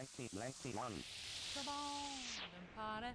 Blanky one. Come on, party.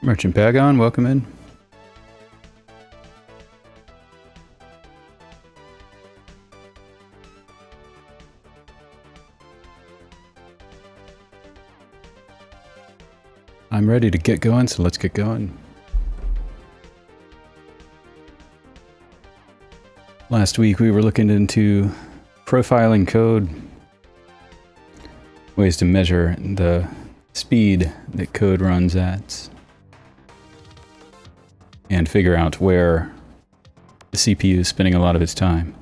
Merchant Pagon, welcome in. I'm ready to get going, so let's get going. Last week we were looking into profiling code, ways to measure the speed that code runs at and figure out where the CPU is spending a lot of its time.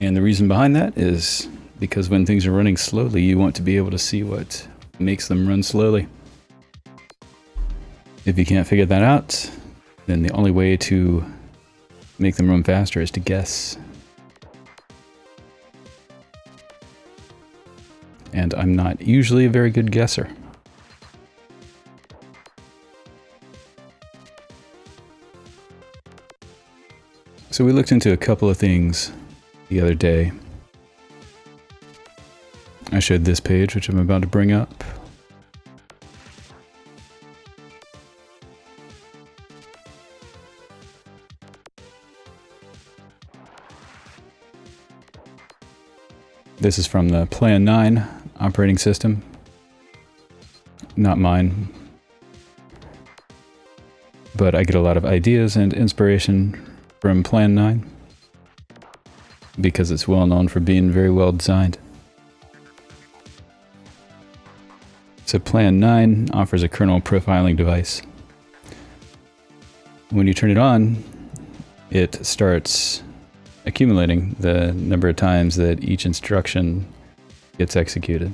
And the reason behind that is because when things are running slowly, you want to be able to see what makes them run slowly. If you can't figure that out, then the only way to make them run faster is to guess. And I'm not usually a very good guesser. So we looked into a couple of things the other day. I showed this page, which I'm about to bring up. This is from the Plan 9 operating system. Not mine. But I get a lot of ideas and inspiration from Plan 9 because it's well known for being very well designed. So Plan 9 offers a kernel profiling device. When you turn it on, it starts accumulating the number of times that each instruction gets executed.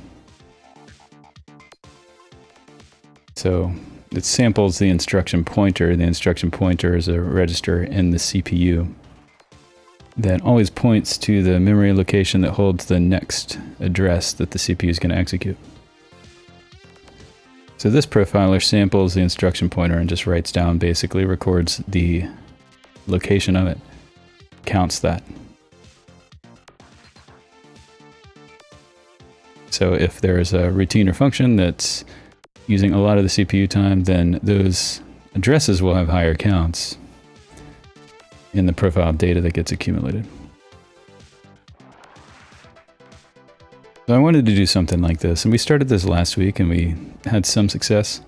So it samples the instruction pointer. The instruction pointer is a register in the CPU that always points to the memory location that holds the next address that the CPU is going to execute. So this profiler samples the instruction pointer and just writes down, basically records the location of it, counts that. So if there's a routine or function that's using a lot of the CPU time, then those addresses will have higher counts in the profile data that gets accumulated. So I wanted to do something like this, and we started this last week and we had some success.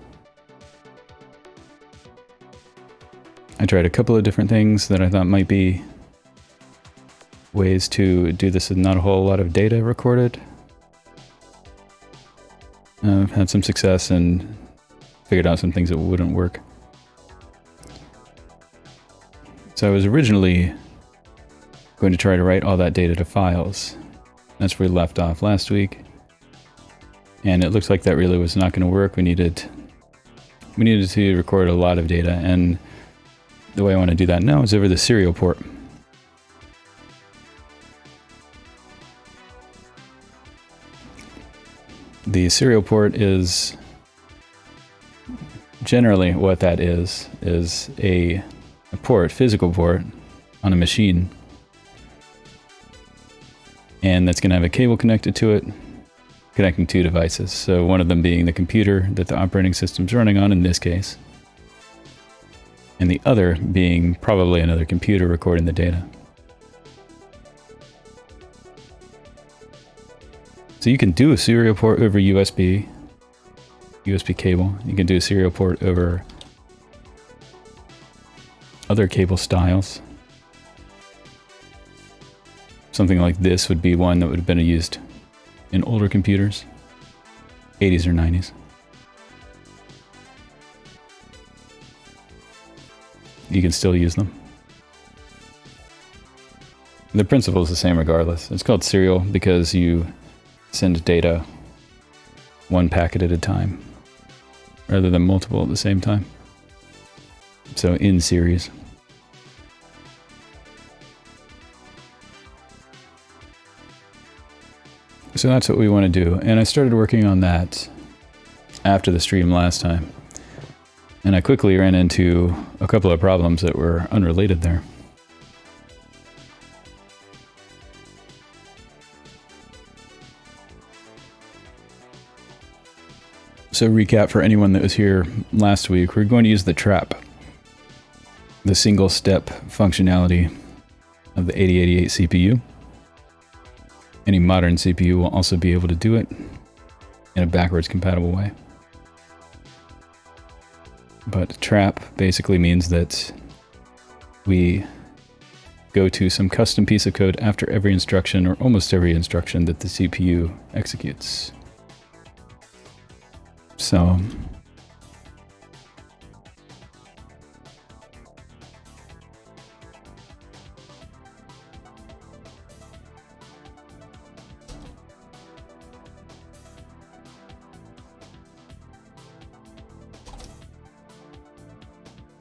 I tried a couple of different things that I thought might be ways to do this with not a whole lot of data recorded. I've had some success and figured out some things that wouldn't work. So I was originally going to try to write all that data to files. That's where we left off last week. And it looks like that really was not going to work. We needed to record a lot of data, and the way I want to do that now is over the serial port. The serial port is generally what that is a port, physical port on a machine. And that's going to have a cable connected to it, connecting two devices. So one of them being the computer that the operating system's running on in this case, and the other being probably another computer recording the data. So you can do a serial port over USB cable. You can do a serial port over other cable styles. Something like this would be one that would have been used in older computers, 80s or 90s. You can still use them. The principle is the same regardless. It's called serial because you send data one packet at a time rather than multiple at the same time. So in series. So that's what we want to do. And I started working on that after the stream last time. And I quickly ran into a couple of problems that were unrelated there. So recap for anyone that was here last week, we're going to use the trap, the single step functionality of the 8088 CPU. Any modern CPU will also be able to do it in a backwards compatible way. But trap basically means that we go to some custom piece of code after every instruction, or almost every instruction that the CPU executes. So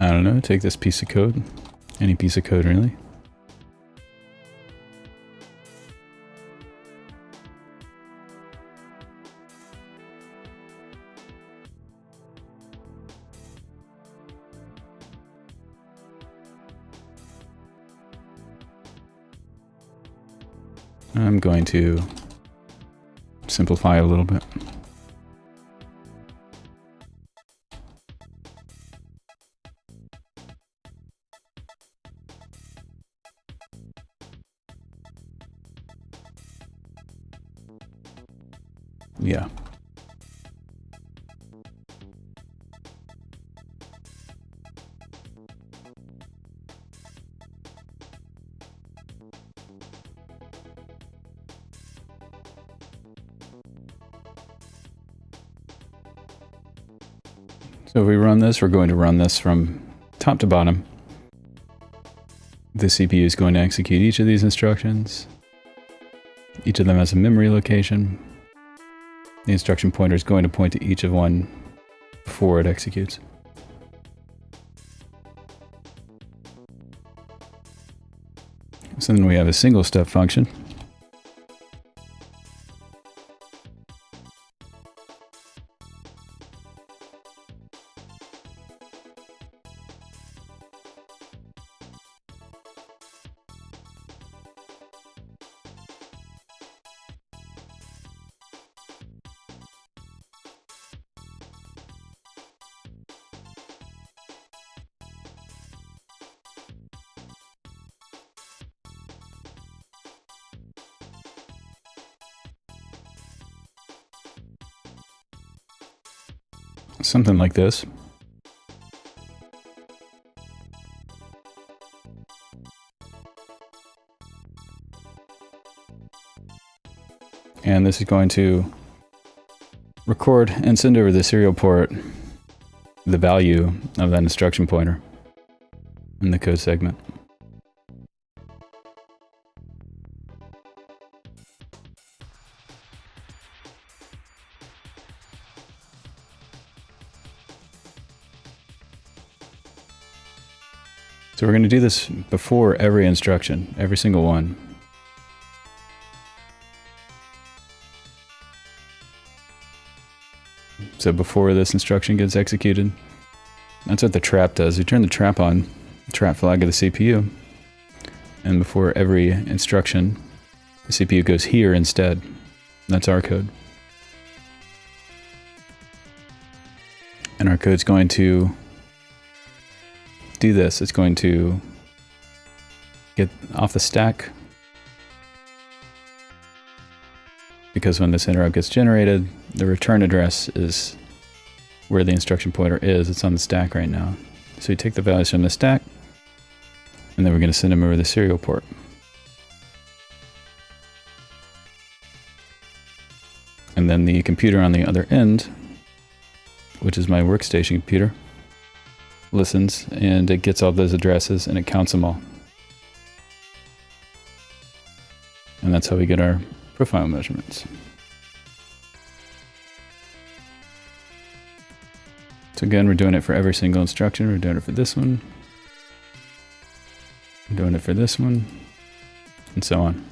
I don't know, take this piece of code, any piece of code really. I'm going to simplify a little bit. Yeah. So if we run this, we're going to run this from top to bottom. The CPU is going to execute each of these instructions. Each of them has a memory location. The instruction pointer is going to point to each of one before it executes. So then we have a single step function. Something like this. And this is going to record and send over the serial port the value of that instruction pointer in the code segment. So we're going to do this before every instruction, every single one. So before this instruction gets executed, that's what the trap does. We turn the trap on, the trap flag of the CPU, and before every instruction, the CPU goes here instead. That's our code. And our code's going to do this. It's going to get off the stack, because when this interrupt gets generated, the return address is where the instruction pointer is. It's on the stack right now. So you take the values from the stack, and then we're going to send them over the serial port. And then the computer on the other end, which is my workstation computer, listens, and it gets all those addresses and it counts them all. And that's how we get our profile measurements. So again, we're doing it for every single instruction. We're doing it for this one. We're doing it for this one, and so on.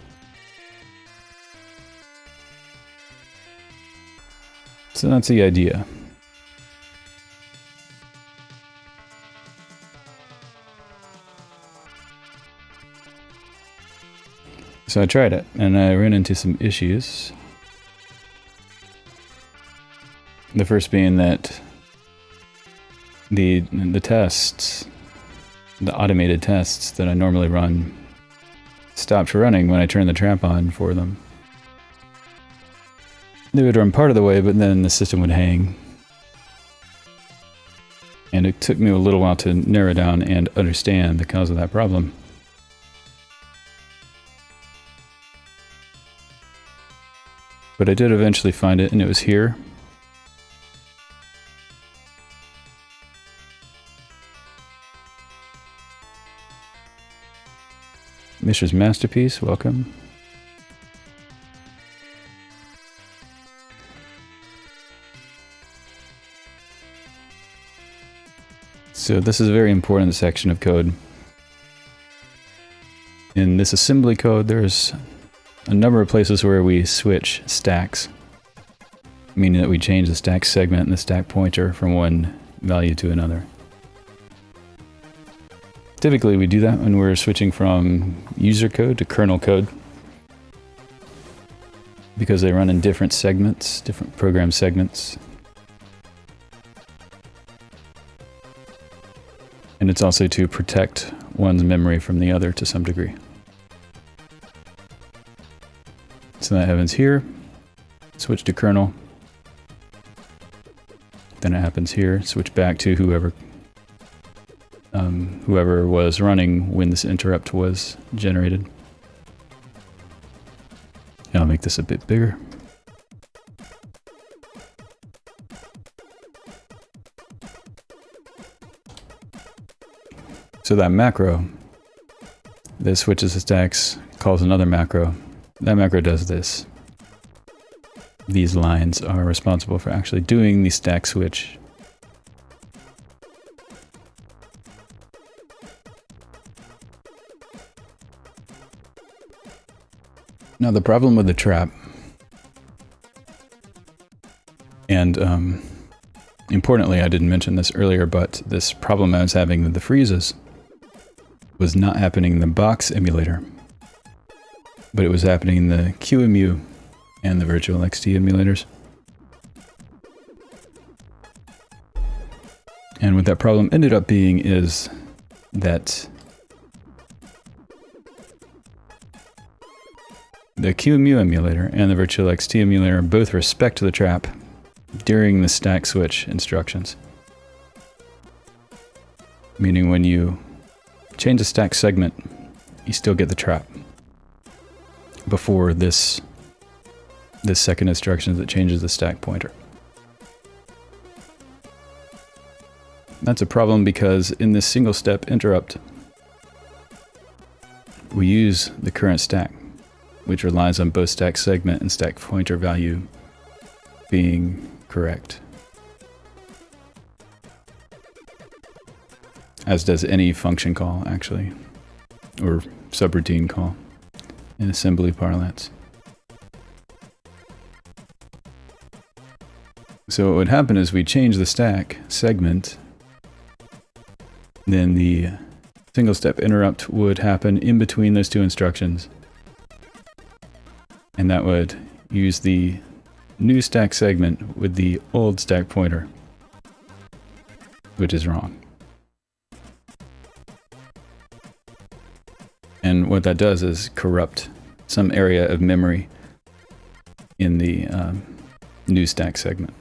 So that's the idea. So I tried it, and I ran into some issues. The first being that the tests, the automated tests that I normally run, stopped running when I turned the trap on for them. They would run part of the way, but then the system would hang. And it took me a little while to narrow down and understand the cause of that problem. But I did eventually find it, and it was here. Mishra's Masterpiece, welcome. So this is a very important section of code. In this assembly code, there's a number of places where we switch stacks, meaning that we change the stack segment and the stack pointer from one value to another. Typically we do that when we're switching from user code to kernel code, because they run in different segments, different program segments. And it's also to protect one's memory from the other to some degree. So that happens here, switch to kernel. Then it happens here, switch back to whoever was running when this interrupt was generated. And I'll make this a bit bigger. So that macro that switches the stacks calls another macro. That macro does this. These lines are responsible for actually doing the stack switch. Now the problem with the trap, and importantly, I didn't mention this earlier, but this problem I was having with the freezes was not happening in the box emulator, but it was happening in the QEMU and the Virtual XT emulators. And what that problem ended up being is that the QEMU emulator and the Virtual XT emulator both respect the trap during the stack switch instructions. Meaning when you change a stack segment, you still get the trap before this second instruction that changes the stack pointer. That's a problem because in this single step interrupt, we use the current stack, which relies on both stack segment and stack pointer value being correct. As does any function call, actually, or subroutine call in assembly parlance. So what would happen is we change the stack segment, then the single step interrupt would happen in between those two instructions. And that would use the new stack segment with the old stack pointer, which is wrong. And what that does is corrupt some area of memory in the new stack segment.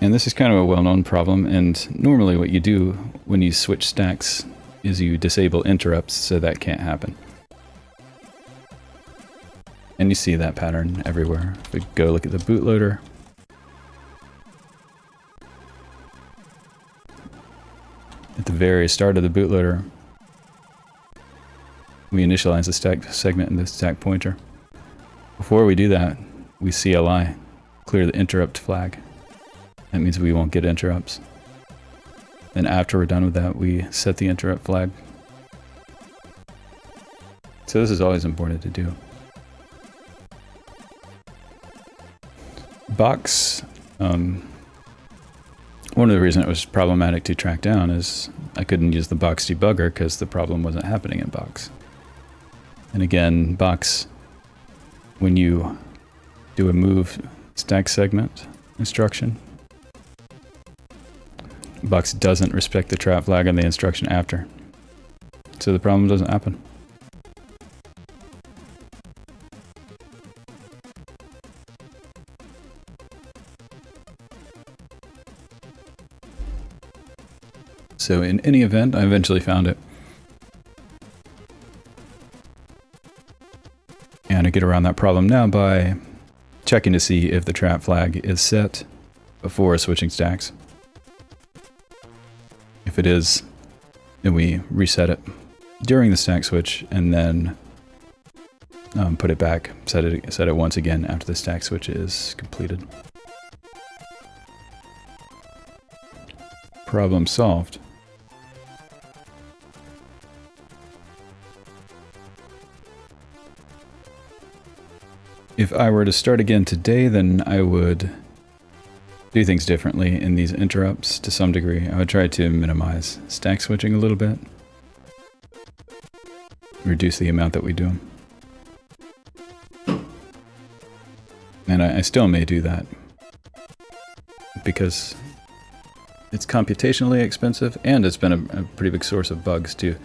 And this is kind of a well-known problem, and normally what you do when you switch stacks is you disable interrupts so that can't happen. And you see that pattern everywhere. If we go look at the bootloader, at the very start of the bootloader, we initialize the stack segment and the stack pointer. Before we do that, we CLI, clear the interrupt flag. That means we won't get interrupts. Then after we're done with that, we set the interrupt flag. So this is always important to do. Box, one of the reasons it was problematic to track down is I couldn't use the box debugger because the problem wasn't happening in box. And again, box, when you do a move stack segment instruction, box doesn't respect the trap flag on the instruction after. So the problem doesn't happen. So in any event, I eventually found it. get around that problem now by checking to see if the trap flag is set before switching stacks. If it is, then we reset it during the stack switch and then put it back, set it once again after the stack switch is completed. Problem solved. If I were to start again today, then I would do things differently in these interrupts to some degree. I would try to minimize stack switching a little bit. Reduce the amount that we do. And I still may do that. Because it's computationally expensive, and it's been a pretty big source of bugs to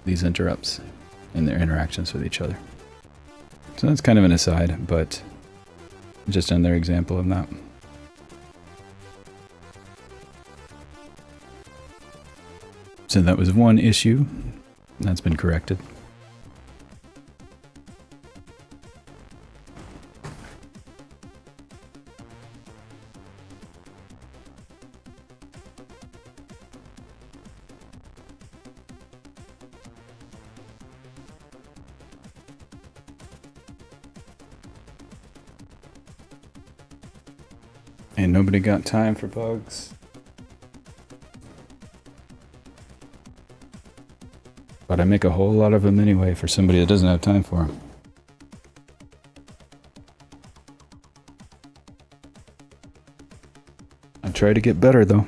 these interrupts and their interactions with each other. So that's kind of an aside, but just another example of that. So that was one issue. That's been corrected. And nobody got time for bugs. But I make a whole lot of them anyway for somebody that doesn't have time for them. I try to get better though.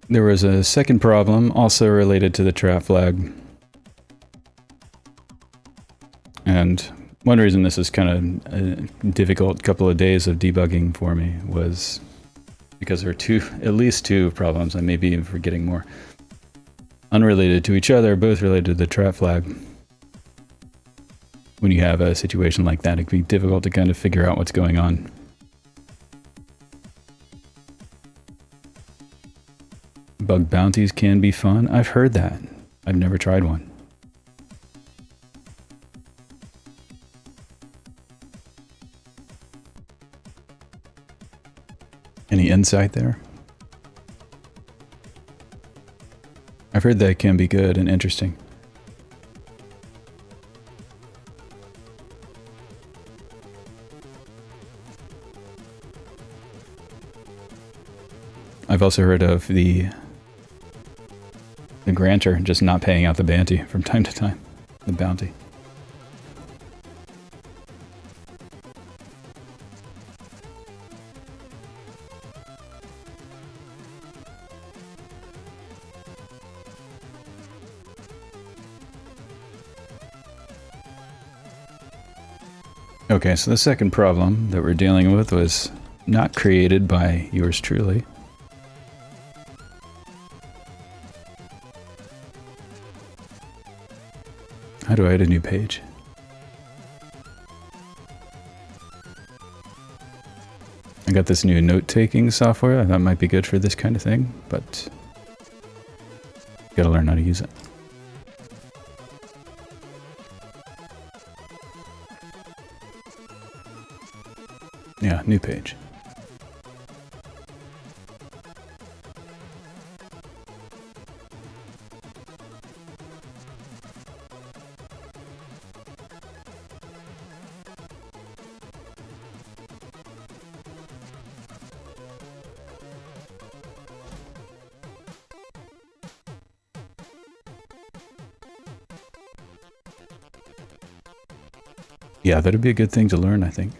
There was a second problem, also related to the trap flag. And one reason this is kind of a difficult couple of days of debugging for me was because there are at least two problems, I may be even forgetting more, unrelated to each other, both related to the trap flag. When you have a situation like that, it can be difficult to kind of figure out what's going on. Bug bounties can be fun. I've heard that. I've never tried one. Any insight there? I've heard they can be good and interesting. I've also heard of the grantor just not paying out the bounty from time to time. The bounty. Okay, so the second problem that we're dealing with was not created by yours truly. How do I add a new page? I got this new note-taking software. That might be good for this kind of thing, but gotta learn how to use it. Yeah, new page. Yeah, that'd be a good thing to learn, I think.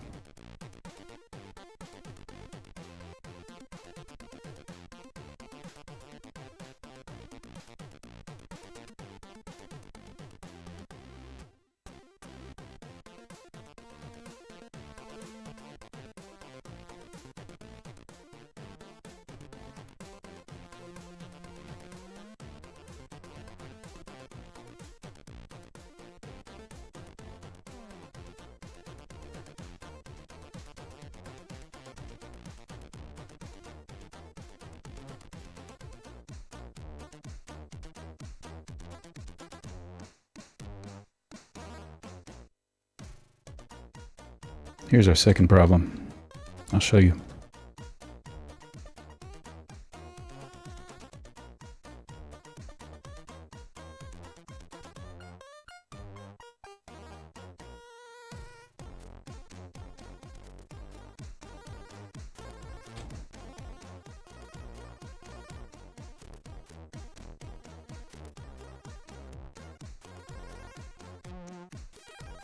Here's our second problem. I'll show you.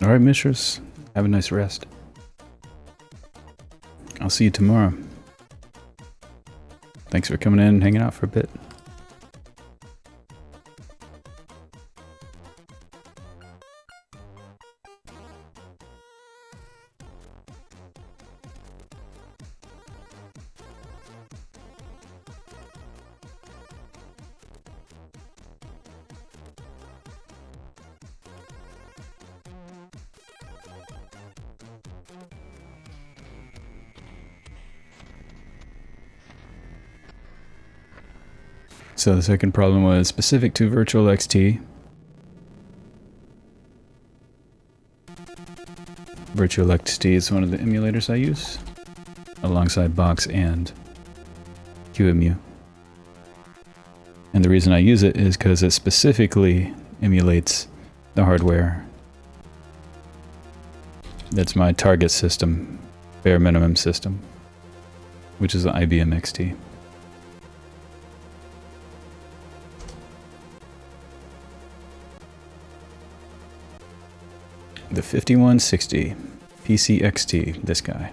All right, mistress. Have a nice rest. I'll see you tomorrow. Thanks for coming in and hanging out for a bit. So the second problem was specific to Virtual XT. Virtual XT is one of the emulators I use, alongside Box and QEMU. And the reason I use it is because it specifically emulates the hardware that's my target system, bare minimum system, which is the IBM XT. The 5160 PCXT, this guy.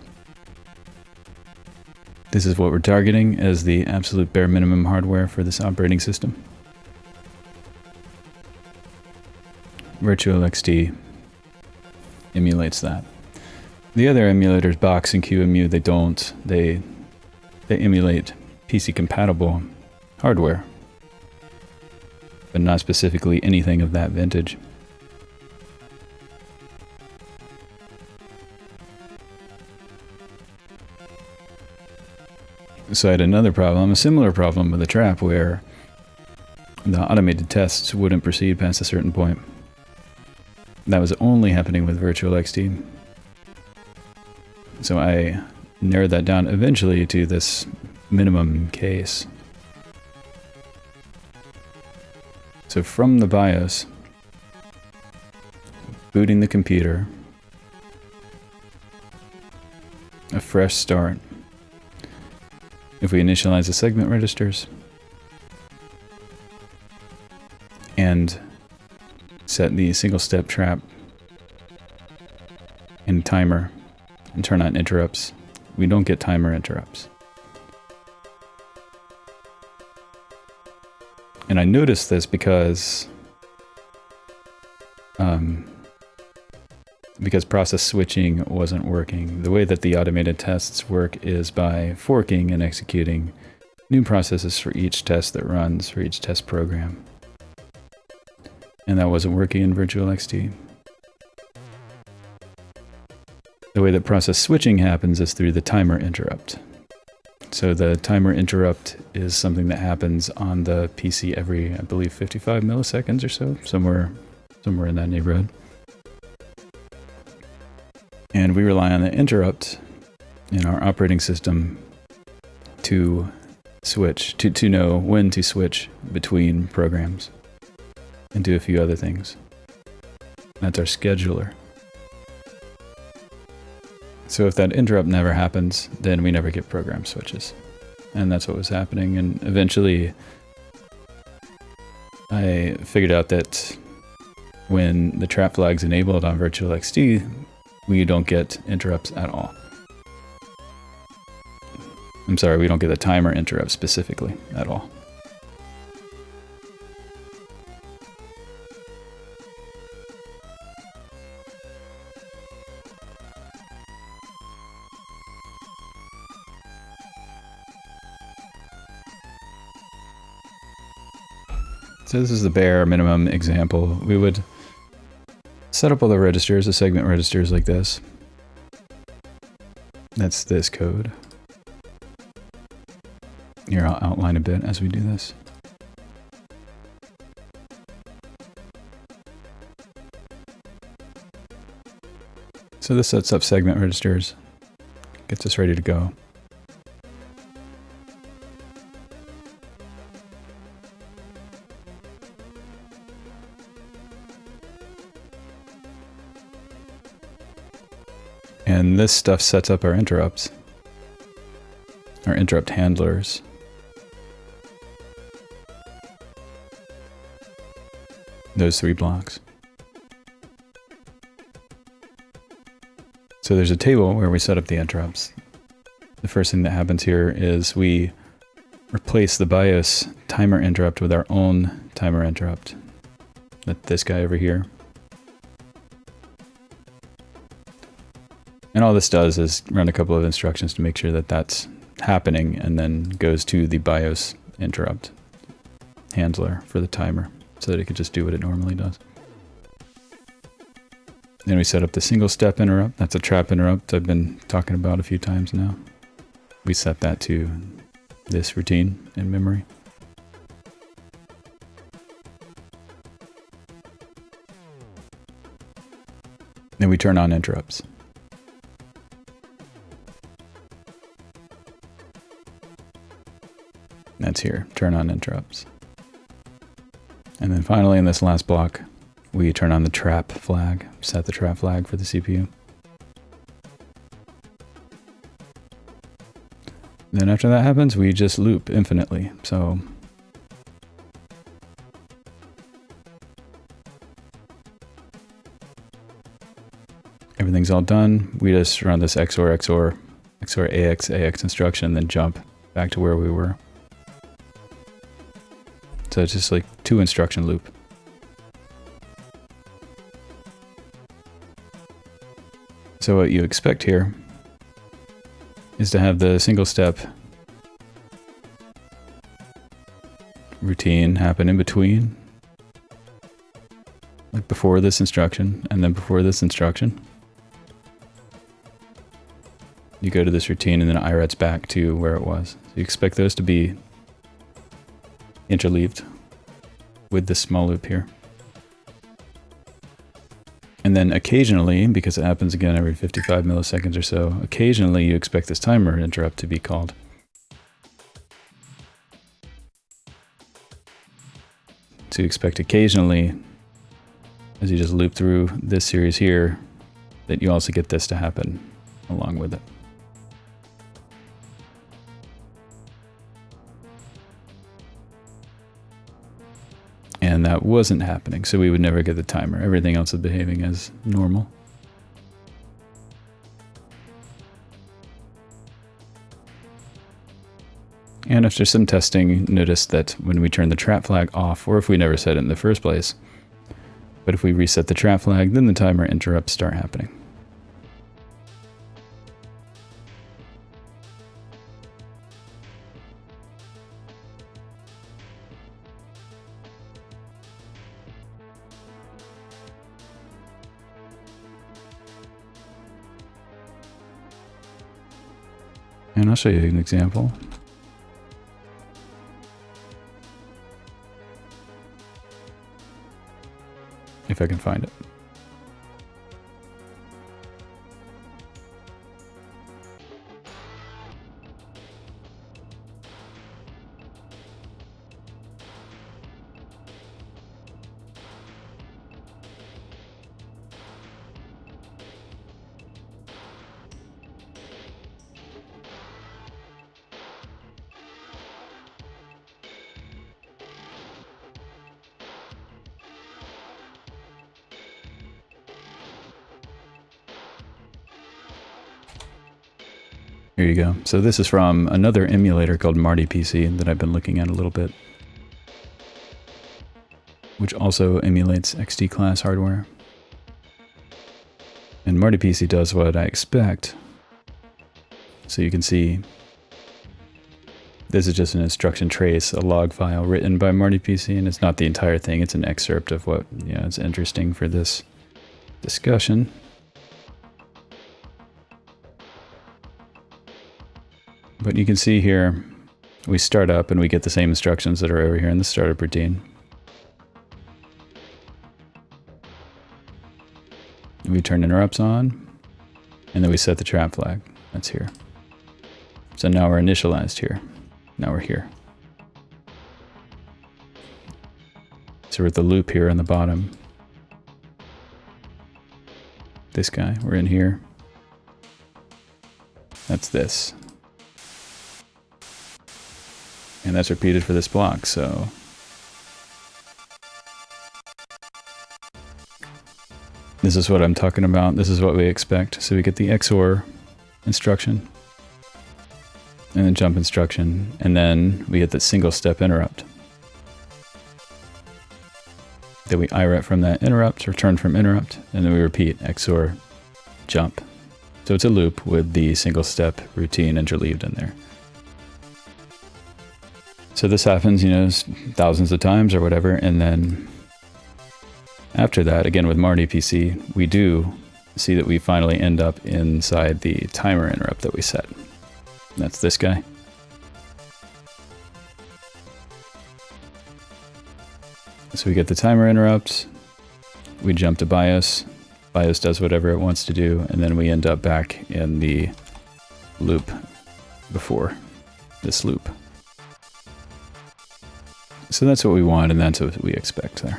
This is what we're targeting as the absolute bare minimum hardware for this operating system. Virtual XT emulates that. The other emulators, Box and QEMU, they don't. They emulate PC compatible hardware, but not specifically anything of that vintage. So I had another problem, a similar problem with the trap, where the automated tests wouldn't proceed past a certain point. That was only happening with Virtual XT. So I narrowed that down eventually to this minimum case. So from the BIOS, booting the computer, a fresh start. If we initialize the segment registers and set the single step trap and timer and turn on interrupts, we don't get timer interrupts. And I noticed this because process switching wasn't working. The way that the automated tests work is by forking and executing new processes for each test that runs, for each test program. And that wasn't working in Virtual XT. The way that process switching happens is through the timer interrupt. So the timer interrupt is something that happens on the PC every, I believe, 55 milliseconds or so, somewhere in that neighborhood. And we rely on the interrupt in our operating system to switch, to know when to switch between programs and do a few other things. That's our scheduler. So if that interrupt never happens, then we never get program switches. And that's what was happening. And eventually I figured out that when the trap flag's enabled on Virtual XT, we don't get interrupts at all. I'm sorry, we don't get the timer interrupt specifically at all. So this is the bare minimum example. We would set up all the registers, the segment registers like this. That's this code. Here, I'll outline a bit as we do this. So this sets up segment registers, gets us ready to go. And this stuff sets up our interrupts, our interrupt handlers. Those 3 blocks. So there's a table where we set up the interrupts. The first thing that happens here is we replace the BIOS timer interrupt with our own timer interrupt. This guy over here. And all this does is run a couple of instructions to make sure that that's happening, and then goes to the BIOS interrupt handler for the timer so that it can just do what it normally does. Then we set up the single step interrupt. That's a trap interrupt I've been talking about a few times now. We set that to this routine in memory. Then we turn on interrupts. That's here, turn on interrupts. And then finally in this last block, we turn on the trap flag, set the trap flag for the CPU. Then after that happens, we just loop infinitely. So everything's all done. We just run this XOR, XOR, XOR AX, AX instruction, then jump back to where we were. So it's just like 2 instruction loop. So what you expect here is to have the single step routine happen in between, like before this instruction and then before this instruction. You go to this routine and then it IRETs back to where it was. So you expect those to be interleaved with this small loop here. And then occasionally, because it happens again every 55 milliseconds or so, occasionally you expect this timer interrupt to be called. So you expect occasionally, as you just loop through this series here, that you also get this to happen along with it. And that wasn't happening, so we would never get the timer. Everything else is behaving as normal. And after some testing, notice that when we turn the trap flag off, or if we never set it in the first place, but if we reset the trap flag, then the timer interrupts start happening. And I'll show you an example. If I can find it. Here you go. So this is from another emulator called Marty PC that I've been looking at a little bit, which also emulates XT class hardware. And Marty PC does what I expect. So you can see this is just an instruction trace, a log file written by Marty PC, and it's not the entire thing. It's an excerpt of what, is interesting for this discussion. But you can see here, we start up and we get the same instructions that are over here in the startup routine. We turn interrupts on, And then we set the trap flag. That's here. So now we're initialized here. Now we're here. So we're at the loop here on the bottom. This guy, we're in here. That's this. And that's repeated for this block, so... This is what I'm talking about. This is what we expect. So we get the XOR instruction. And then jump instruction. And then we get the single step interrupt. Then we IRET from that interrupt, return from interrupt, and then we repeat XOR jump. So it's a loop with the single step routine interleaved in there. So this happens, you know, thousands of times or whatever, and then after that, again with Marty PC, we do see that we finally end up inside the timer interrupt that we set. That's this guy. So we get the timer interrupt, we jump to BIOS, BIOS does whatever it wants to do, and then we end up back in the loop before this loop. So that's what we want, and that's what we expect there.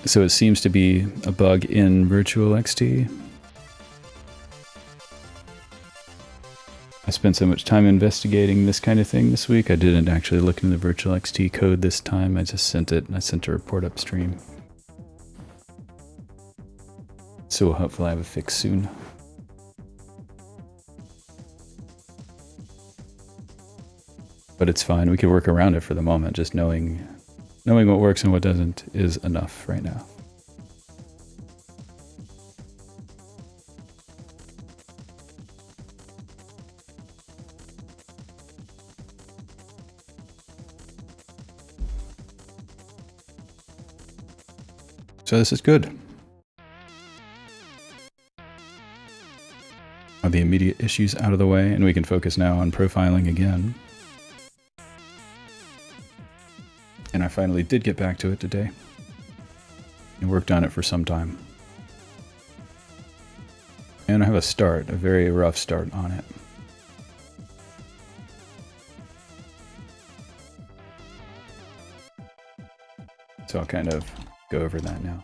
So it seems to be a bug in Virtual XT. I spent so much time investigating this kind of thing this week. I didn't actually look into the Virtual XT code this time. I just sent it. I sent a report upstream. So we'll hopefully have a fix soon. But it's fine. We can work around it for the moment. Just knowing what works and what doesn't is enough right now. So this is good. Are the immediate issues out of the way, and we can focus now on profiling again. And I finally did get back to it today. And worked on it for some time. And I have a start, a very rough start on it. So I'll kind of go over that now.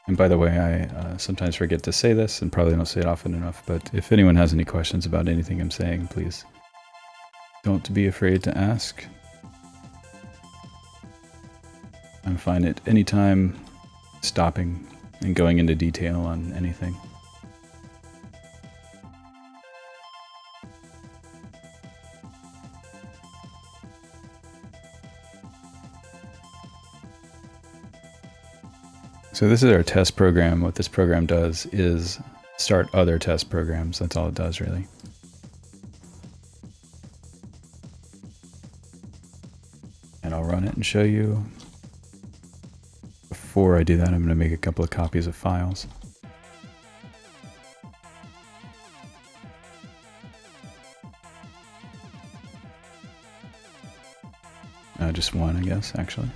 And by the way, I sometimes forget to say this, and probably don't say it often enough, but if anyone has any questions about anything I'm saying, please don't be afraid to ask. I'm fine at any time stopping and going into detail on anything. So this is our test program. What this program does is start other test programs. That's all it does, really. And I'll run it and show you. Before I do that, I'm going to make a couple of copies of files. Just one, I guess, actually.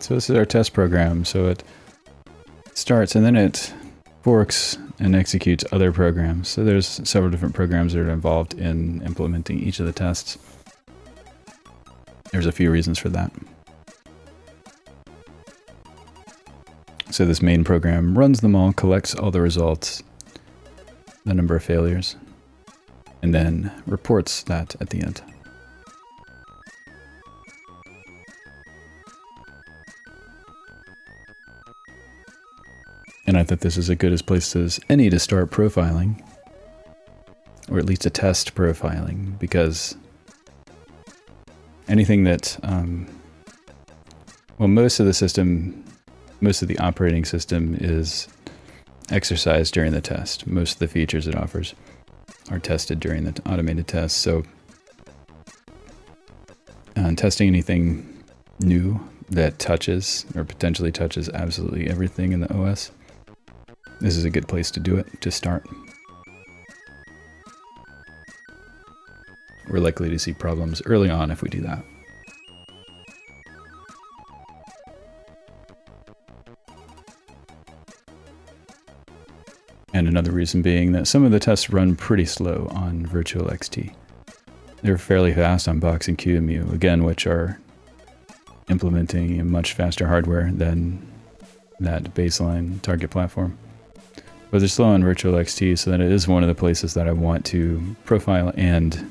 So this is our test program. So it starts and then it forks and executes other programs. So there's several different programs that are involved in implementing each of the tests. There's a few reasons for that. So this main program runs them all, collects all the results, the number of failures, and then reports that at the end. And I thought this is as good a place as any to start profiling. or at least a test profiling, because anything that, well, most of the operating system is exercised during the test. Most of the features it offers are tested during the automated test. So testing anything new that touches or potentially touches absolutely everything in the OS, this is a good place to do it, to start. We're likely to see problems early on if we do that. And another reason being that some of the tests run pretty slow on Virtual XT. They're fairly fast on Box and QEMU, again, which are implementing a much faster hardware than that baseline target platform. But they're slow on Virtual XT, so that it is one of the places that I want to profile and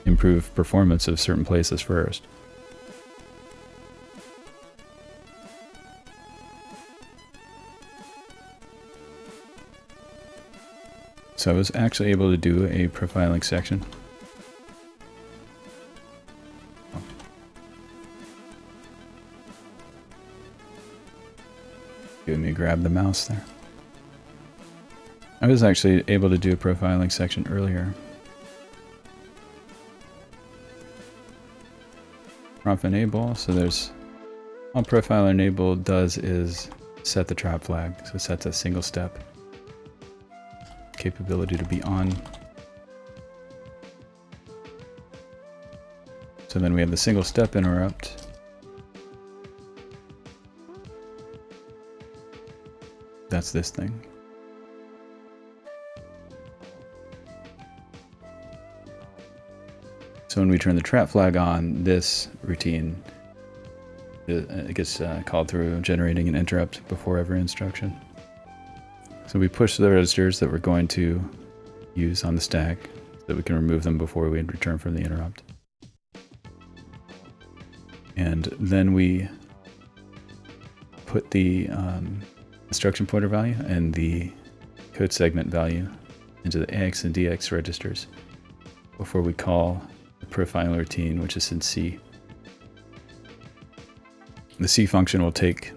improve performance of certain places first. So I was actually able to do a profiling section. Give me grab the mouse there. I was actually able to do a profiling section earlier. Prompt enable, so there's all profile enable does is set the trap flag, so it sets a single step capability to be on. So then we have the single step interrupt. That's this thing. So when we turn the trap flag on, this routine it gets called through, generating an interrupt before every instruction. So we push the registers that we're going to use on the stack so that we can remove them before we return from the interrupt. And then we put the instruction pointer value and the code segment value into the AX and DX registers before we call the profiling routine, which is in C. The C function will take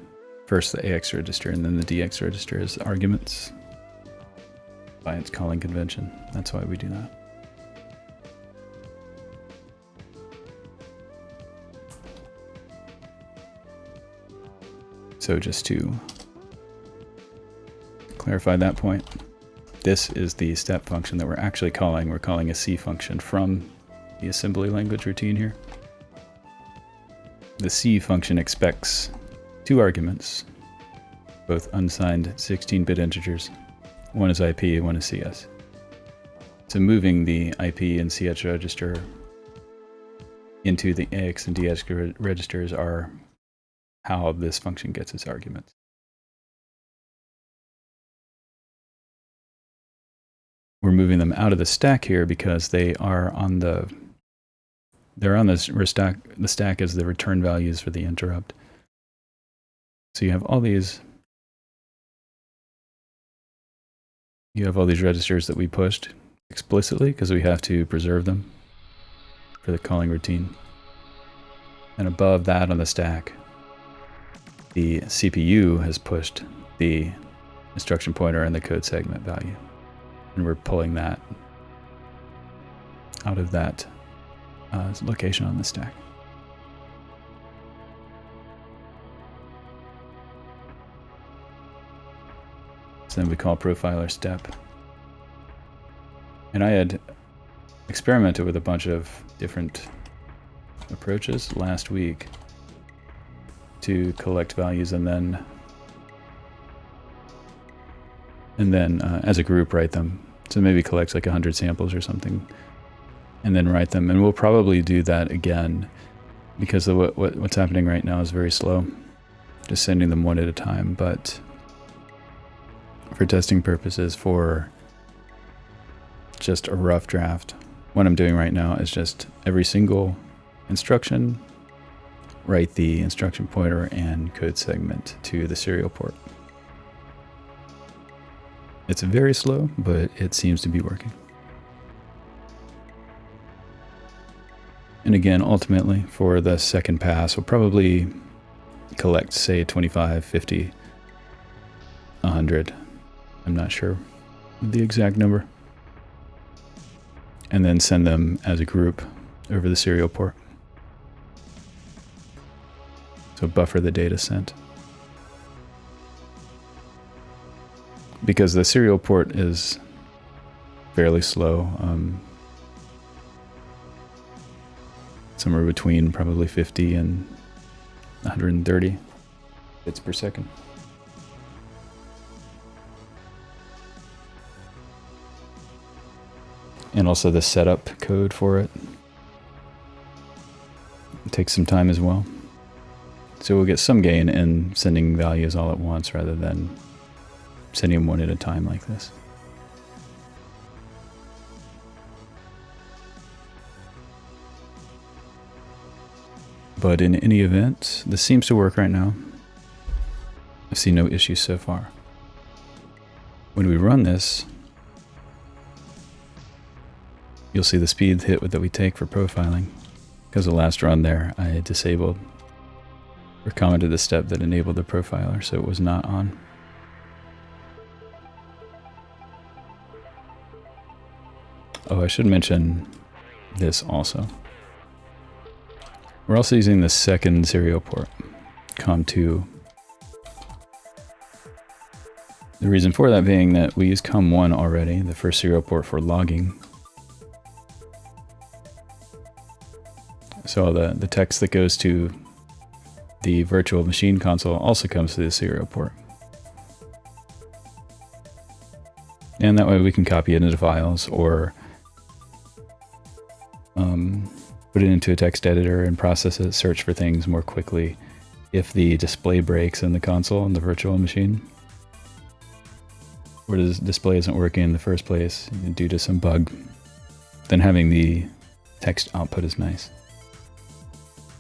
first the AX register and then the DX register as arguments by its calling convention. That's why we do that. So just to clarify that point, this is the step function that we're actually calling. We're calling a C function from the assembly language routine here. The C function expects two arguments, both unsigned 16-bit integers. One is IP, one is CS. So moving the IP and CS register into the AX and DX registers are how this function gets its arguments. We're moving them out of the stack here because they are on the stack as the return values for the interrupt. So you have all these registers that we pushed explicitly because we have to preserve them for the calling routine. And above that on the stack, the CPU has pushed the instruction pointer and the code segment value. And we're pulling that out of that location on the stack. So then we call profiler step. And I had experimented with a bunch of different approaches last week to collect values and then as a group write them. So maybe collect like 100 samples or something and then write them. And we'll probably do that again because what's happening right now is very slow. Just sending them one at a time, but for testing purposes, for just a rough draft, what I'm doing right now is just every single instruction, write the instruction pointer and code segment to the serial port. It's very slow, but it seems to be working. And again, ultimately, for the second pass, we'll probably collect, say, 25, 50, 100. I'm not sure the exact number. And then send them as a group over the serial port. So buffer the data sent. Because the serial port is fairly slow, somewhere between probably 50 and 130 bits per second. And also the setup code for it. It takes some time as well. So we'll get some gain in sending values all at once rather than sending them one at a time like this. But in any event, this seems to work right now. I see no issues so far. When we run this, you'll see the speed hit that we take for profiling. Because the last run there, I disabled or commented the step that enabled the profiler, so it was not on. Oh, I should mention this also. We're also using the second serial port, COM2. The reason for that being that we use COM1 already, the first serial port for logging. So the text that goes to the virtual machine console also comes to the serial port. And that way we can copy it into files or put it into a text editor and process it, search for things more quickly if the display breaks in the console in the virtual machine. Or the display isn't working in the first place due to some bug. Then having the text output is nice.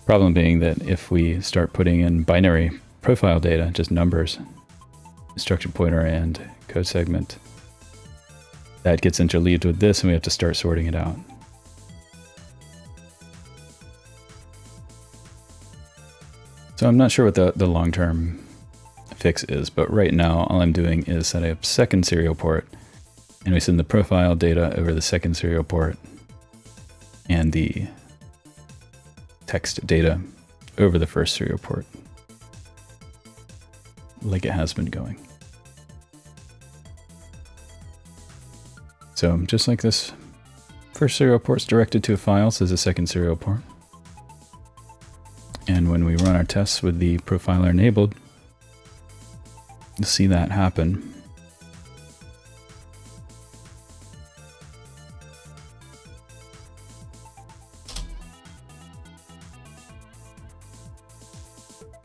Problem being that if we start putting in binary profile data, just numbers, instruction pointer and code segment, that gets interleaved with this and we have to start sorting it out. So I'm not sure what the long-term fix is, but right now all I'm doing is set up a second serial port and we send the profile data over the second serial port and the text data over the first serial port, like it has been going. So just like this first serial port's directed to a file, so there's a second serial port. And when we run our tests with the profiler enabled, you'll see that happen.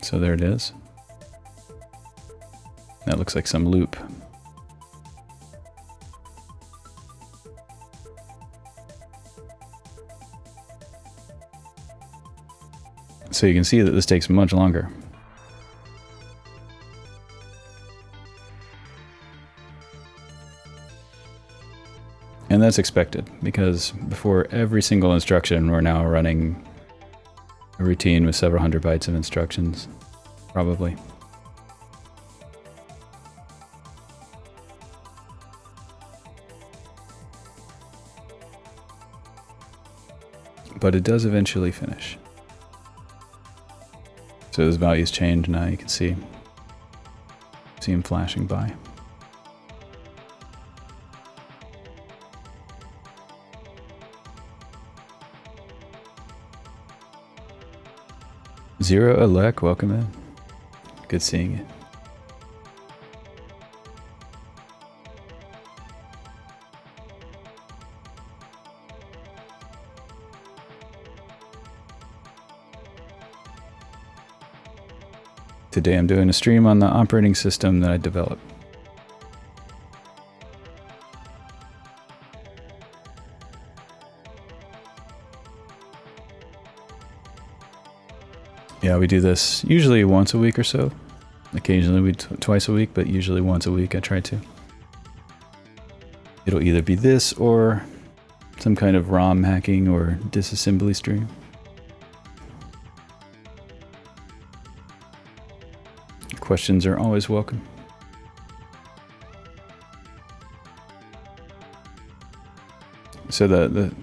So there it is. That looks like some loop. So you can see that this takes much longer. And that's expected, because before every single instruction, we're now running a routine with several hundred bytes of instructions, probably. But it does eventually finish. So those values change now, you can see them flashing by. Zero Alec, welcome in. Good seeing you. Today I'm doing a stream on the operating system that I developed. Yeah, we do this usually once a week or so. Occasionally we twice a week, but usually once a week I try to. It'll either be this or some kind of ROM hacking or disassembly stream. Questions are always welcome. So the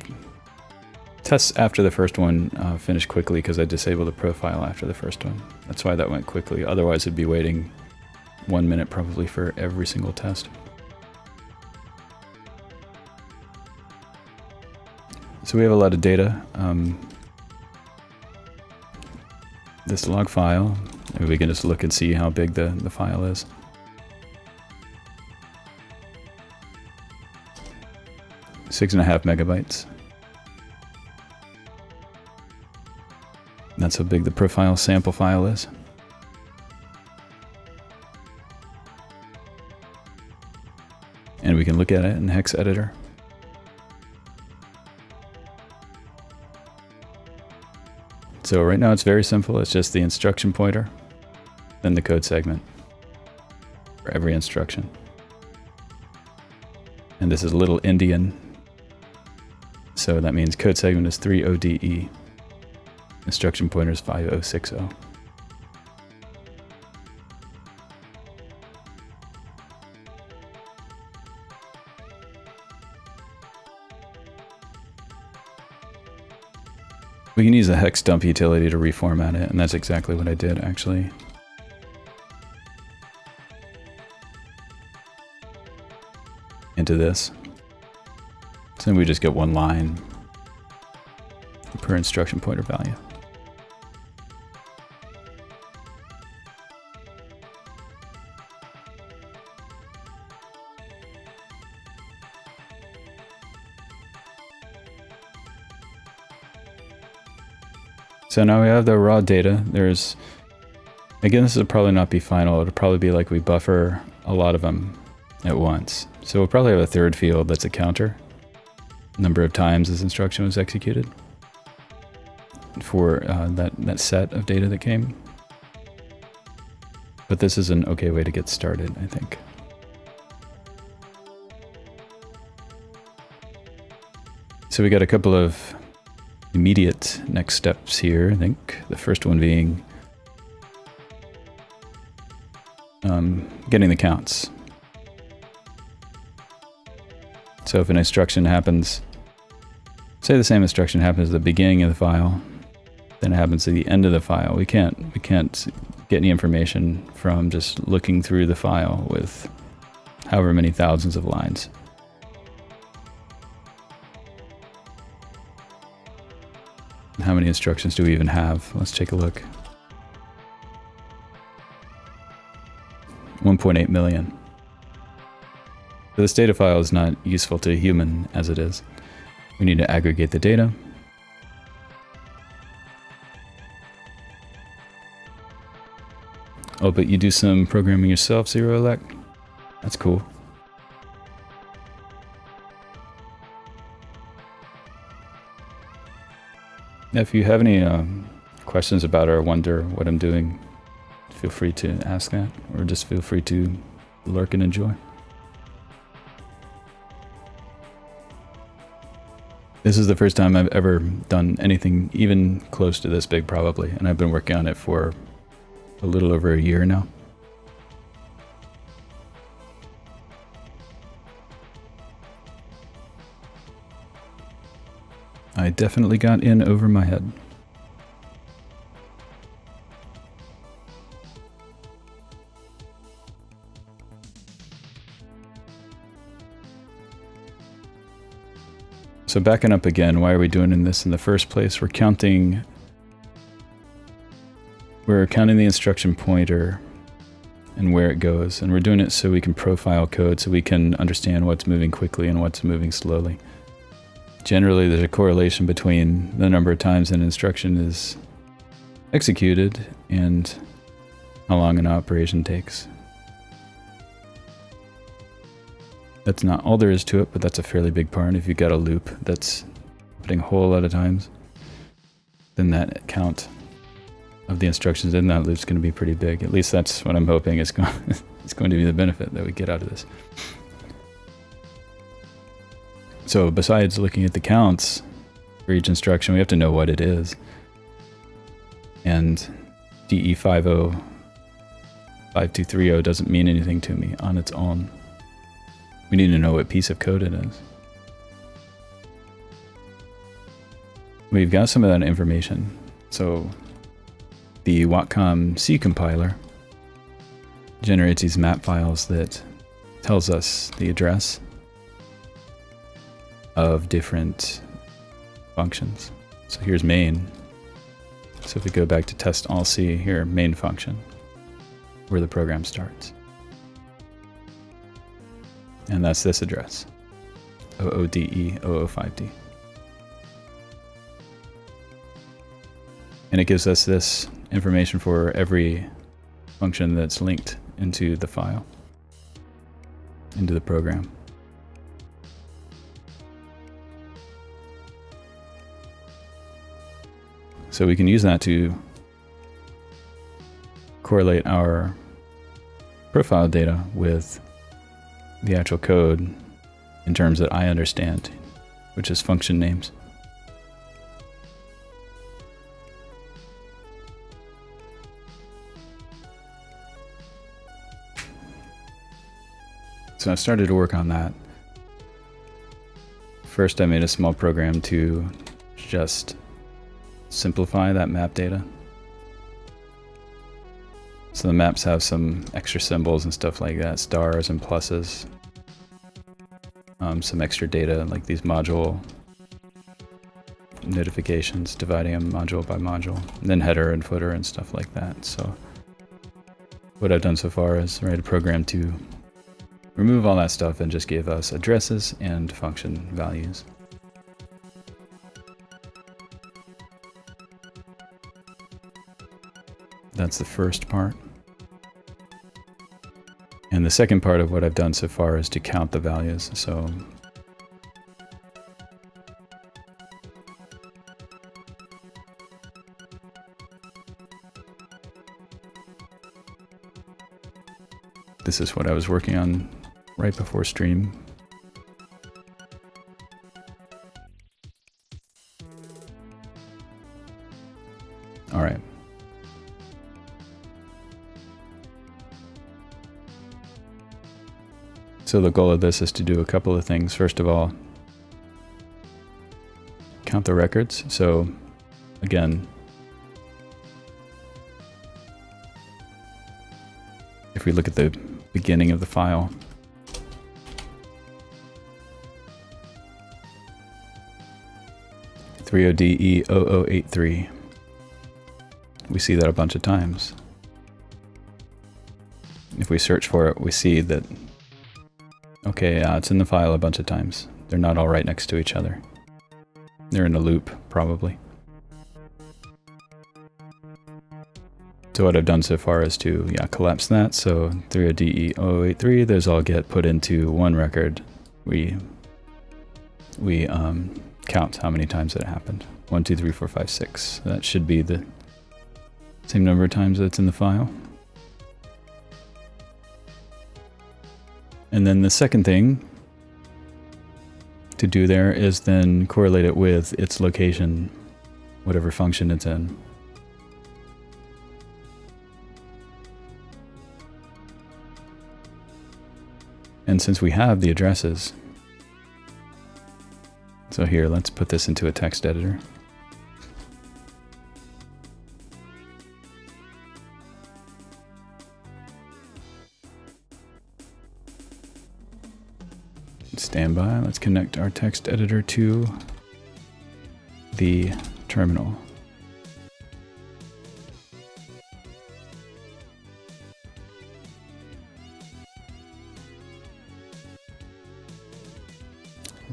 tests after the first one finished quickly because I disabled the profile after the first one. That's why that went quickly. Otherwise, it'd be waiting 1 minute probably for every single test. So we have a lot of data. This log file, maybe we can just look and see how big the file is. Six and a half megabytes. That's how big the profile sample file is. And we can look at it in hex editor. So right now it's very simple. It's just the instruction pointer, then the code segment for every instruction. And this is little Indian. So that means code segment is 30DE. Instruction pointer is 5060. We can use the hex dump utility to reformat it, and that's exactly what I did actually. Into this. So then we just get one line per instruction pointer value. So now we have the raw data. There's, again, this will probably not be final. It'll probably be like we buffer a lot of them at once. So we'll probably have a third field that's a counter. Number of times this instruction was executed for that set of data that came. But this is an okay way to get started, I think. So we got a couple of immediate next steps here, I think. The first one being getting the counts. So if an instruction happens, say the same instruction happens at the beginning of the file, then it happens at the end of the file. We can't get any information from just looking through the file with however many thousands of lines. How many instructions do we even have? Let's take a look. 1.8 million. So this data file is not useful to a human as it is. We need to aggregate the data. Oh, but you do some programming yourself, Zero Elect? That's cool. If you have any questions about or wonder what I'm doing, feel free to ask that, or just feel free to lurk and enjoy. This is the first time I've ever done anything even close to this big, probably, and I've been working on it for a little over a year now. I definitely got in over my head. So backing up again, why are we doing this in the first place? We're counting the instruction pointer and where it goes, and we're doing it so we can profile code, so we can understand what's moving quickly and what's moving slowly. Generally, there's a correlation between the number of times an instruction is executed and how long an operation takes. That's not all there is to it, but that's a fairly big part. If you've got a loop that's happening a whole lot of times, then that count of the instructions in that loop is going to be pretty big. At least that's what I'm hoping is going to be the benefit that we get out of this. So besides looking at the counts for each instruction, we have to know what it is. And DE50 5230 doesn't mean anything to me on its own. We need to know what piece of code it is. We've got some of that information. So the Watcom C compiler generates these map files that tells us the address of different functions. So here's main. So if we go back to test all C, here, main function, where the program starts. And that's this address, OODE 005D. And it gives us this information for every function that's linked into the file, into the program. So we can use that to correlate our profile data with the actual code in terms that I understand, which is function names. So I started to work on that. First, I made a small program to just simplify that map data. So the maps have some extra symbols and stuff like that, stars and pluses. Some extra data like these module notifications, dividing them module by module, and then header and footer and stuff like that. So what I've done so far is write a program to remove all that stuff and just give us addresses and function values. That's the first part. And the second part of what I've done so far is to count the values. So this is what I was working on right before stream. All right. So the goal of this is to do a couple of things. First of all, count the records. So again, if we look at the beginning of the file, OODE0083, we see that a bunch of times. If we search for it, we see that, okay, it's in the file a bunch of times. They're not all right next to each other. They're in a loop, probably. So what I've done so far is to collapse that. So 30DE0083, those all get put into one record. We count how many times it happened. 1, 2, 3, 4, 5, 6. That should be the same number of times that's in the file. And then the second thing to do there is then correlate it with its location, whatever function it's in. And since we have the addresses, so here, let's put this into a text editor. Stand by. Let's connect our text editor to the terminal.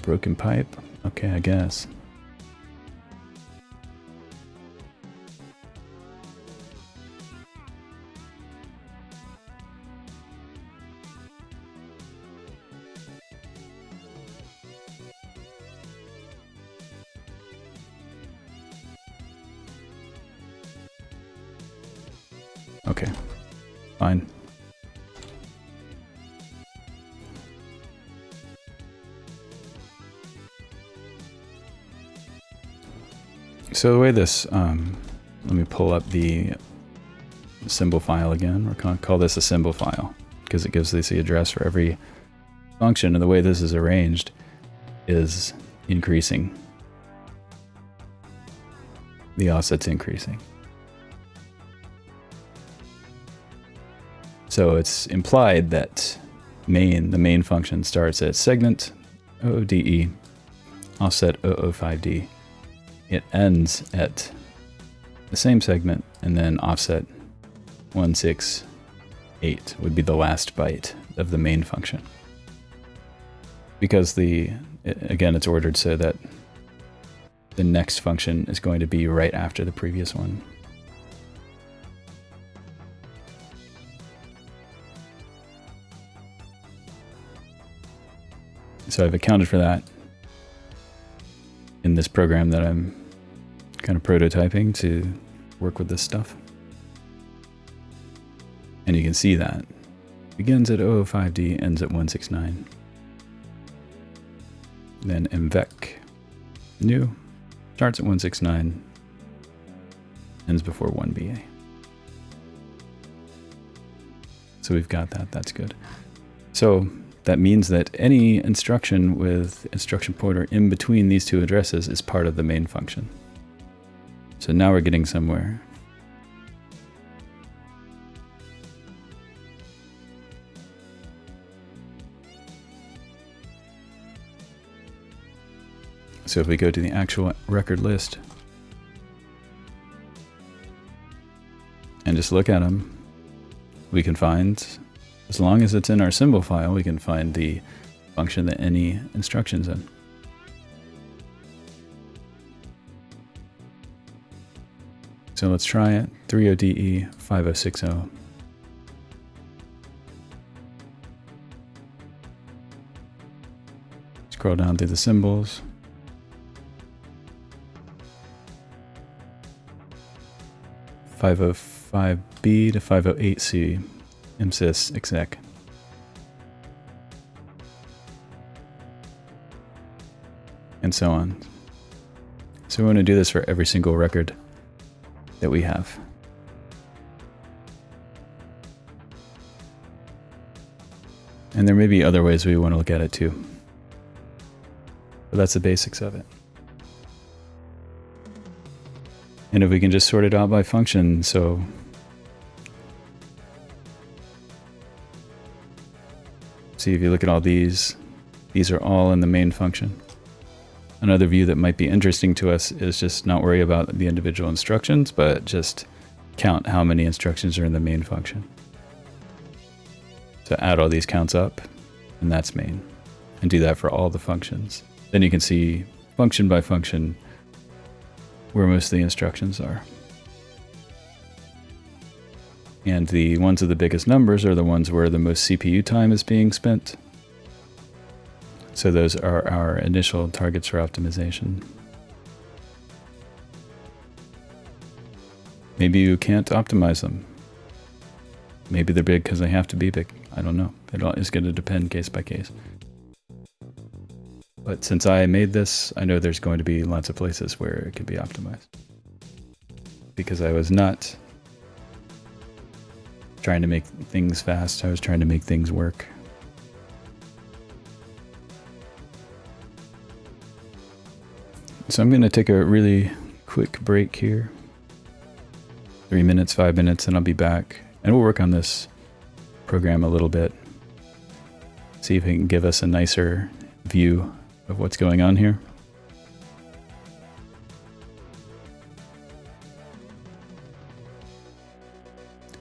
Broken pipe. Okay, I guess. Okay, fine. So the way this, let me pull up the symbol file again. We're going to call this a symbol file because it gives us the address for every function, and the way this is arranged is increasing. The offset's increasing. So it's implied that the main function starts at segment OODE, offset 005D. It ends at the same segment, and then offset 168 would be the last byte of the main function. Because again, it's ordered so that the next function is going to be right after the previous one. So I've accounted for that in this program that I'm kind of prototyping to work with this stuff. And you can see that begins at 005D, ends at 169. Then mvec new starts at 169, ends before 1BA. So we've got that. That's good. So that means that any instruction with instruction pointer in between these two addresses is part of the main function. So now we're getting somewhere. So if we go to the actual record list and just look at them, we can find, as long as it's in our symbol file, we can find the function that any instruction's in. So let's try it. 30DE 5060. Scroll down through the symbols. .505B to 508C, MSys exec. And so on. So we want to do this for every single record that we have. And there may be other ways we want to look at it too. But that's the basics of it. And if we can just sort it out by function, so see if you look at all these are all in the main function. Another view that might be interesting to us is just not worry about the individual instructions, but just count how many instructions are in the main function. So add all these counts up, and that's main. And do that for all the functions. Then you can see function by function where most of the instructions are. And the ones with the biggest numbers are the ones where the most CPU time is being spent. So those are our initial targets for optimization. Maybe you can't optimize them. Maybe they're big because they have to be big. I don't know. It all is going to depend case by case. But since I made this, I know there's going to be lots of places where it could be optimized. Because I was not trying to make things fast, I was trying to make things work. So I'm going to take a really quick break here. 3 minutes, 5 minutes, and I'll be back. And we'll work on this program a little bit. See if it can give us a nicer view of what's going on here.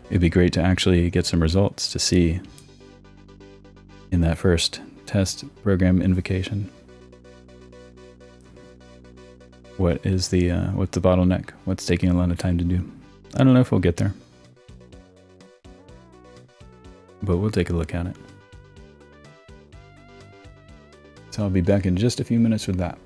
It'd be great to actually get some results to see in that first test program invocation. What's the bottleneck? What's taking a lot of time to do? I don't know if we'll get there, but we'll take a look at it. So I'll be back in just a few minutes with that.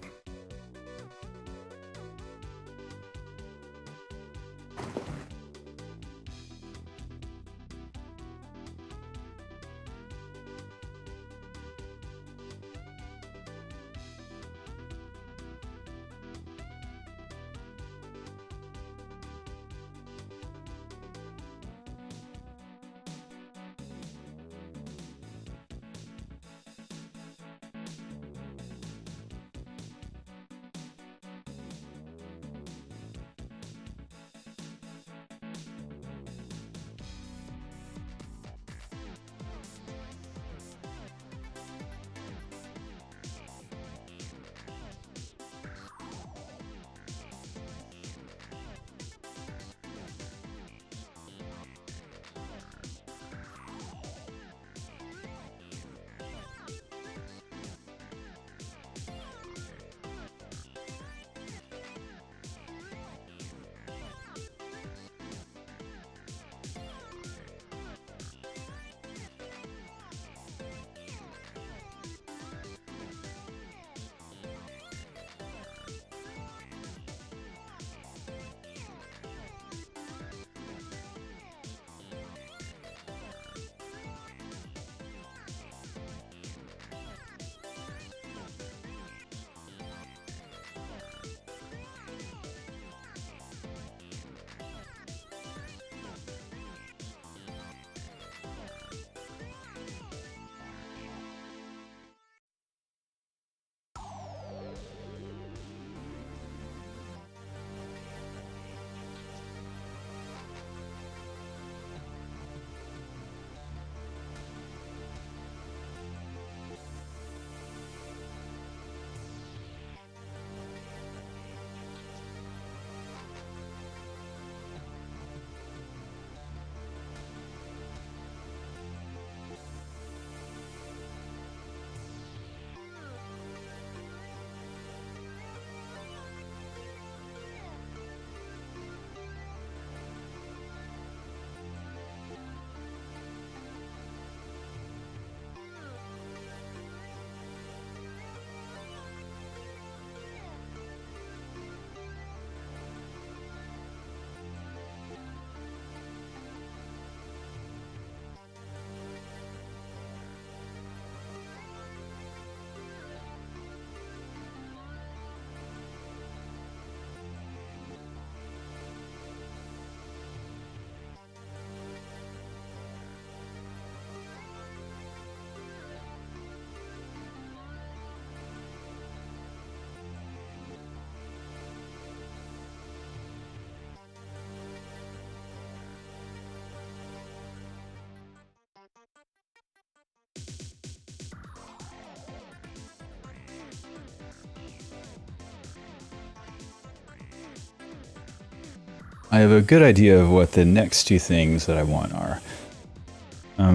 I have a good idea of what the next two things that I want are.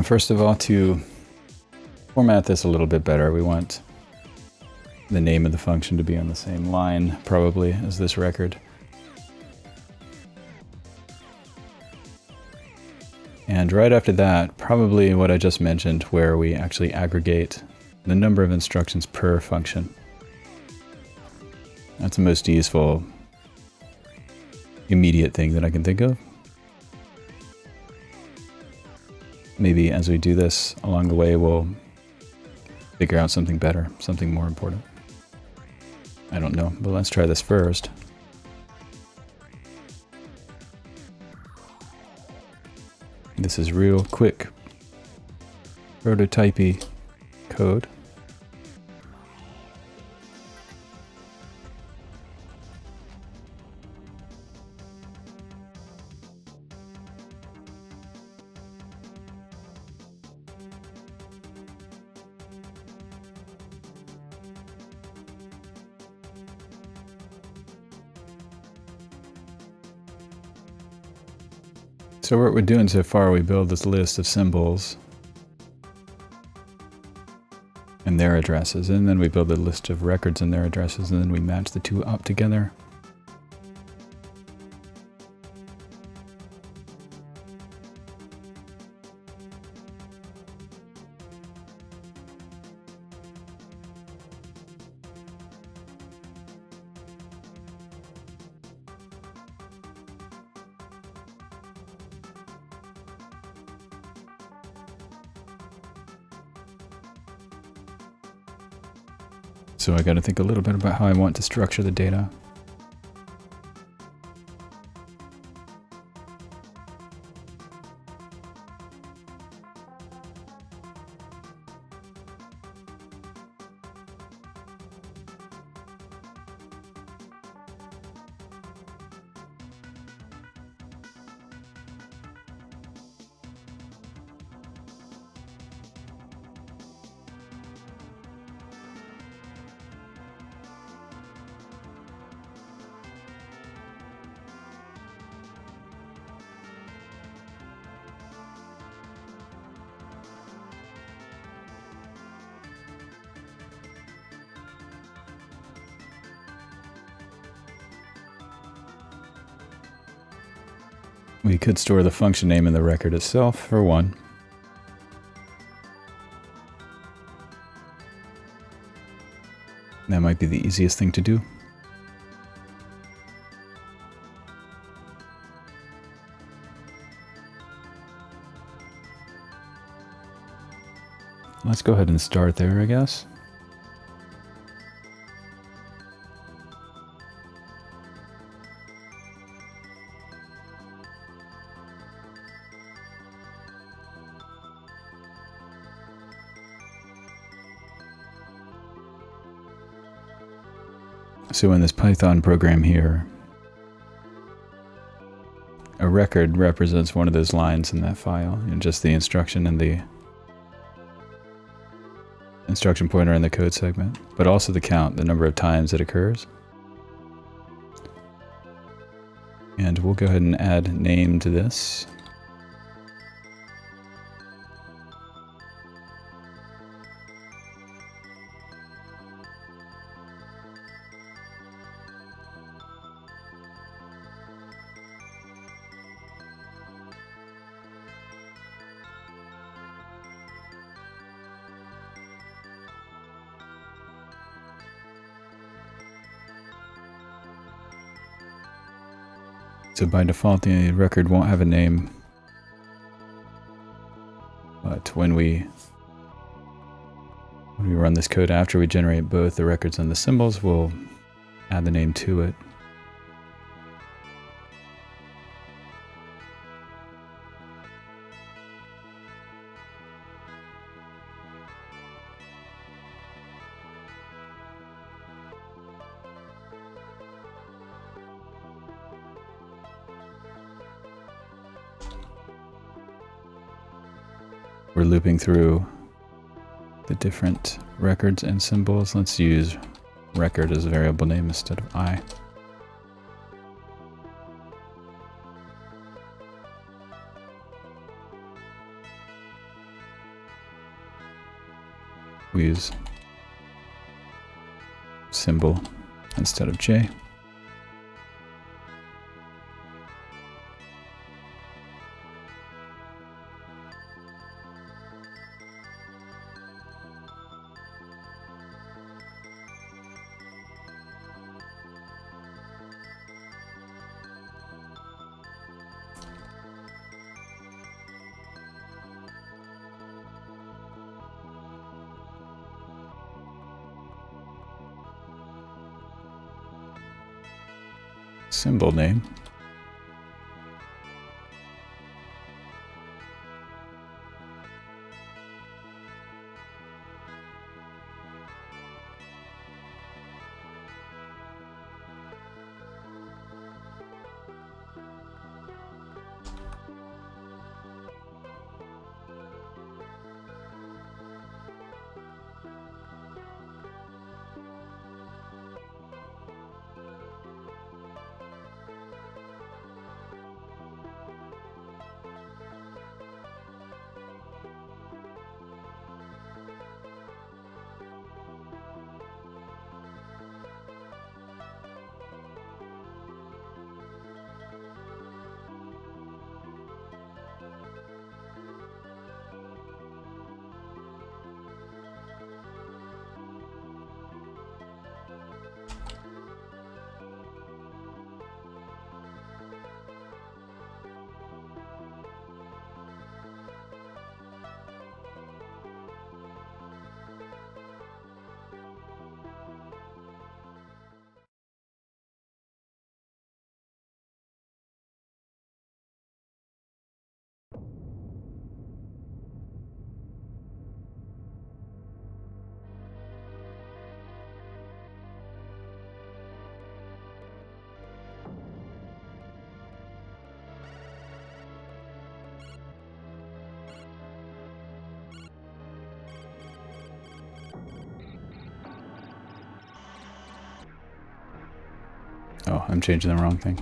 First of all, to format this a little bit better, we want the name of the function to be on the same line, probably, as this record. And right after that, probably what I just mentioned, where we actually aggregate the number of instructions per function. That's the most useful, immediate thing that I can think of. Maybe as we do this along the way, we'll figure out something better, something more important. I don't know, but let's try this first. This is real quick, prototypey code. So what we're doing so far, we build this list of symbols and their addresses, and then we build a list of records and their addresses, and then we match the two up together. So I got to think a little bit about how I want to structure the data. We could store the function name in the record itself, for one. That might be the easiest thing to do. Let's go ahead and start there, I guess. So in this Python program here, a record represents one of those lines in that file, and just the instruction and the instruction pointer in the code segment, but also the count, the number of times it occurs. And we'll go ahead and add name to this. So by default, the record won't have a name, but when we run this code after we generate both the records and the symbols, we'll add the name to it. We're looping through the different records and symbols. Let's use record as a variable name instead of I. We use symbol instead of J. Symbol name. Oh, I'm changing the wrong thing.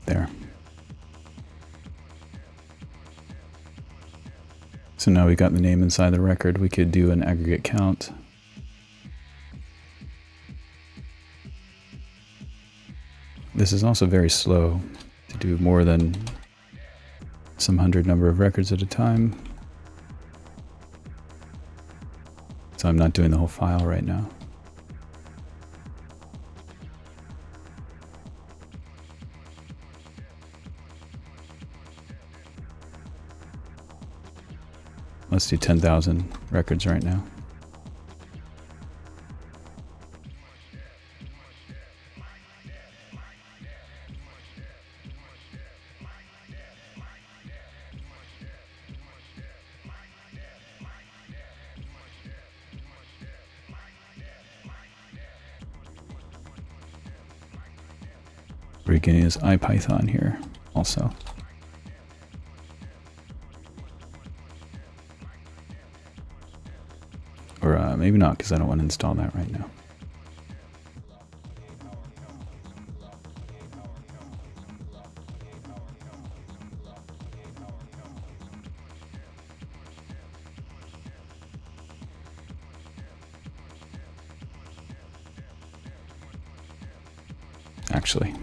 There. So now we got the name inside the record. We could do an aggregate count. This is also very slow to do more than some hundred number of records at a time. So I'm not doing the whole file right now. Let's do 10,000 records right now. We're going to use IPython here also. Or maybe not, because I don't want to install that right now. Actually.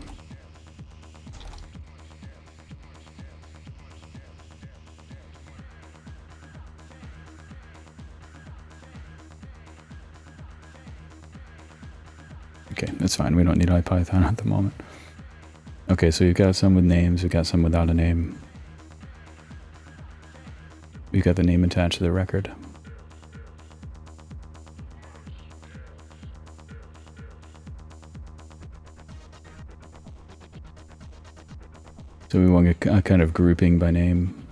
Okay, that's fine. We don't need IPython at the moment. Okay, so you've got some with names, we've got some without a name. We've got the name attached to the record. So we want a kind of grouping by name.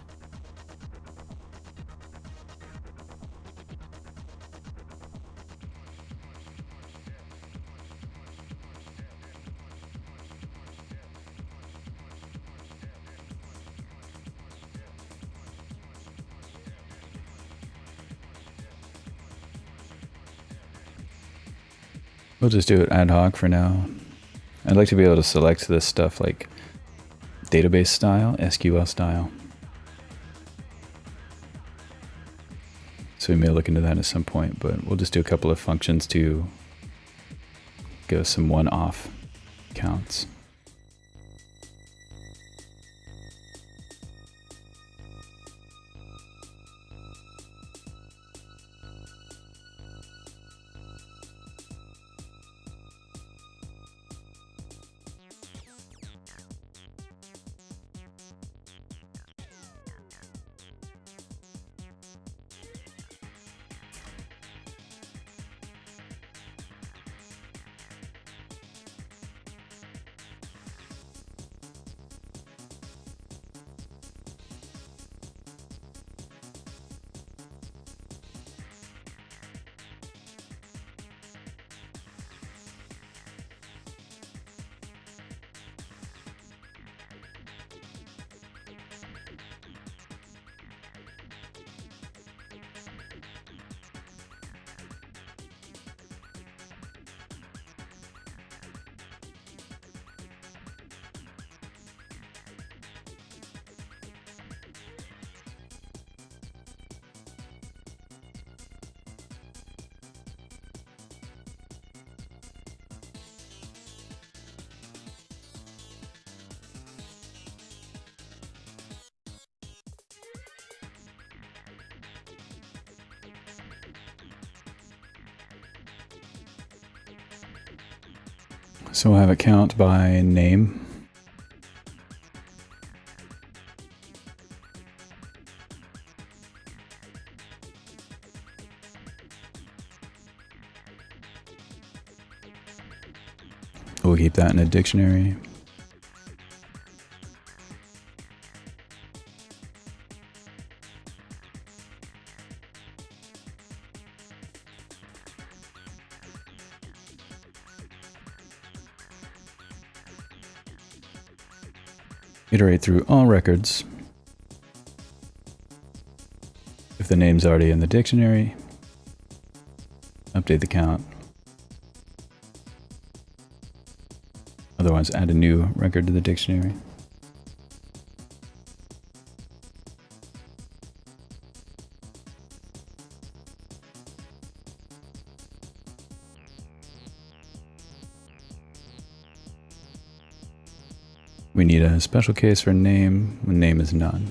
We'll just do it ad hoc for now. I'd like to be able to select this stuff like database style, SQL style. So we may look into that at some point, but we'll just do a couple of functions to go some one-off counts. So we'll have it count by name. We'll keep that in a dictionary. Iterate through all records. If the name's already in the dictionary, update the count. Otherwise, add a new record to the dictionary. We need a special case for name when name is none.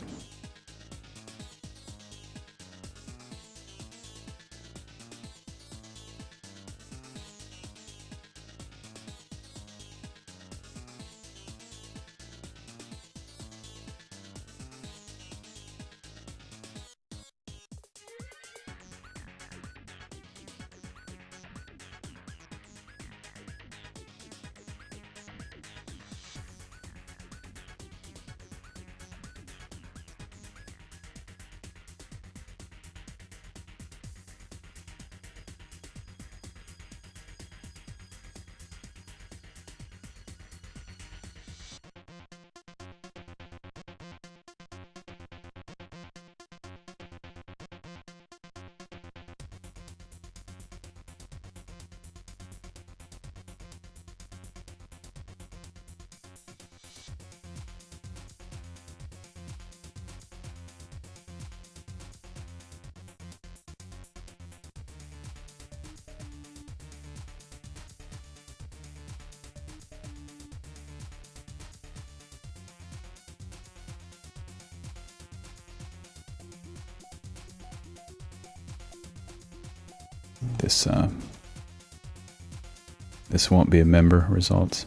This won't be a member results.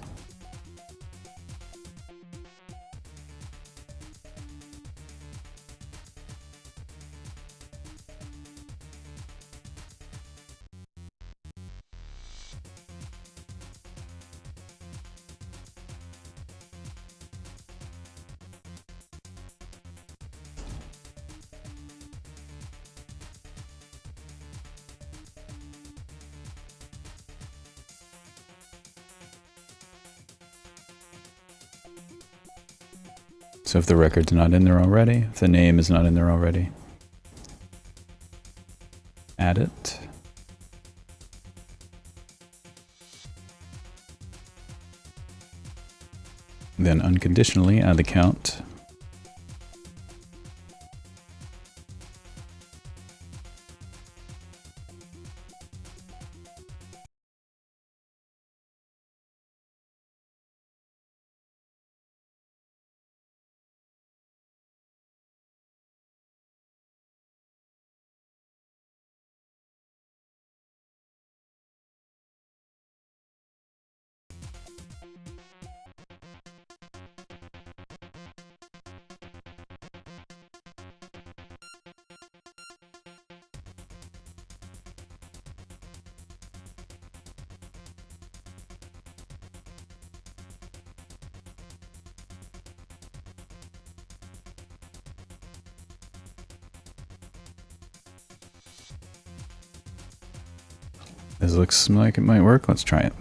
So if the record's not in there already, if the name is not in there already, add it. Then unconditionally add the count. This looks like it might work. Let's try it.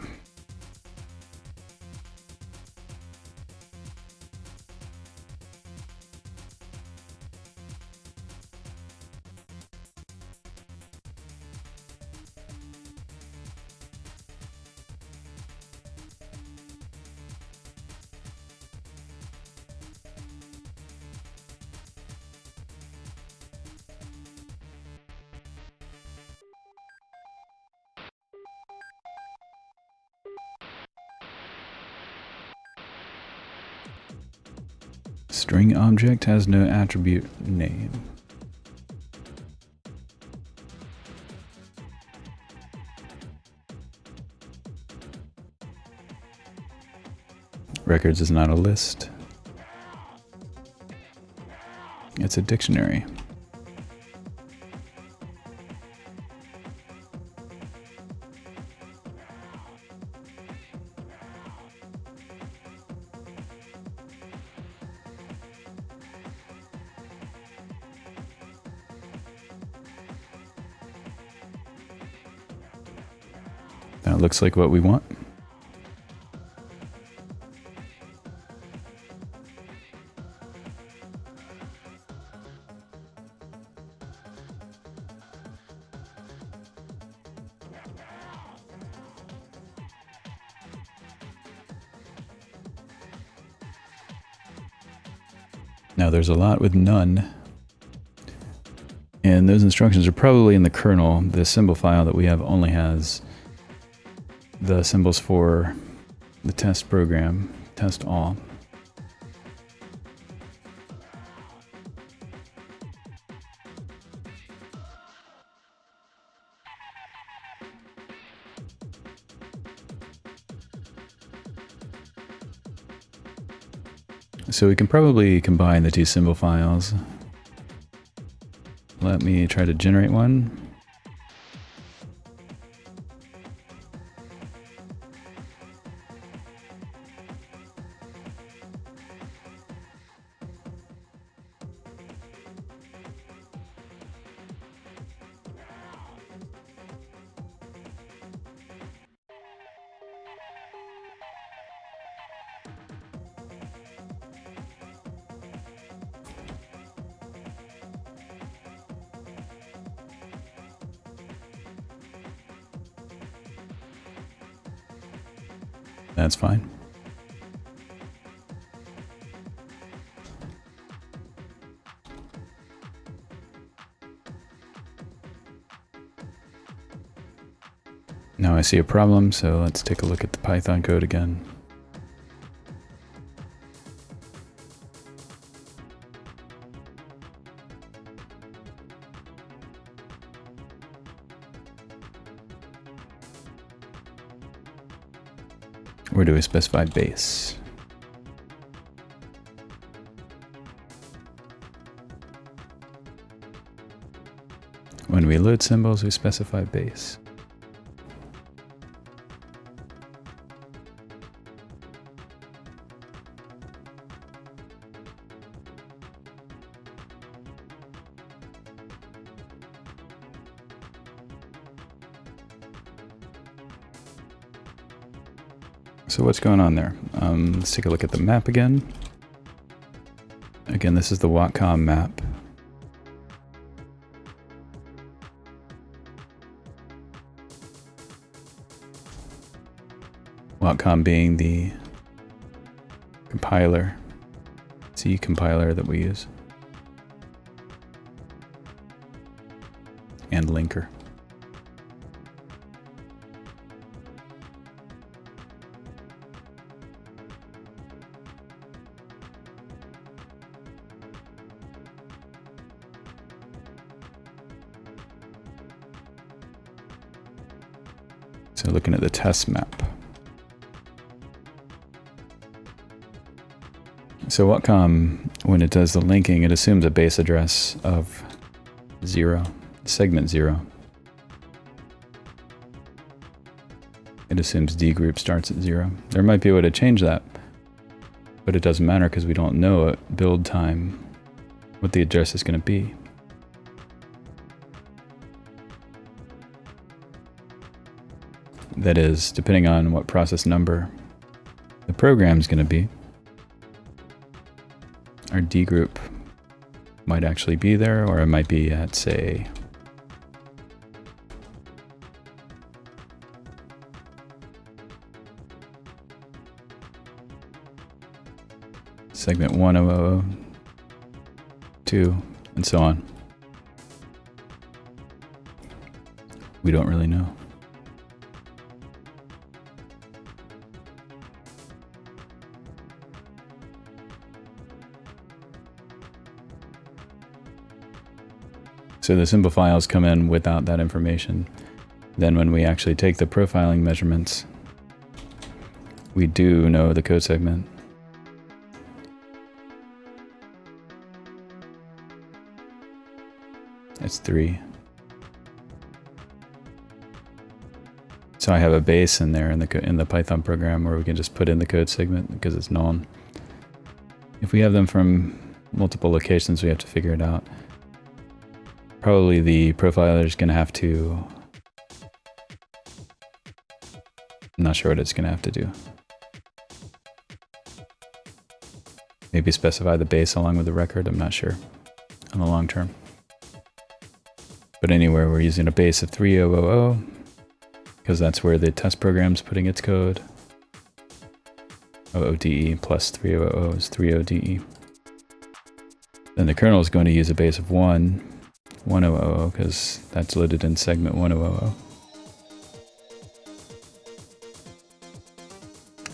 String object has no attribute name. Records is not a list. It's a dictionary. That looks like what we want. Now there's a lot with none. And those instructions are probably in the kernel. The symbol file that we have only has the symbols for the test program, test all. So we can probably combine the two symbol files. Let me try to generate one. That's fine. Now I see a problem, so let's take a look at the Python code again. Where do we specify base? When we load symbols, we specify base. So what's going on there? Let's take a look at the map again. Again, this is the Watcom map. Watcom being the compiler, C compiler that we use, and linker. So looking at the test map. So Watcom, when it does the linking, it assumes a base address of 0, segment 0. It assumes D group starts at 0. There might be a way to change that, but it doesn't matter because we don't know at build time what the address is going to be. That is, depending on what process number the program is going to be, our D group might actually be there, or it might be at, say, segment 1002, and so on. We don't really know. So the symbol files come in without that information. Then when we actually take the profiling measurements, we do know the code segment. It's 3. So I have a base in there in the Python program where we can just put in the code segment because it's known. If we have them from multiple locations, we have to figure it out. Probably the profiler is going to have to... I'm not sure what it's going to have to do. Maybe specify the base along with the record, I'm not sure, on the long term. But anywhere we're using a base of 3000, because that's where the test program's putting its code. OODE plus 3000 is 30DE. Then the kernel is going to use a base of 1000, because that's loaded in segment 1000.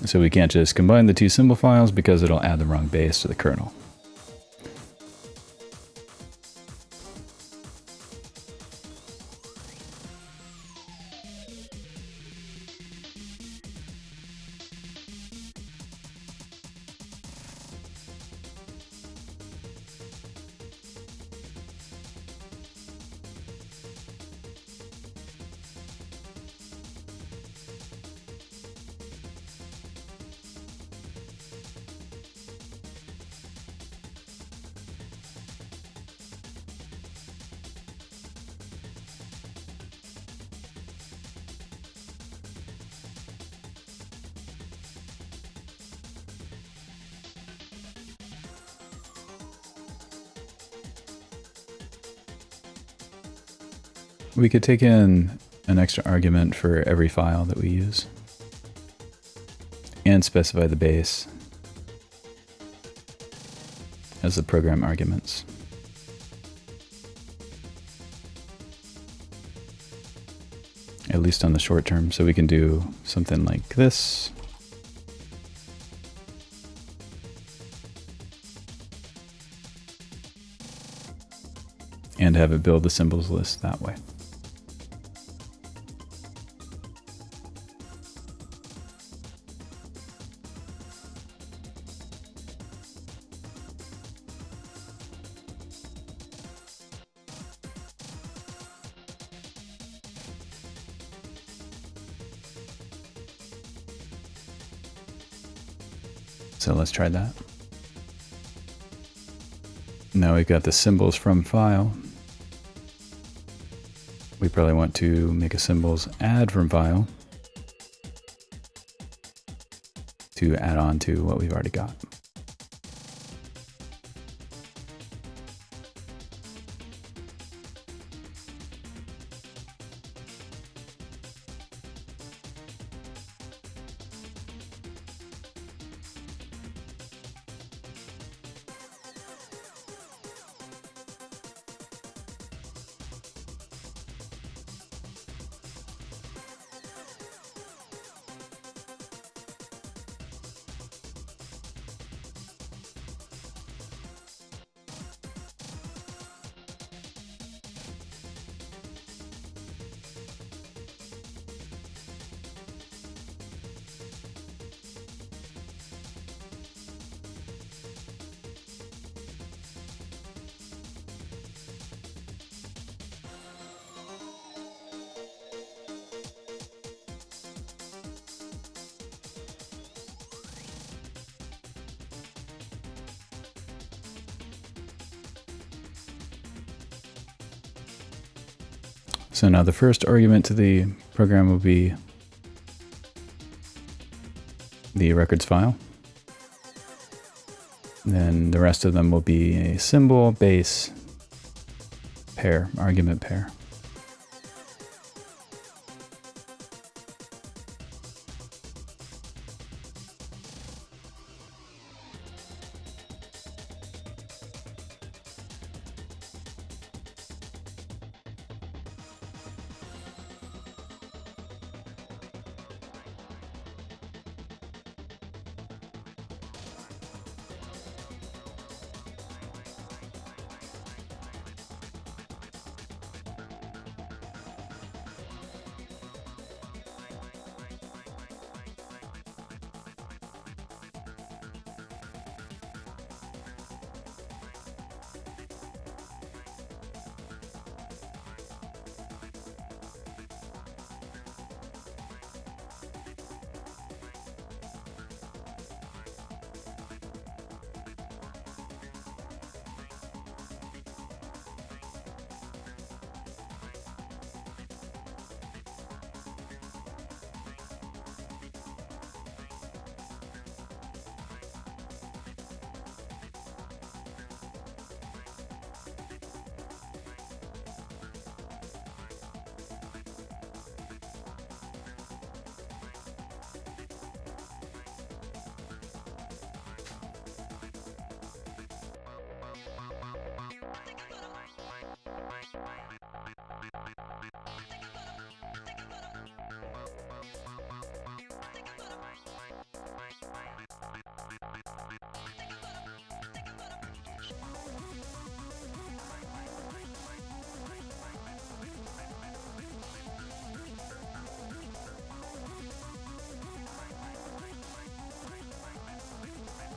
So we can't just combine the two symbol files because it'll add the wrong base to the kernel. We could take in an extra argument for every file that we use and specify the base as the program arguments. At least on the short term, so we can do something like this. And have it build the symbols list that way. So let's try that. Now we've got the symbols from file. We probably want to make a symbols add from file to add on to what we've already got. So now the first argument to the program will be the records file. Then the rest of them will be a symbol, base, pair, argument pair.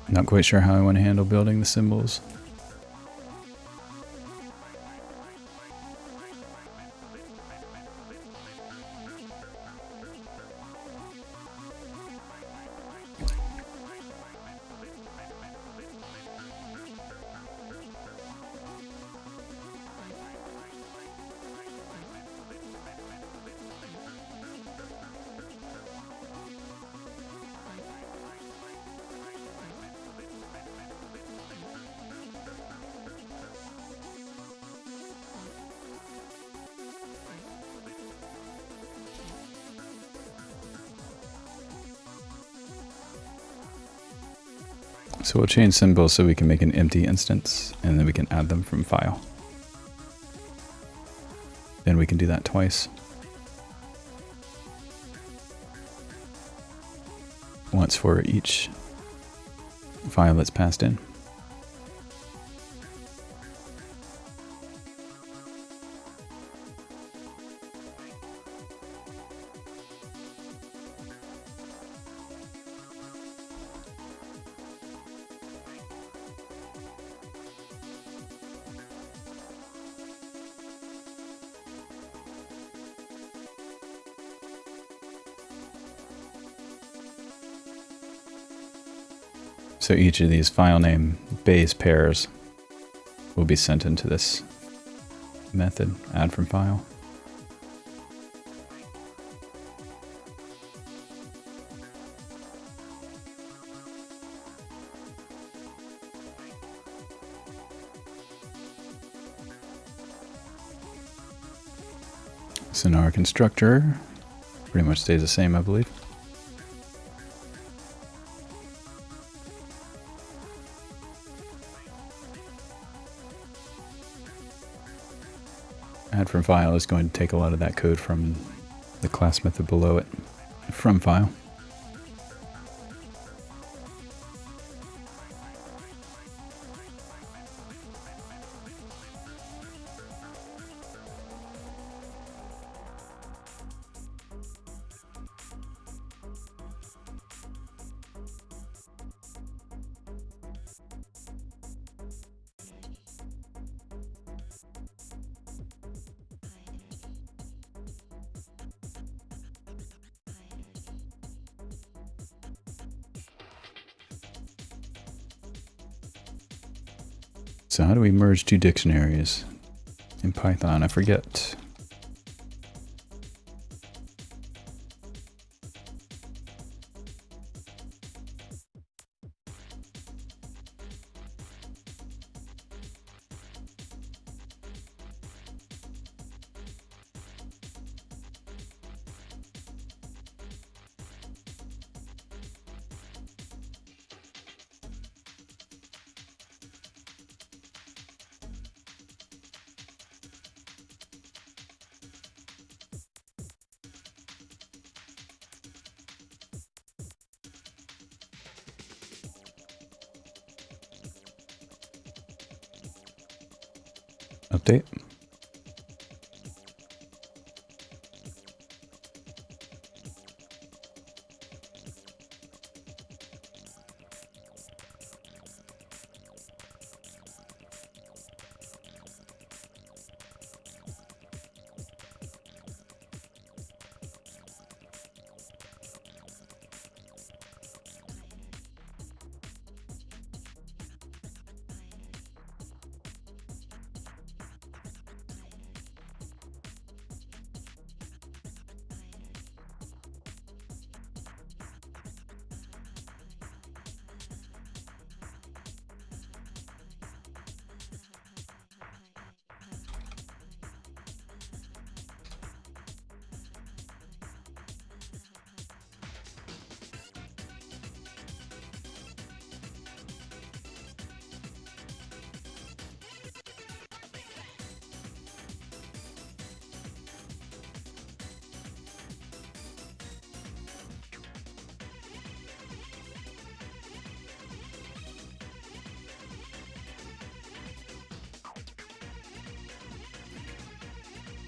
Not quite sure how I want to handle building the symbols. So we'll change symbols so we can make an empty instance, and then we can add them from file. Then we can do that twice. Once for each file that's passed in. So each of these file name base pairs will be sent into this method, add from file. So now our constructor pretty much stays the same, I believe. Add from file is going to take a lot of that code from the class method below it, from file. So how do we merge two dictionaries in Python? I forget. update.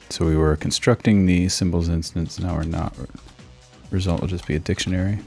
So we were constructing the symbols instance, now we're not. Result will just be a dictionary.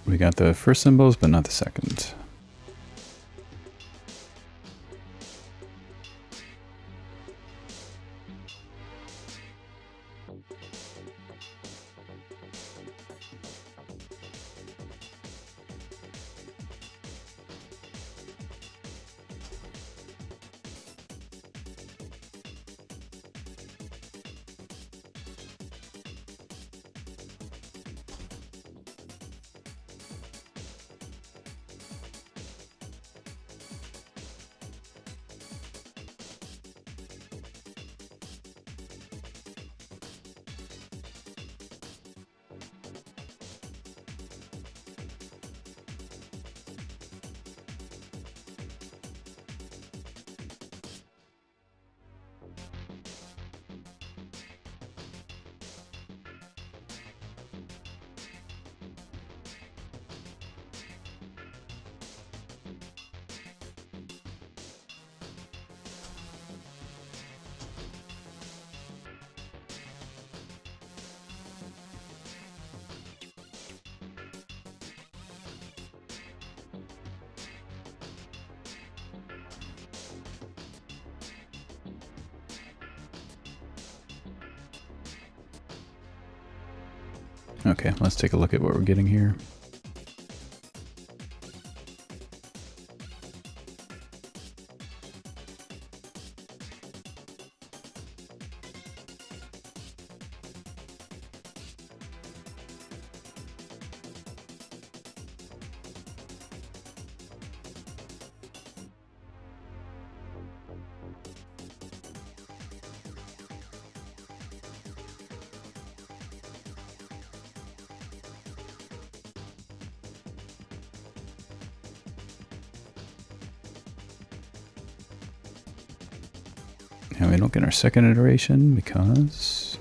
We got the first symbols, but not the second. Okay, let's take a look at what we're getting here. And we don't get our second iteration because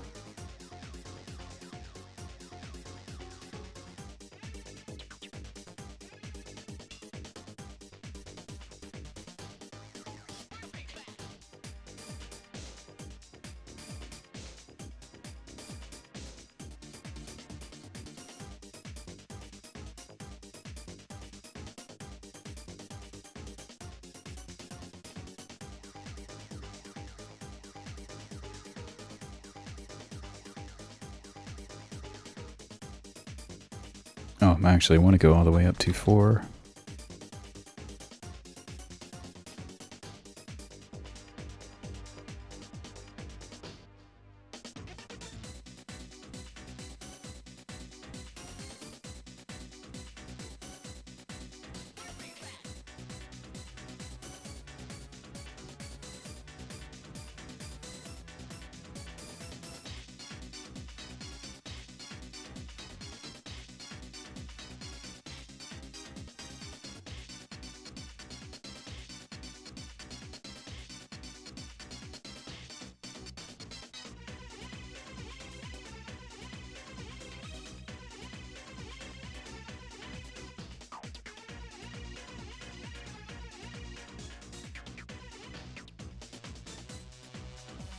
Oh, I actually want to go all the way up to 4.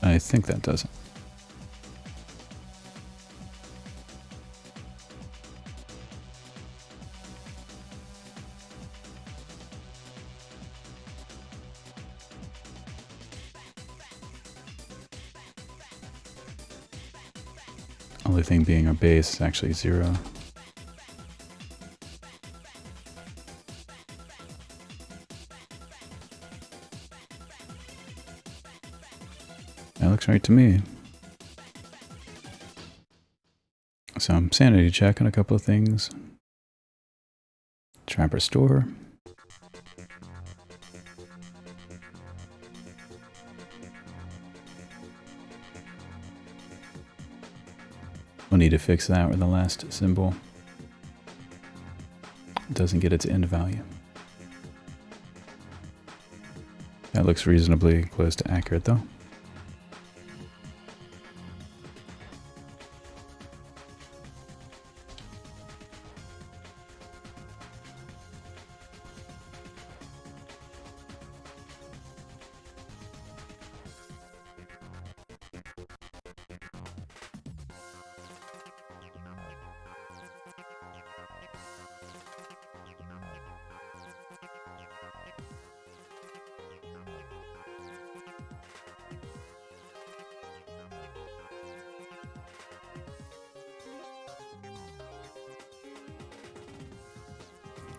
I think that does it. Only thing being our base is actually 0. That looks right to me. So I'm sanity checking a couple of things. Trap restore. We'll need to fix that with the last symbol. It doesn't get its end value. That looks reasonably close to accurate though.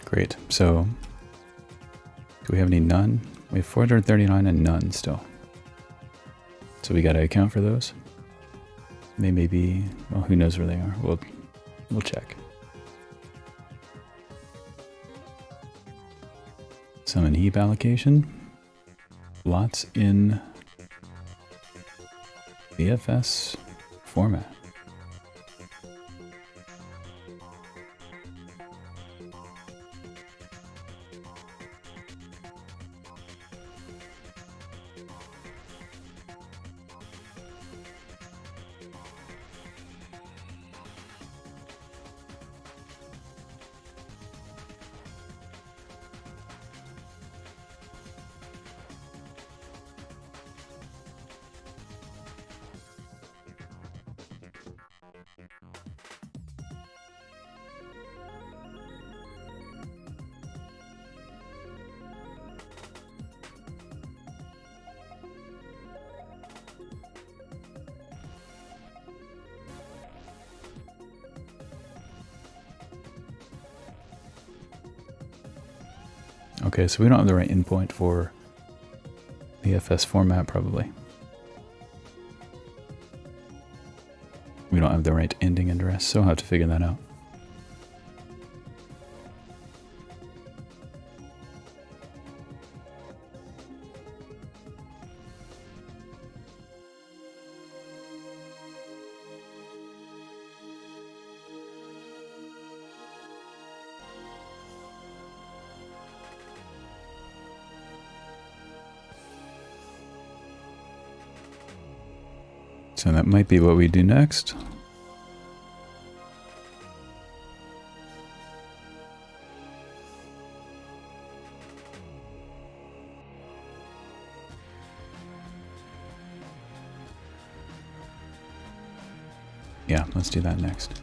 Great. So, do we have any none? We have 439 and none still. So we got to account for those. They may be, well, who knows where they are. We'll check. Summon heap allocation. Lots in BFS format. Okay, so we don't have the right endpoint for the FS format, probably. We don't have the right ending address, so I'll have to figure that out. So that might be what we do next. Yeah, let's do that next.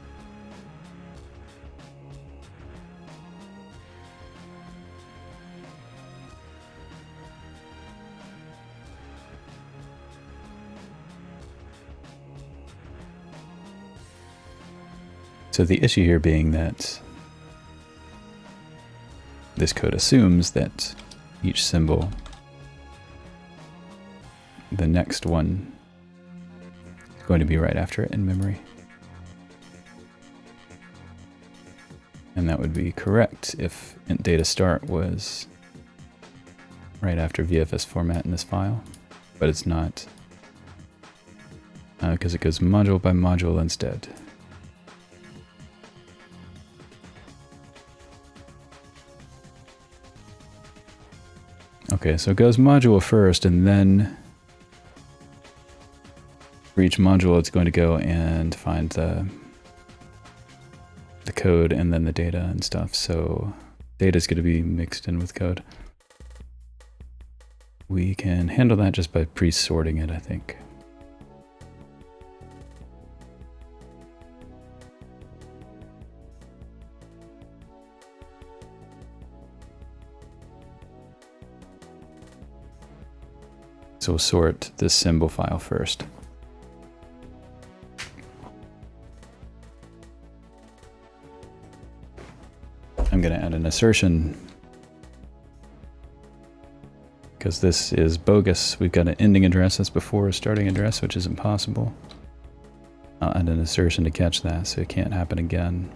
So the issue here being that this code assumes that each symbol, the next one, is going to be right after it in memory. And that would be correct if int data start was right after VFS format in this file, but it's not, because it goes module by module instead. Okay, so it goes module first, and then for each module it's going to go and find the code and then the data and stuff. So data is going to be mixed in with code. We can handle that just by pre-sorting it, I think. So we'll sort this symbol file first. I'm going to add an assertion because this is bogus. We've got an ending address that's before a starting address, which is impossible. I'll add an assertion to catch that so it can't happen again.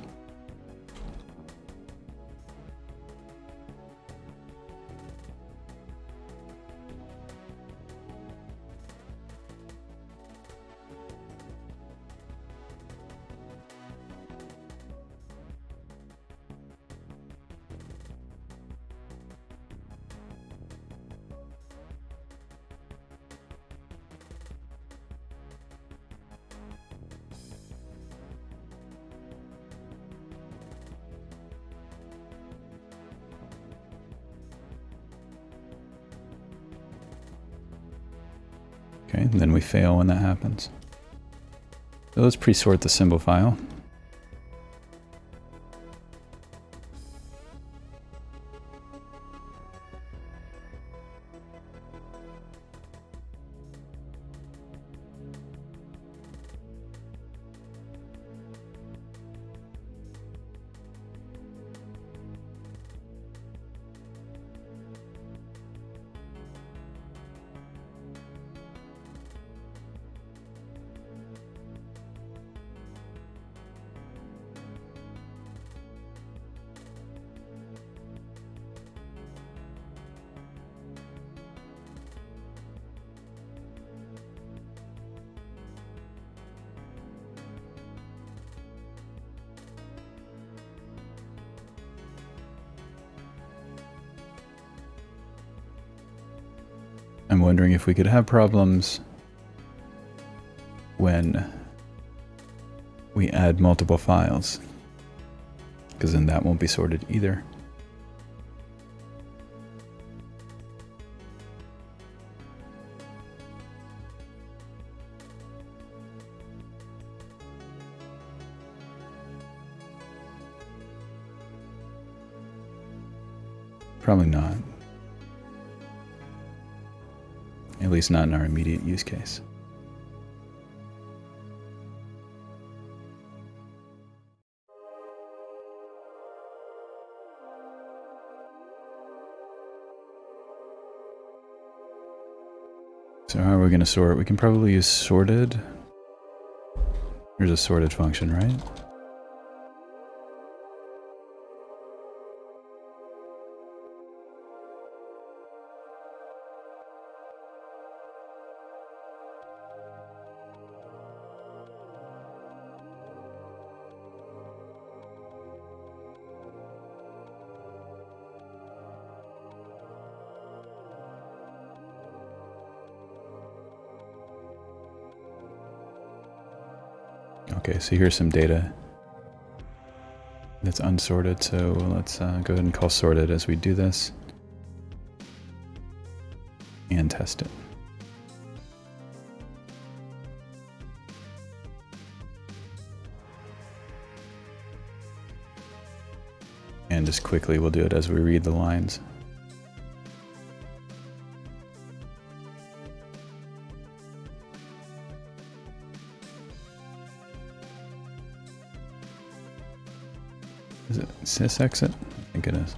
Okay, and then we fail when that happens. So let's pre-sort the symbol file. I'm wondering if we could have problems when we add multiple files, because then that won't be sorted either. Probably not. At least not in our immediate use case. So how are we going to sort? We can probably use sorted. There's a sorted function, right? Okay, so here's some data that's unsorted, so let's go ahead and call sorted as we do this and test it. And just quickly, we'll do it as we read the lines. Is it sysexit? I think it is.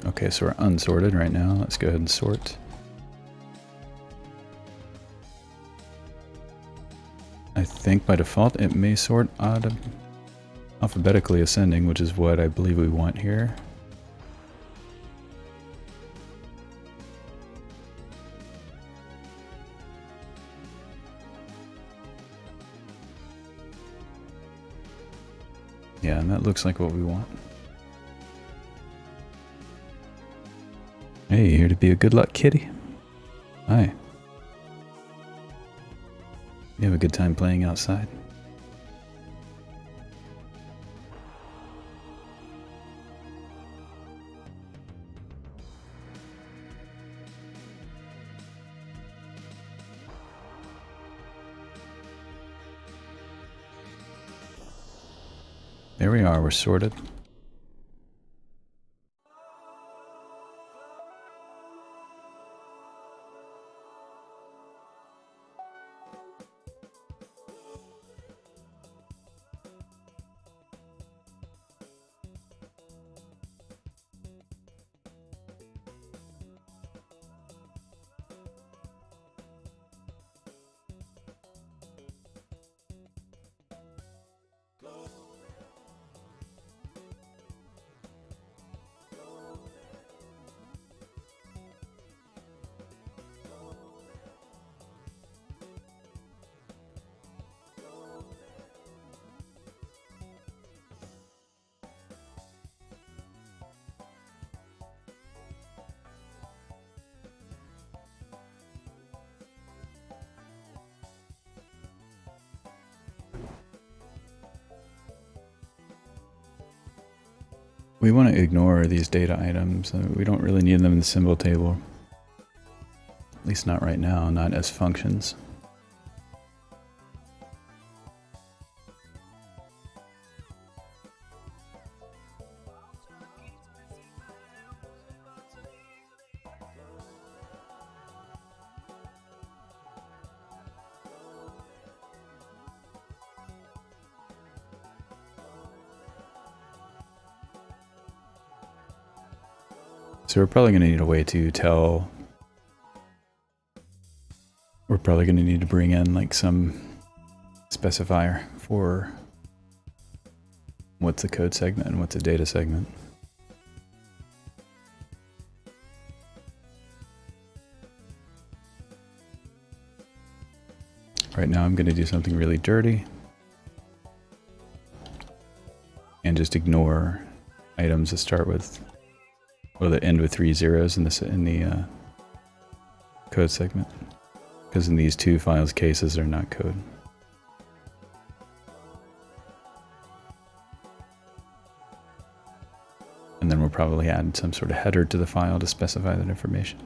Okay, so we're unsorted right now. Let's go ahead and sort. I think by default it may sort alphabetically ascending, which is what I believe we want here. Yeah, and that looks like what we want. Hey, here to be a good luck kitty. Hi. You have a good time playing outside? There we are, we're sorted. We want to ignore these data items. We don't really need them in the symbol table. At least not right now, not as functions. So we're probably going to need a way to tell. We're probably going to need to bring in like some specifier for what's a code segment and what's a data segment. Right now I'm going to do something really dirty and just ignore items that start with, or that end with 3 zeros in the code segment, because in these two files cases they're not code. And then we'll probably add some sort of header to the file to specify that information.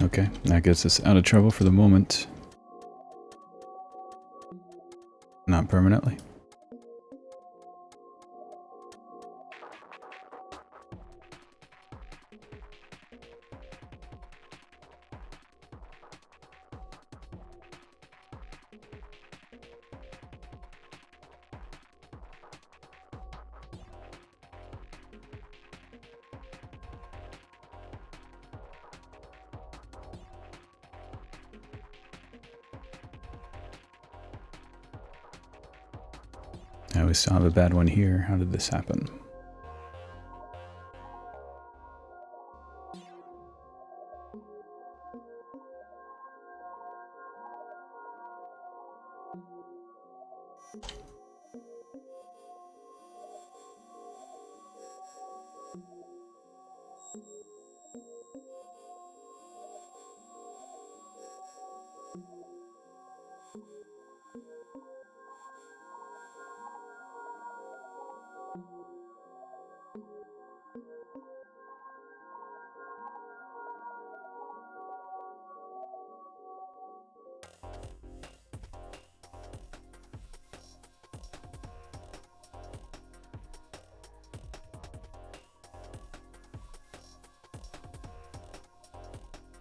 Okay, that gets us out of trouble for the moment. Not permanently. Now we still have a bad one here. How did this happen?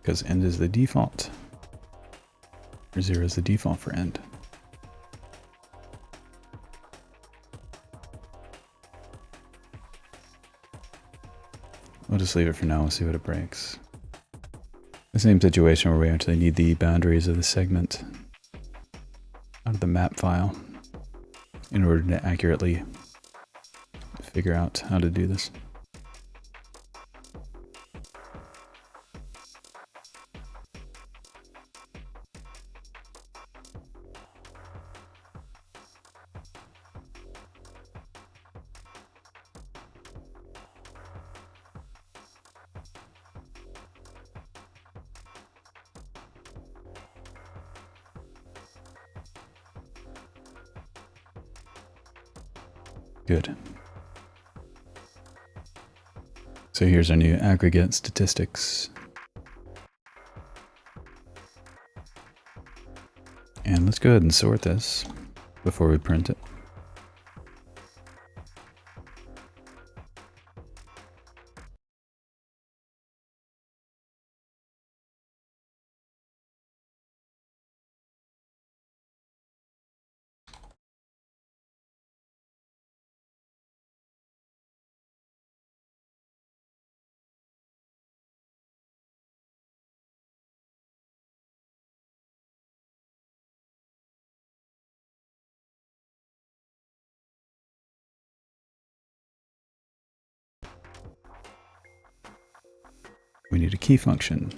Because end is the default. Or 0 is the default for end. We'll just leave it for now. We'll see what it breaks. The same situation where we actually need the boundaries of the segment out of the map file in order to accurately figure out how to do this. Good. So here's our new aggregate statistics. And let's go ahead and sort this before we print it. We need a key function.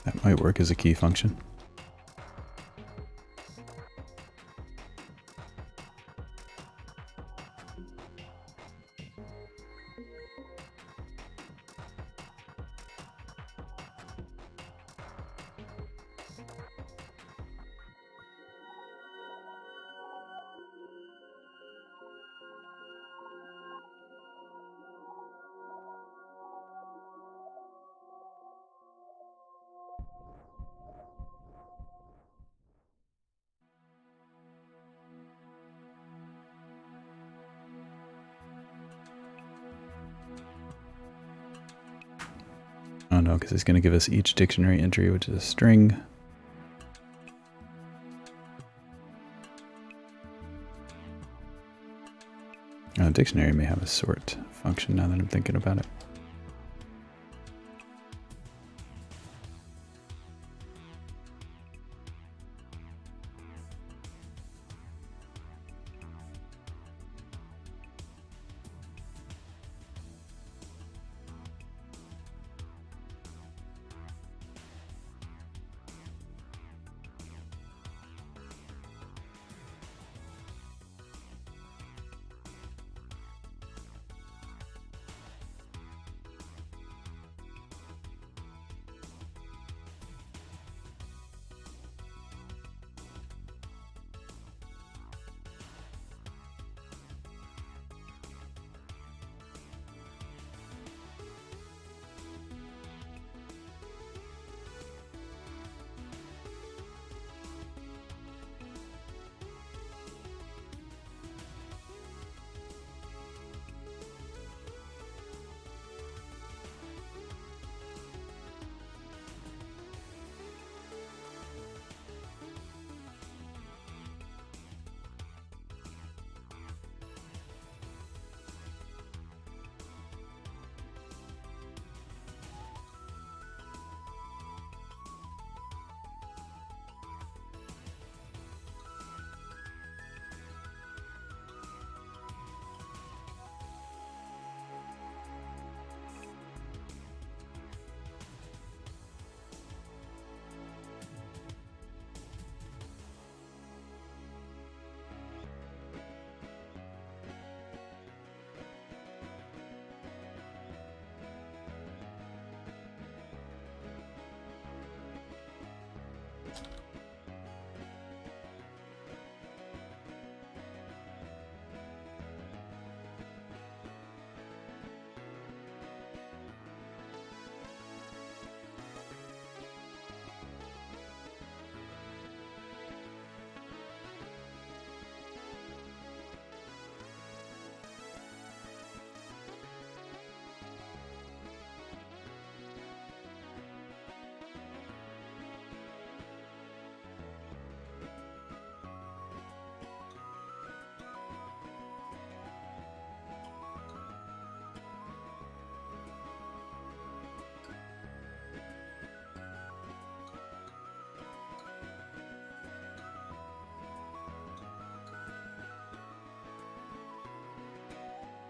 That might work as a key function. Oh no, because it's going to give us each dictionary entry, which is a string. Dictionary may have a sort function now that I'm thinking about it.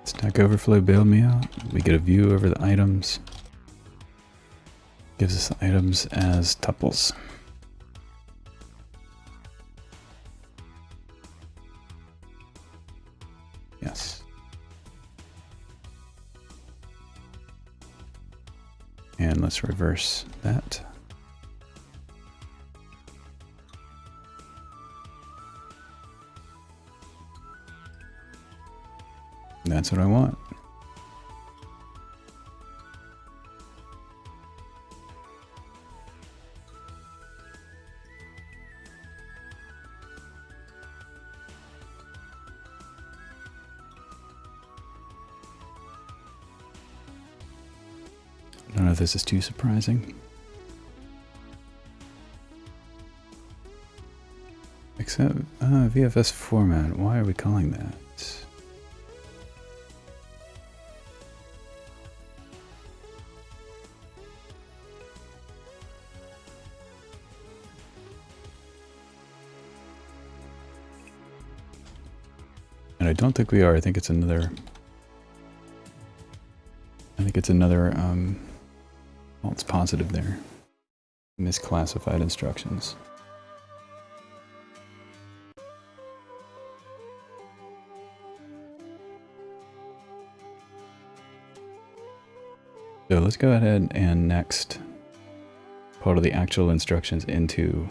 Stack Overflow bailed me out. We get a view over the items. Gives us the items as tuples. Yes. And let's reverse that. That's what I want. I don't know if this is too surprising. Except VFS format, why are we calling that? And I don't think we are. I think it's another. Well, it's positive there. Misclassified instructions. So let's go ahead and next pull the actual instructions into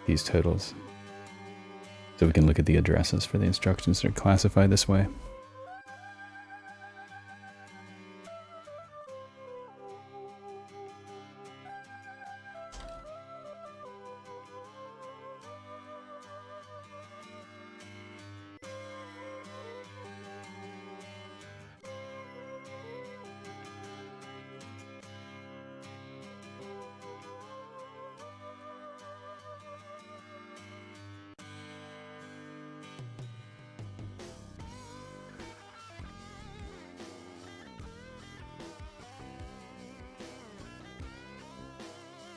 these totals. So we can look at the addresses for the instructions that are classified this way.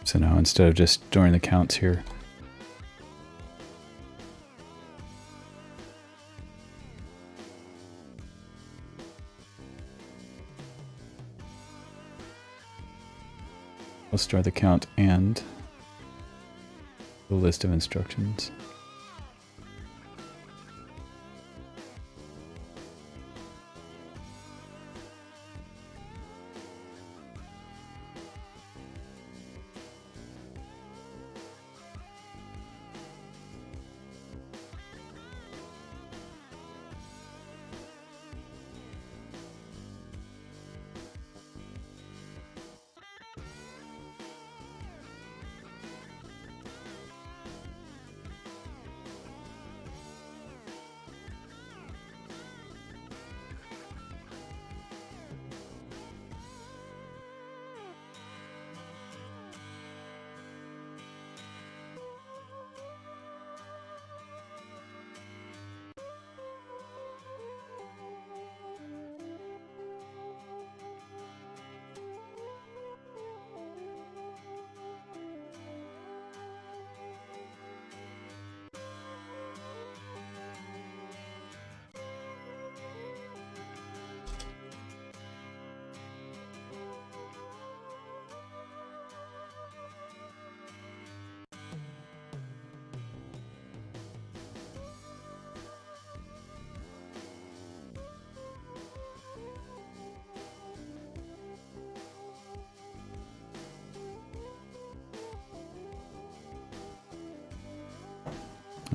So now instead of just storing the counts here, we'll store the count and the list of instructions.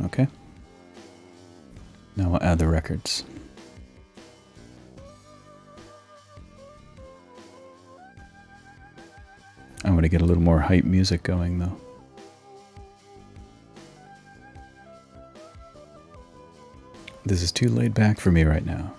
Okay. Now we'll add the records. I'm going to get a little more hype music going though. This is too laid back for me right now.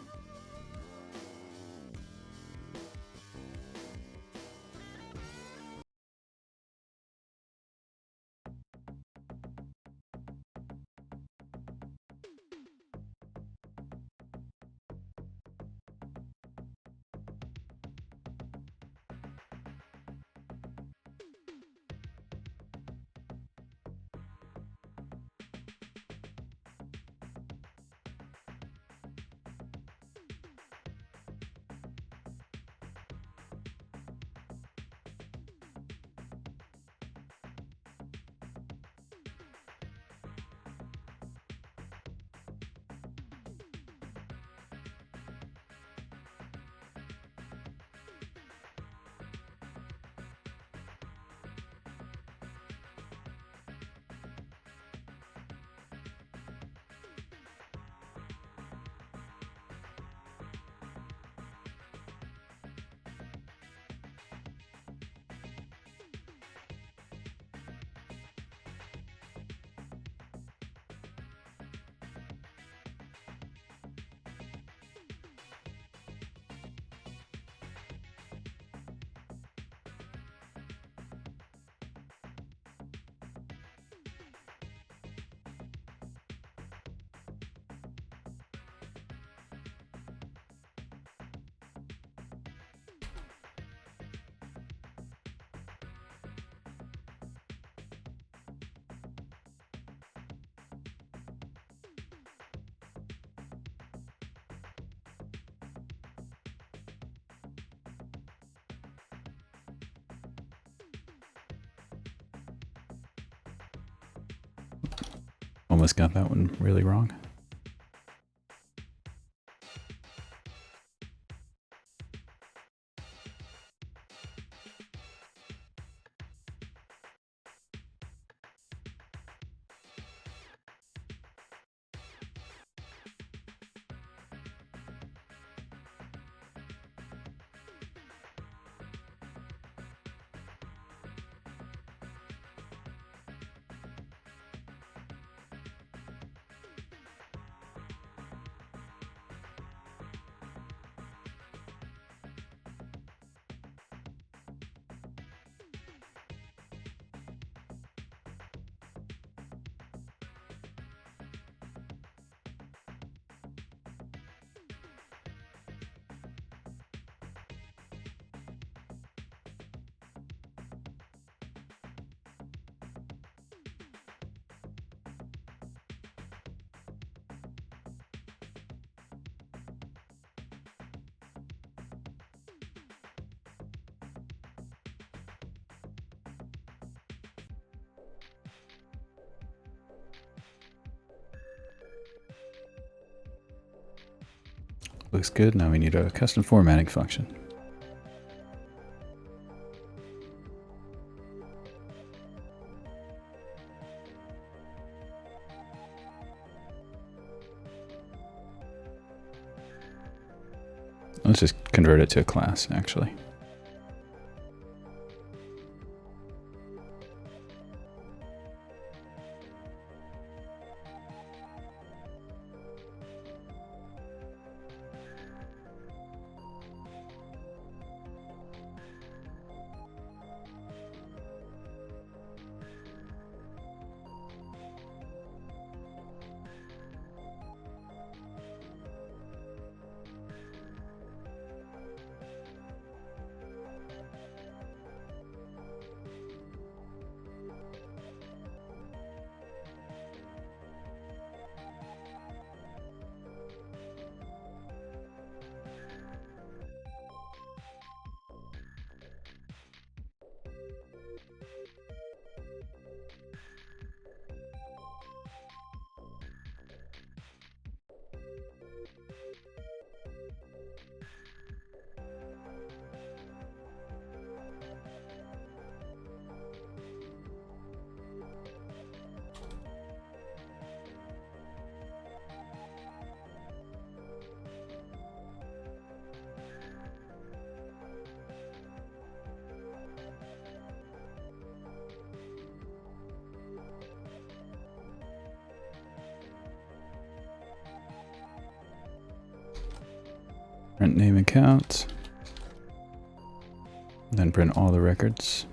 Almost got that one really wrong. looks good. Now we need a custom formatting function. Let's just convert it to a class, actually. Print name and count. Then print all the records.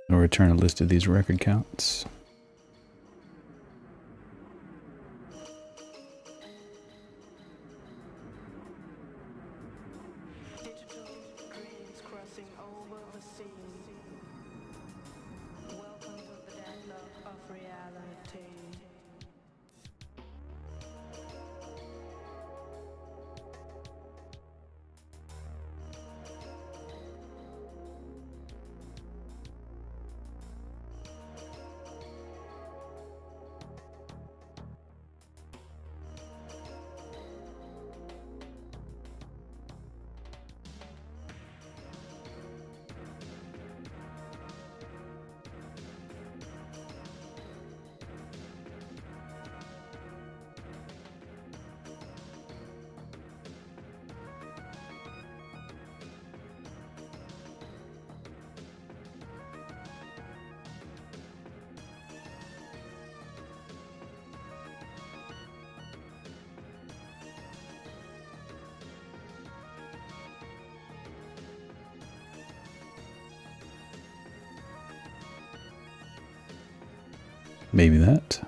We'll return a list of these record counts. Maybe that.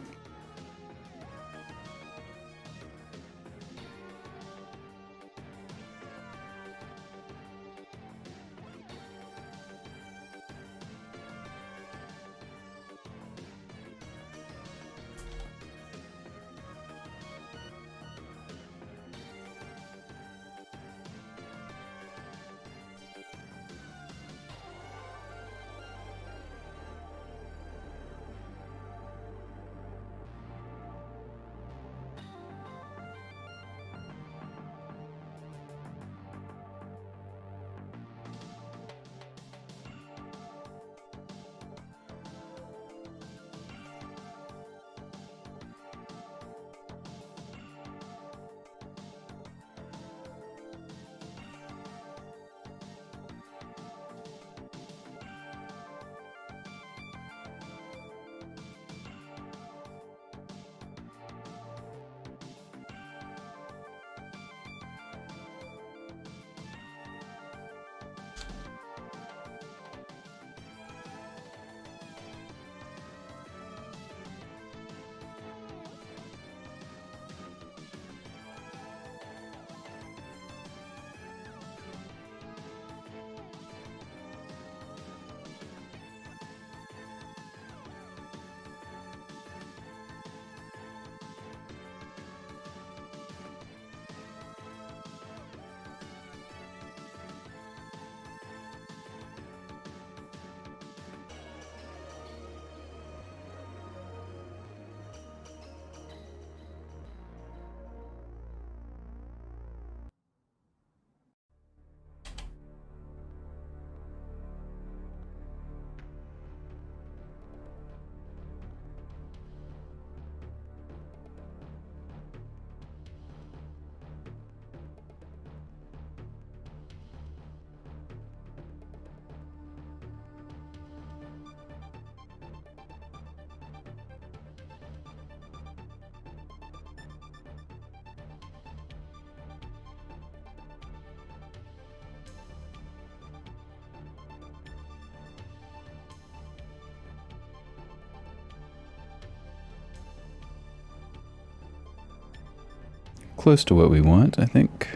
close to what we want, I think.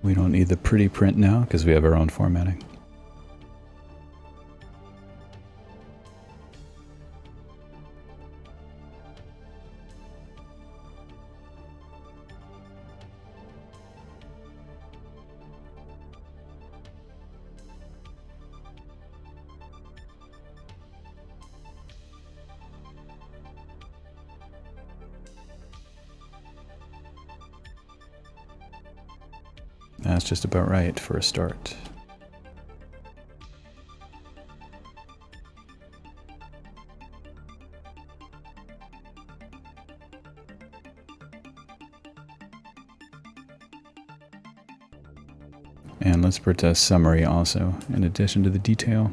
We don't need the pretty print now because we have our own formatting. That's just about right for a start. And let's put a summary also, in addition to the detail.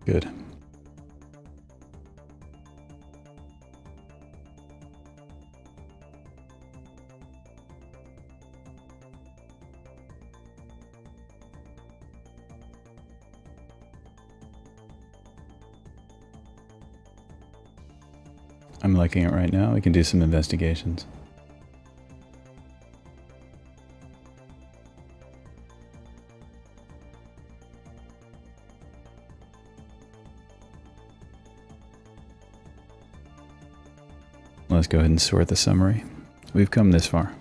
Good. I'm liking it right now. We can do some investigations. Let's go ahead and sort the summary. We've come this far.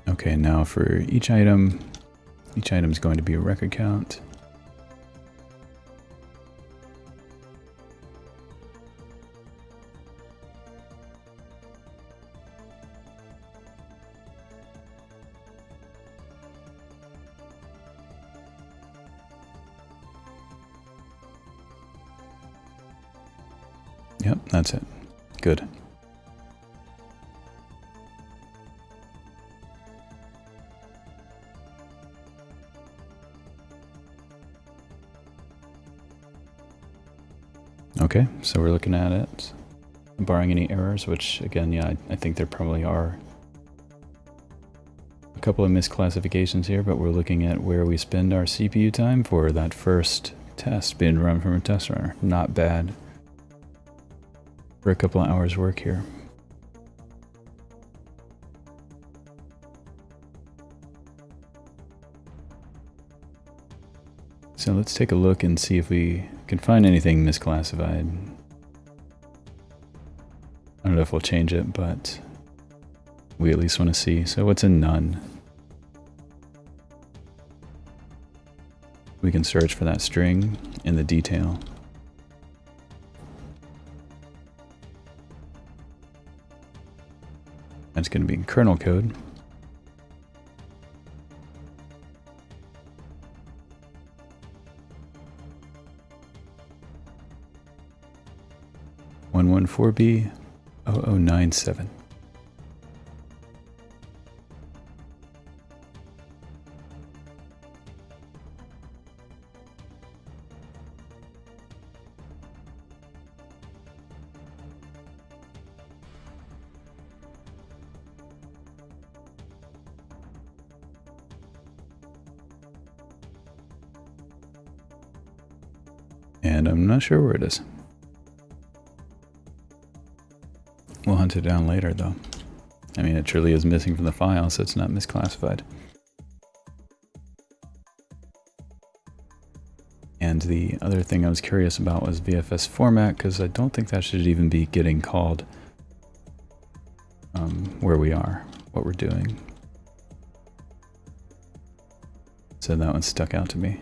Okay, now for each item is going to be a record count. Yep, that's it. Good. Okay, so we're looking at it, barring any errors, which again, yeah, I think there probably are a couple of misclassifications here, but we're looking at where we spend our CPU time for that first test being run from a test runner. Not bad for a couple of hours work here. So let's take a look and see if we can find anything misclassified. I don't know if we'll change it, but we at least want to see. So what's in none? We can search for that string in the detail. That's going to be kernel code. (114B 0097). And I'm not sure where it is. We'll hunt it down later, though. I mean, it truly is missing from the file, so it's not misclassified. And the other thing I was curious about was VFS format, because I don't think that should even be getting called where we are, what we're doing. So that one stuck out to me.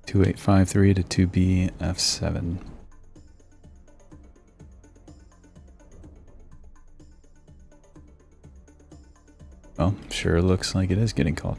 (2853 to 2BF7). Well, sure looks like it is getting called.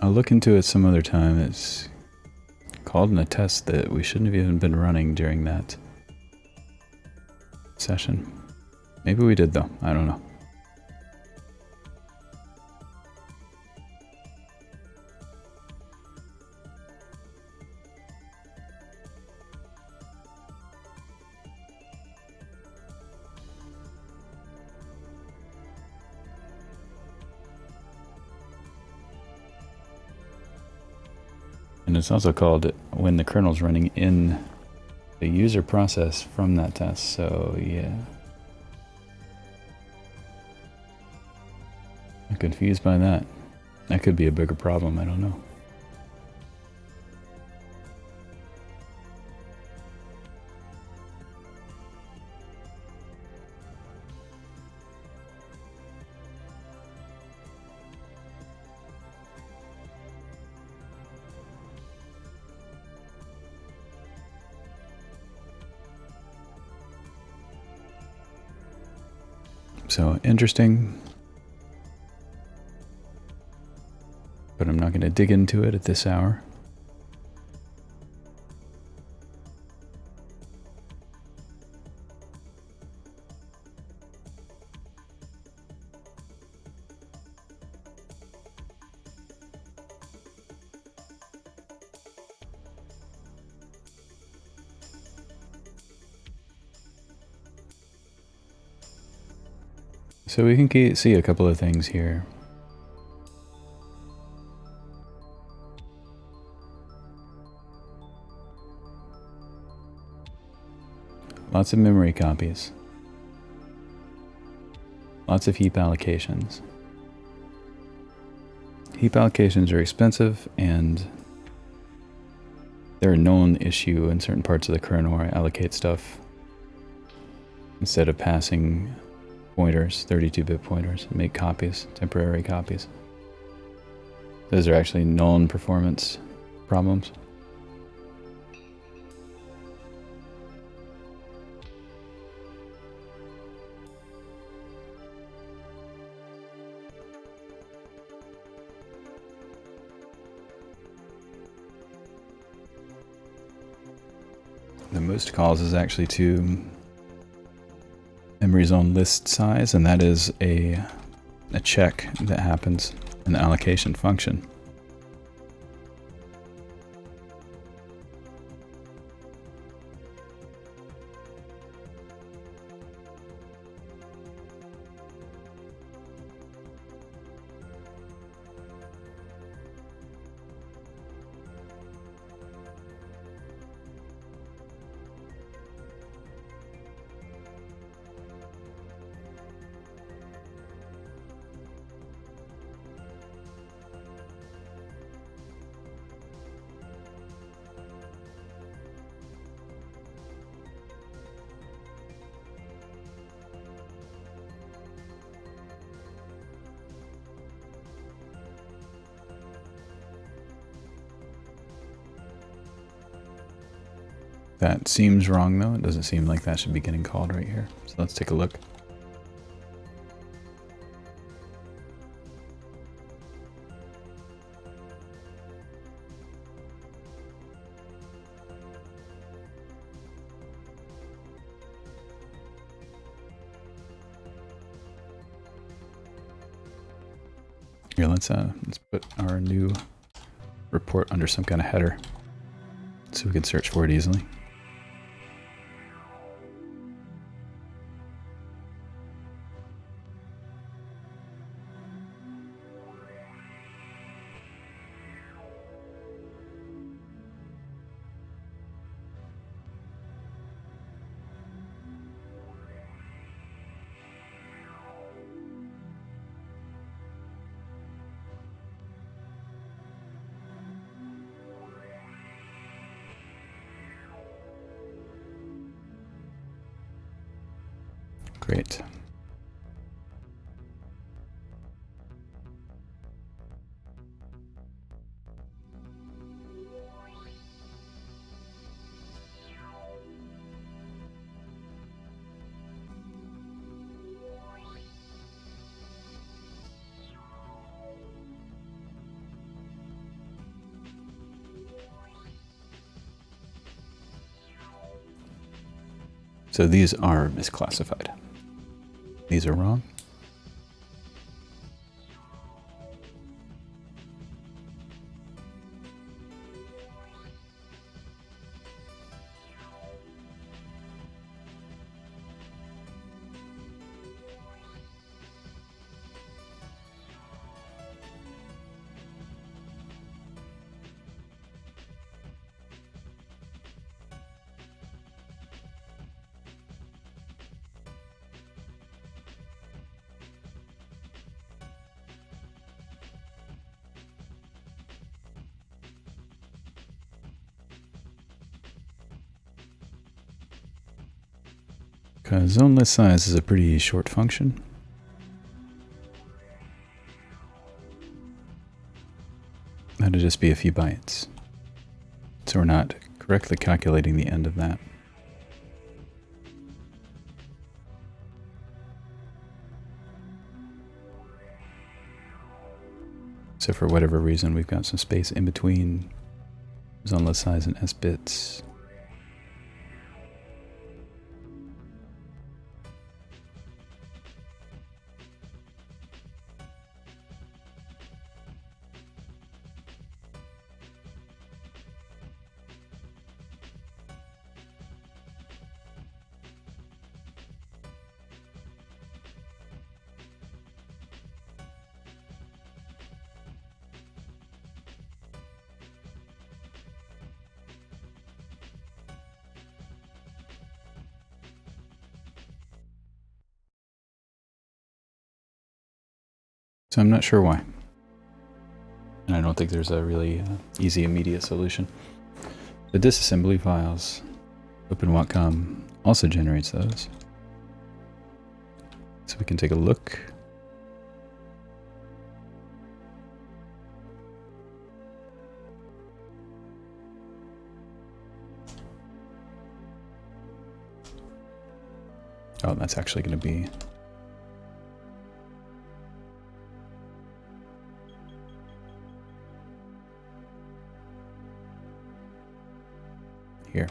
I'll look into it some other time. It's called in a test that we shouldn't have even been running during that session. Maybe we did, though. I don't know. And it's also called when the kernel's running in the user process from that test, so yeah. I'm confused by that. That could be a bigger problem, I don't know. So interesting, but I'm not going to dig into it at this hour. So we can see a couple of things here. Lots of memory copies. Lots of heap allocations. Heap allocations are expensive, and they're a known issue in certain parts of the kernel where I allocate stuff instead of passing pointers, 32-bit pointers, and make copies, temporary copies. Those are actually known performance problems. The most calls is actually to memory zone list size, and that is a a check that happens in the allocation function. That seems wrong though. It doesn't seem like that should be getting called right here. So let's take a look. Here, let's put our new report under some kind of header so we can search for it easily. Great. So these are misclassified. These are wrong. Because zone list size is a pretty short function. That'll just be a few bytes. So we're not correctly calculating the end of that. So for whatever reason, we've got some space in between zone list size and S bits. So I'm not sure why. And I don't think there's a really easy immediate solution. The disassembly files, OpenWatcom also generates those. So we can take a look. Oh, that's actually going to be here.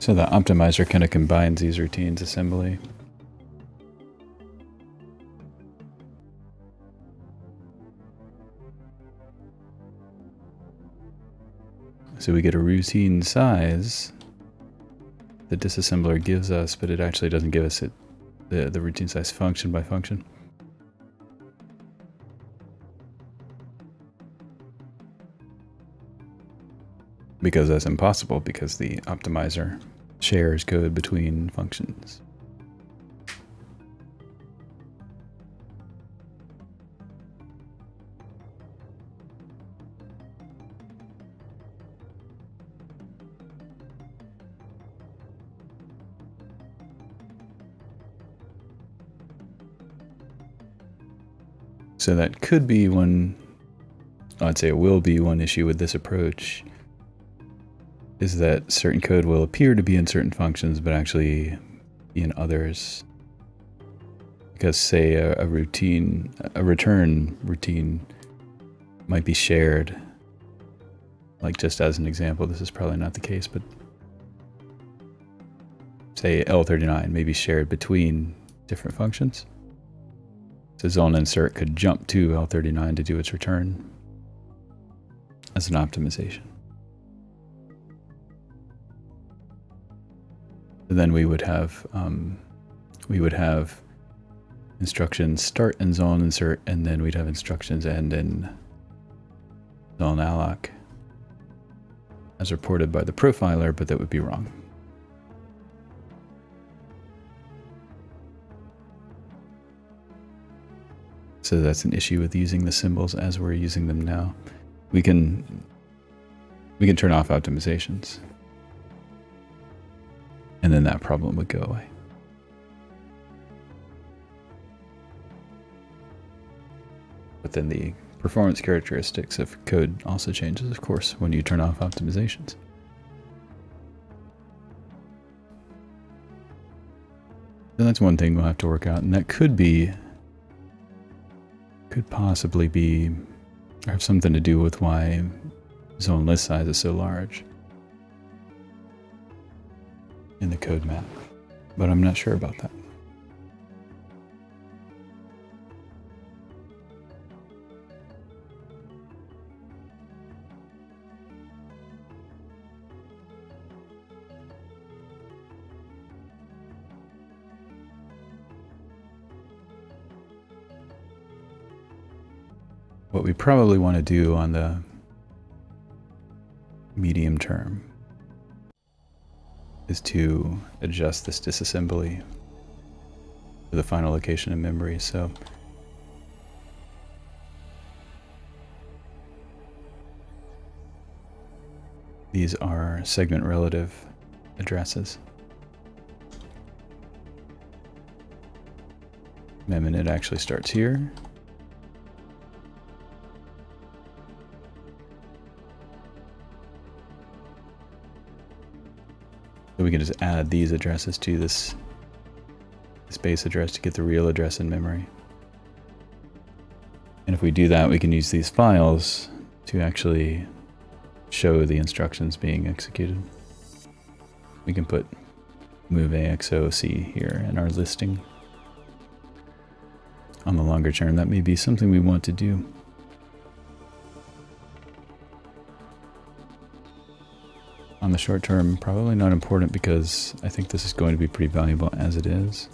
So the optimizer kind of combines these routines assembly. So we get a routine size the disassembler gives us, but it actually doesn't give us the routine size function by function. Because that's impossible, because the optimizer shares code between functions. So that could be one, I'd say it will be one issue with this approach, is that certain code will appear to be in certain functions, but actually be in others. Because say a return routine might be shared. Like just as an example, this is probably not the case, but say L39 may be shared between different functions. So zone insert could jump to L39 to do its return as an optimization. And then we would have instructions start in zone insert, and then we'd have instructions end in zone alloc as reported by the profiler, but that would be wrong. So that's an issue with using the symbols as we're using them now. We can turn off optimizations, and then that problem would go away. But then the performance characteristics of code also changes, of course, when you turn off optimizations. So that's one thing we'll have to work out, and that could possibly be, or have something to do with why zone list size is so large in the code map, but I'm not sure about that. What we probably want to do on the medium term is to adjust this disassembly to the final location in memory. So these are segment relative addresses. Meminit actually starts here. So we can just add these addresses to this base address to get the real address in memory. And if we do that, we can use these files to actually show the instructions being executed. We can put move AXOC here in our listing. On the longer term, that may be something we want to do. On the short term, probably not important, because I think this is going to be pretty valuable as it is.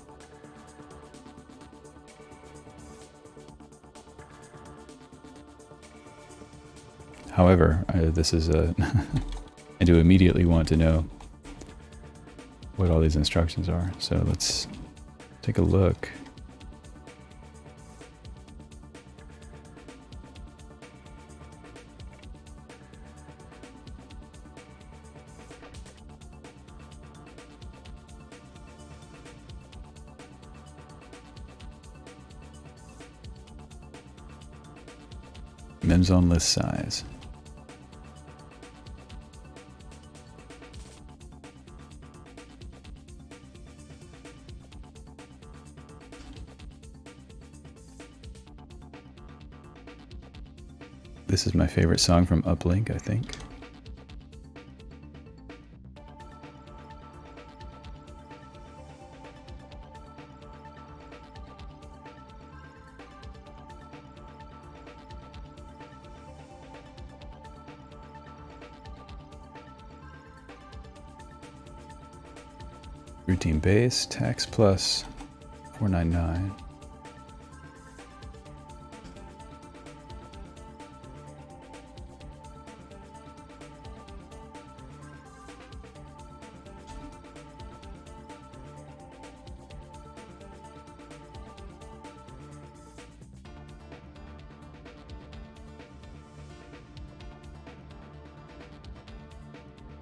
However, I do immediately want to know what all these instructions are. So let's take a look. Memzone list size. This is my favorite song from Uplink, I think. Routine base, tax plus 499.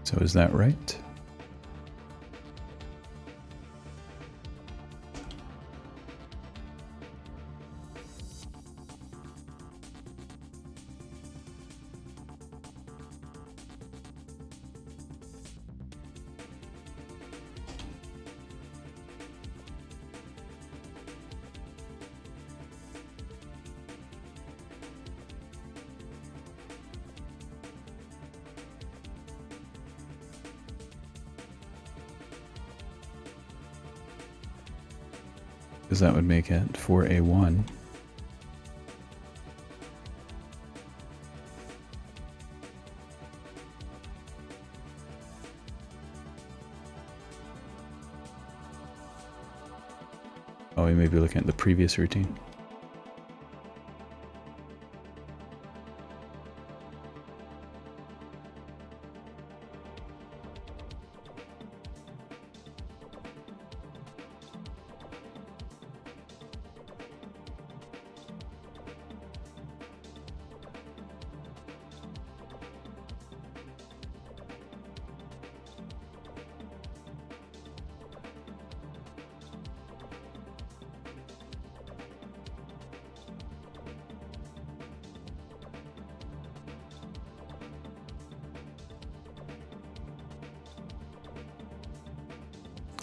So is that right? Because that would make it 4A1. Oh, we may be looking at the previous routine.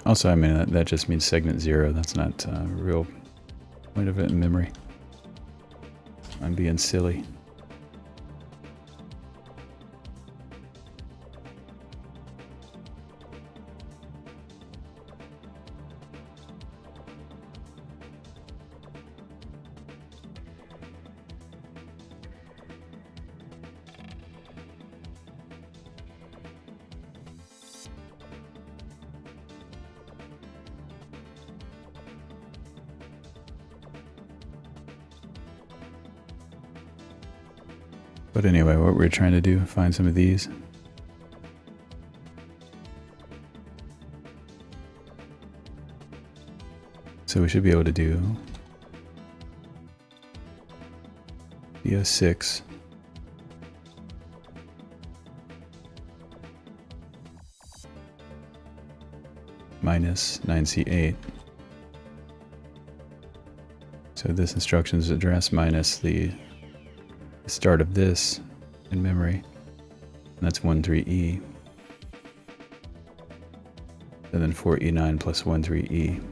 Also, I mean, that just means segment 0. That's not a real point of it in memory. I'm being silly. But anyway, what we're trying to do, find some of these. So we should be able to do BS6 minus 9C8. So this instructions address minus the start of this in memory, and that's 13E, and then 4E9 plus 13E.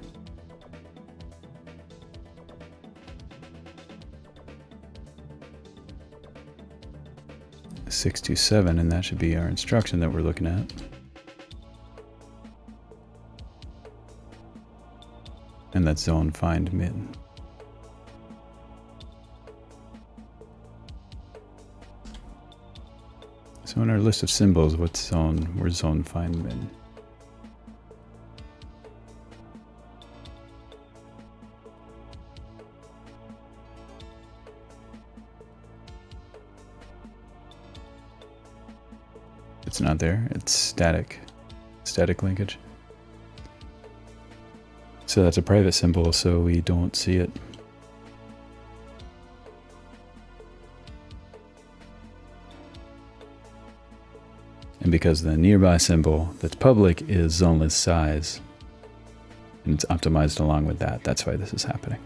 Six to 7, and that should be our instruction that we're looking at. And that's zone find mid. So in our list of symbols, where's zone find mid? It's not there, it's static linkage. So that's a private symbol, so we don't see it. And because the nearby symbol that's public is zoneless size, and it's optimized along with that, that's why this is happening.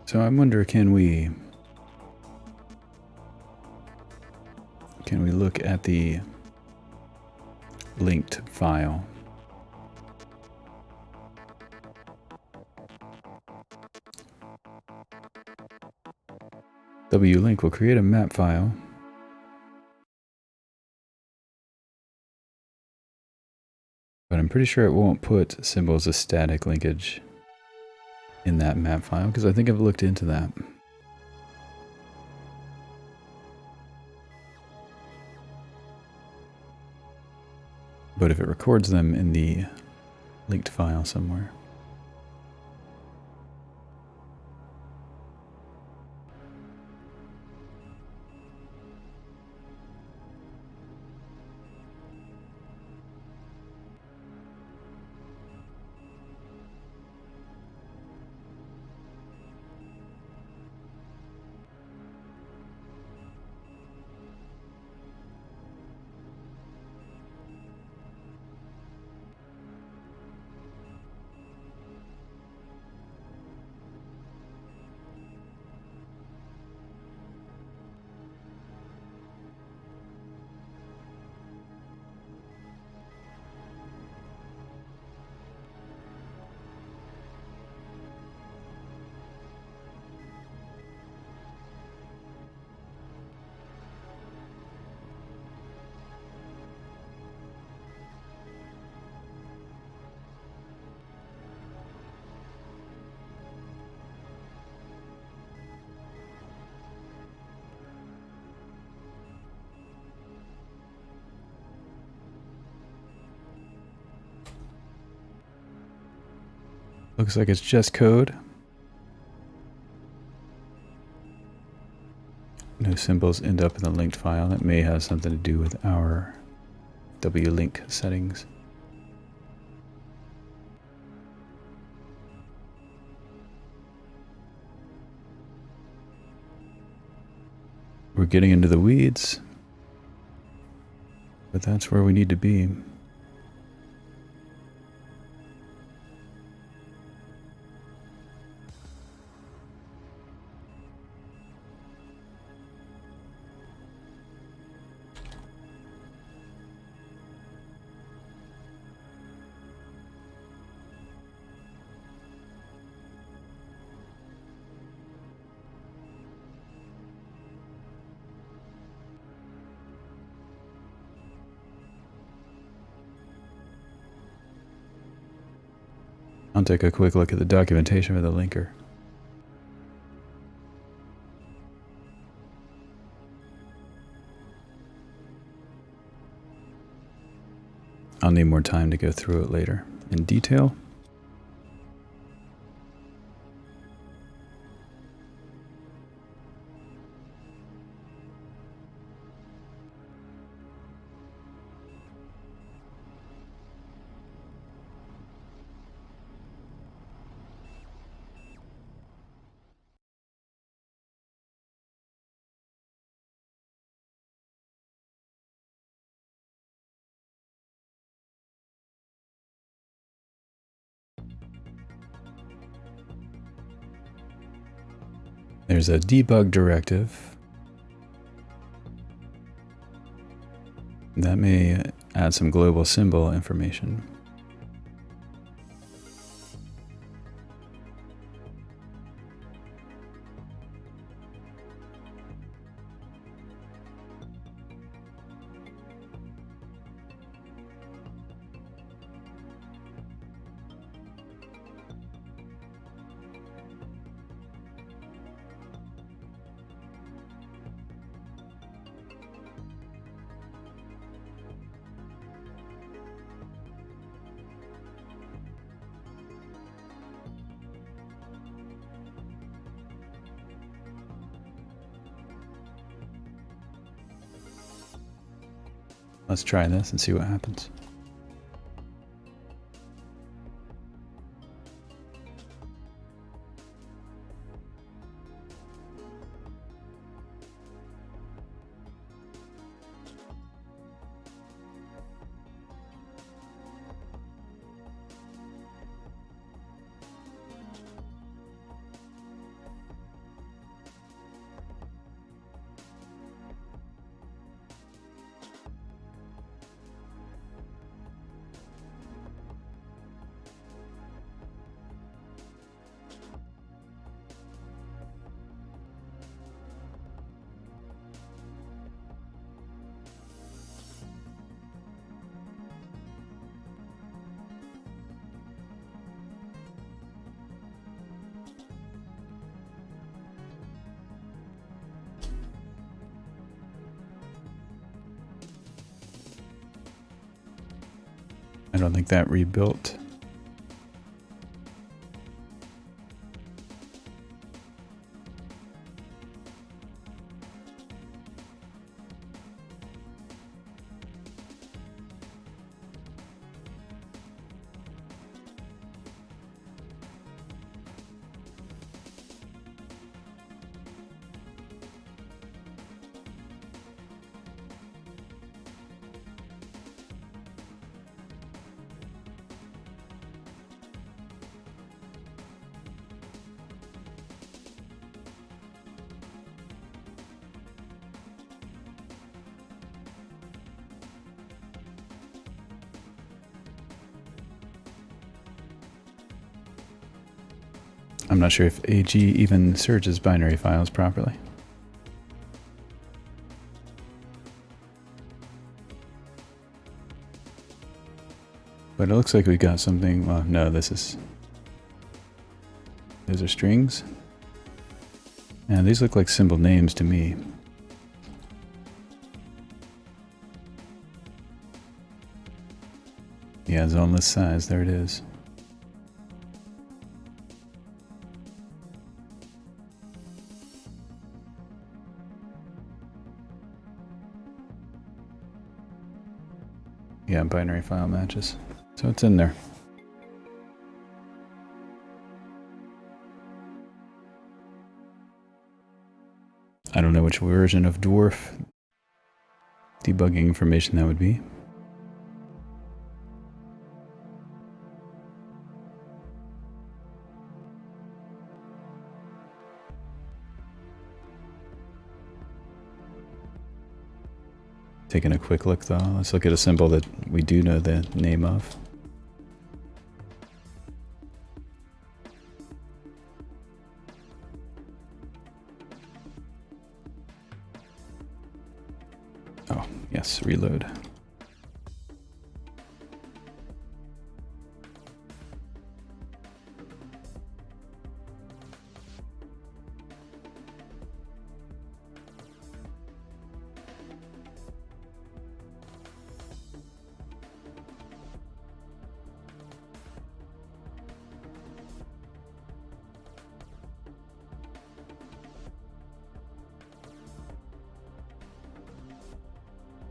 So I wonder, can we look at the linked file? WLink will create a map file But I'm pretty sure it won't put symbols as static linkage in that map file, because I think I've looked into that. But if it records them in the linked file somewhere. Looks like it's just code. No symbols end up in the linked file. That may have something to do with our W-link settings. We're getting into the weeds, but that's where we need to be. I'll take a quick look at the documentation for the linker. I'll need more time to go through it later in detail. There's a debug directive. That may add some global symbol information. Let's try this and see what happens. I don't think that rebuilt. I'm not sure if AG even searches binary files properly. But it looks like we got something. Well, no, those are strings. And these look like symbol names to me. Yeah, zoneless size, there it is. Yeah, binary file matches. So it's in there. I don't know which version of Dwarf debugging information that would be. Taking a quick look though, let's look at a symbol that we do know the name of. Oh, yes, reload.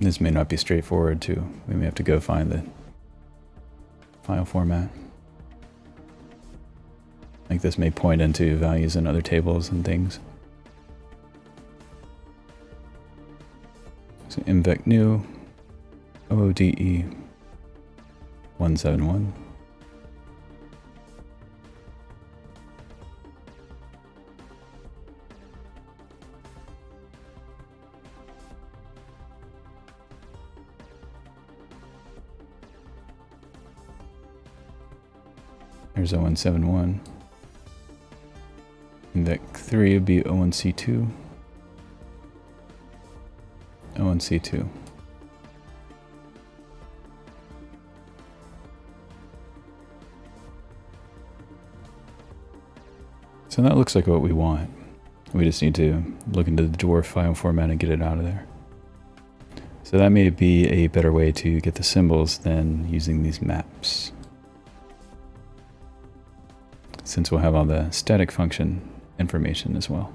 This may not be straightforward too. We may have to go find the file format. Like this may point into values in other tables and things. So imvec new OODE 171. There's 0171. Invec 3 would be 01C2. 01C2. So that looks like what we want. We just need to look into the dwarf file format and get it out of there. So that may be a better way to get the symbols than using these maps, since we'll have all the static function information as well.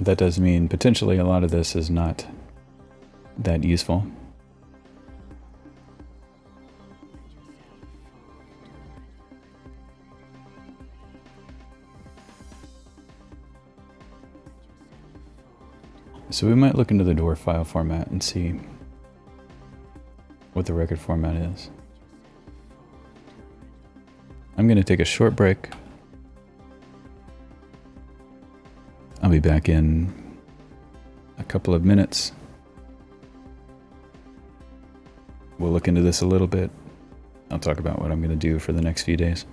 That does mean potentially a lot of this is not that useful. So we might look into the dwarf file format and see what the record format is. I'm going to take a short break. I'll be back in a couple of minutes. We'll look into this a little bit. I'll talk about what I'm going to do for the next few days.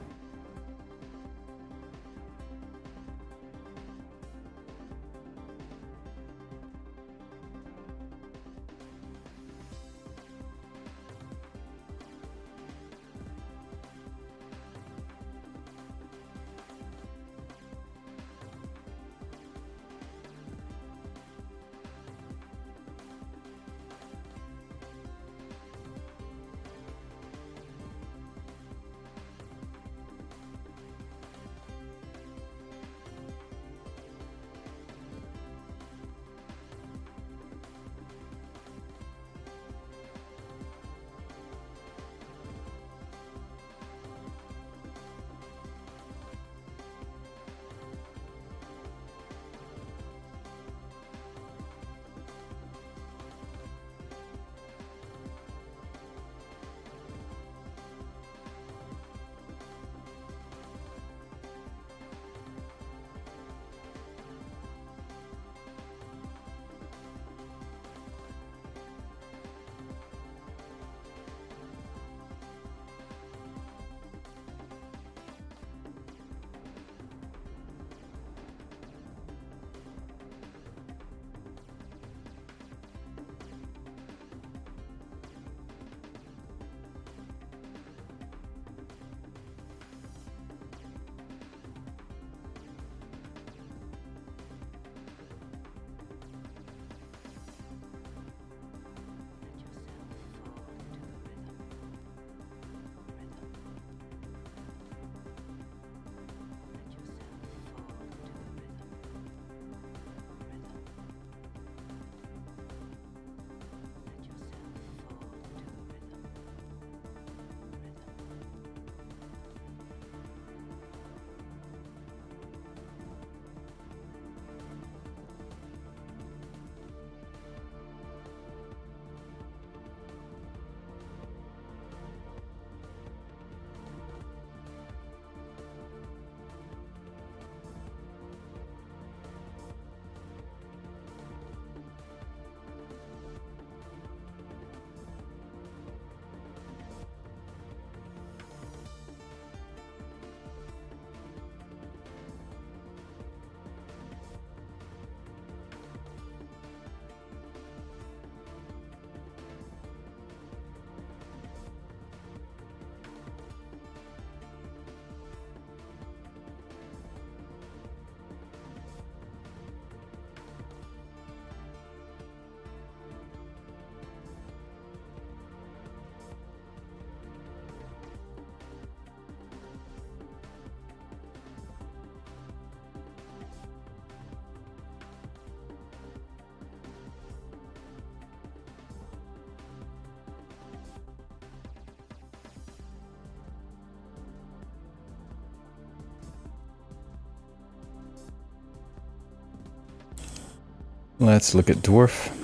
Let's look at dwarf.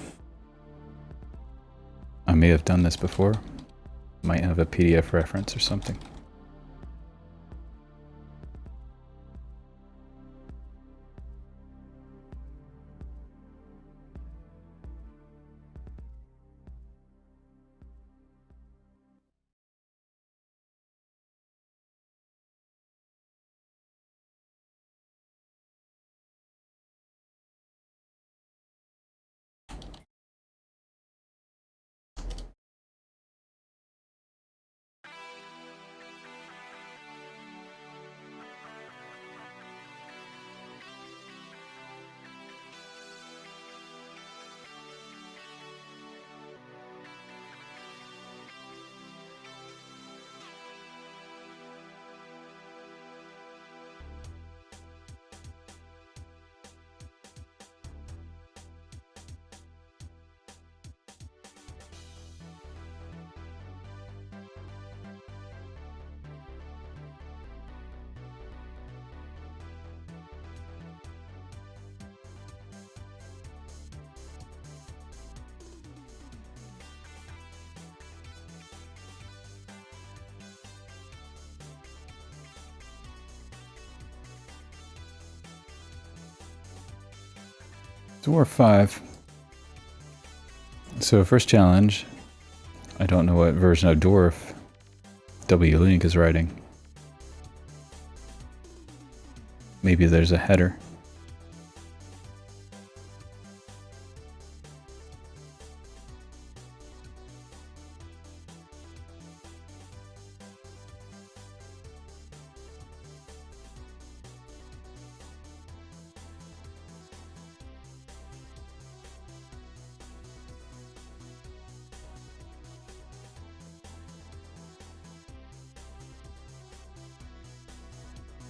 I may have done this before. Might have a PDF reference or something. Dwarf 5. So first challenge. I don't know what version of dwarf W-Link is writing. Maybe there's a header.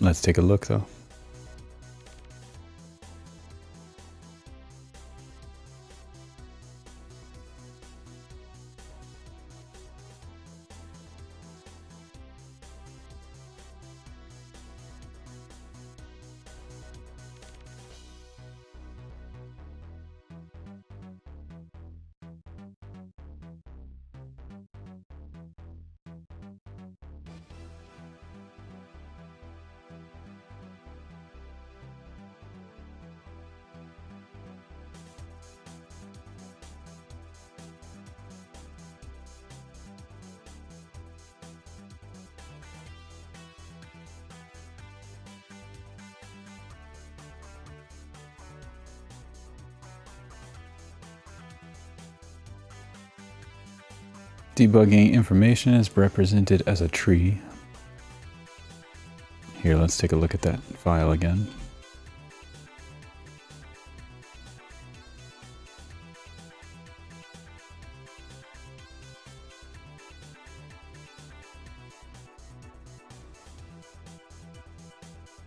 Let's take a look though. Debugging information is represented as a tree. Here, let's take a look at that file again.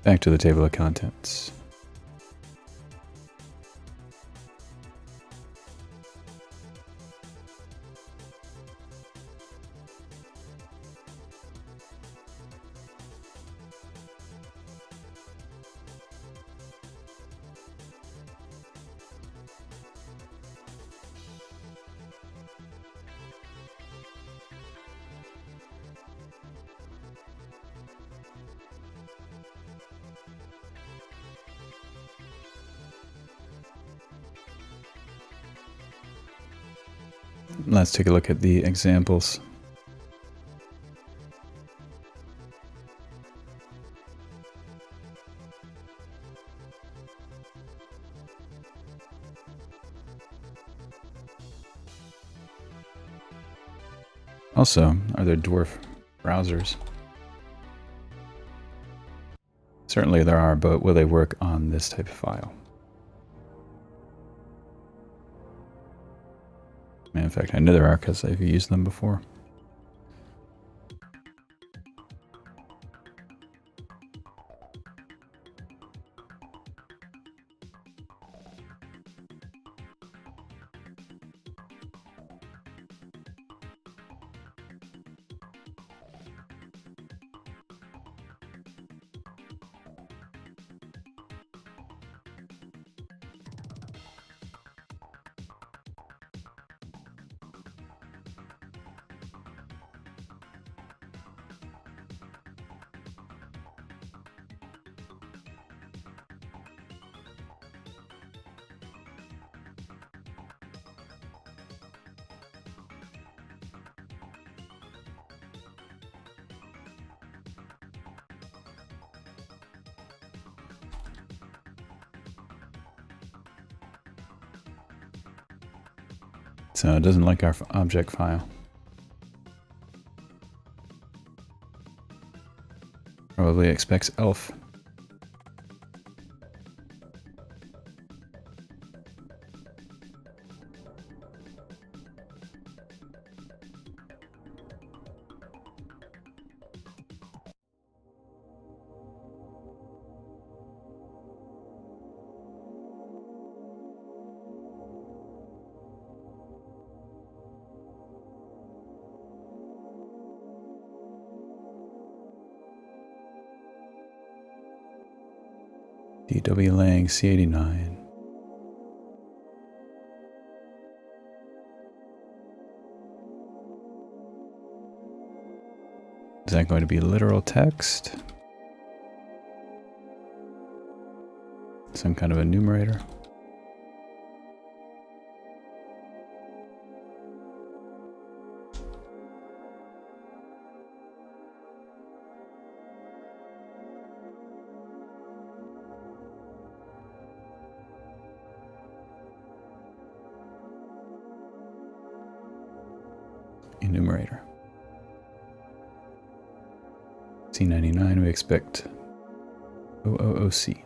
Back to the table of contents. Let's take a look at the examples. Also, are there dwarf browsers? Certainly there are, but will they work on this type of file? In fact, I know there are because I've used them before. So it doesn't like our object file. Probably expects elf. DW Lang C89. Is that going to be literal text? Some kind of enumerator? Enumerator. C99, we expect OOOC.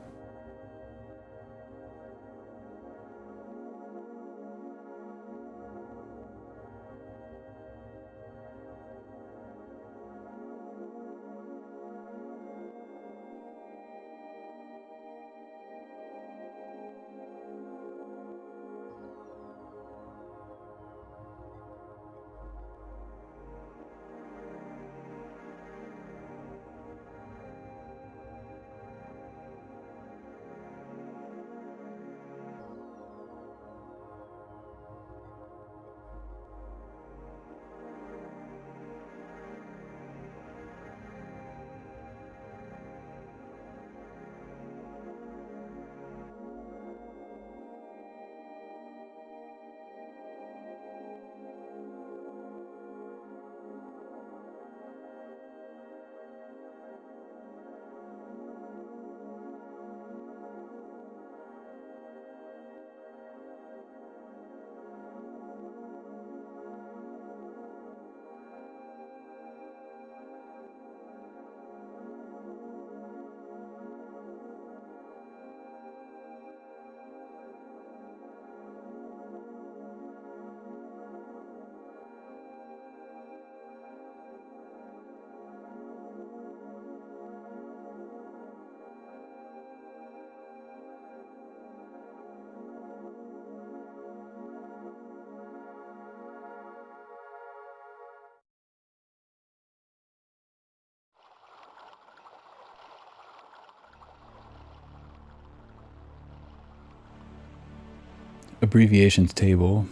Abbreviations table.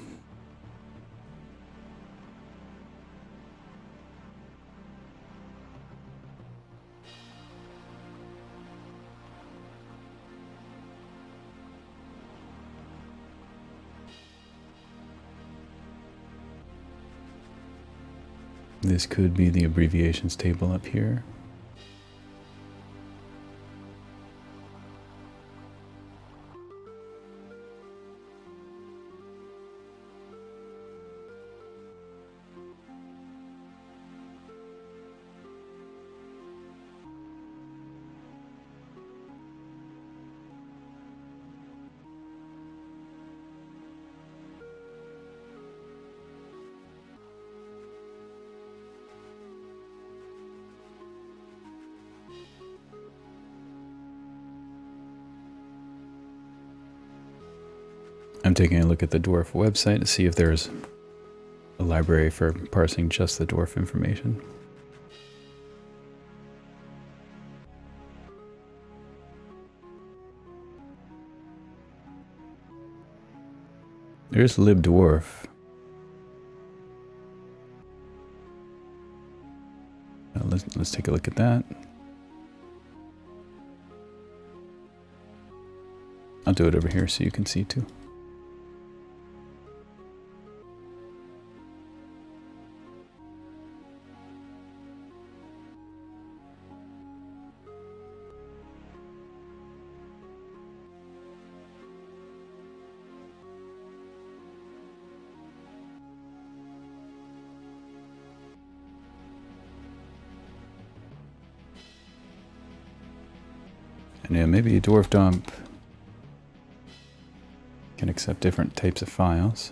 This could be the abbreviations table up here. I'm taking a look at the dwarf website to see if there's a library for parsing just the dwarf information. There's libdwarf. Let's take a look at that. I'll do it over here so you can see too. Yeah, maybe dwarf dump can accept different types of files.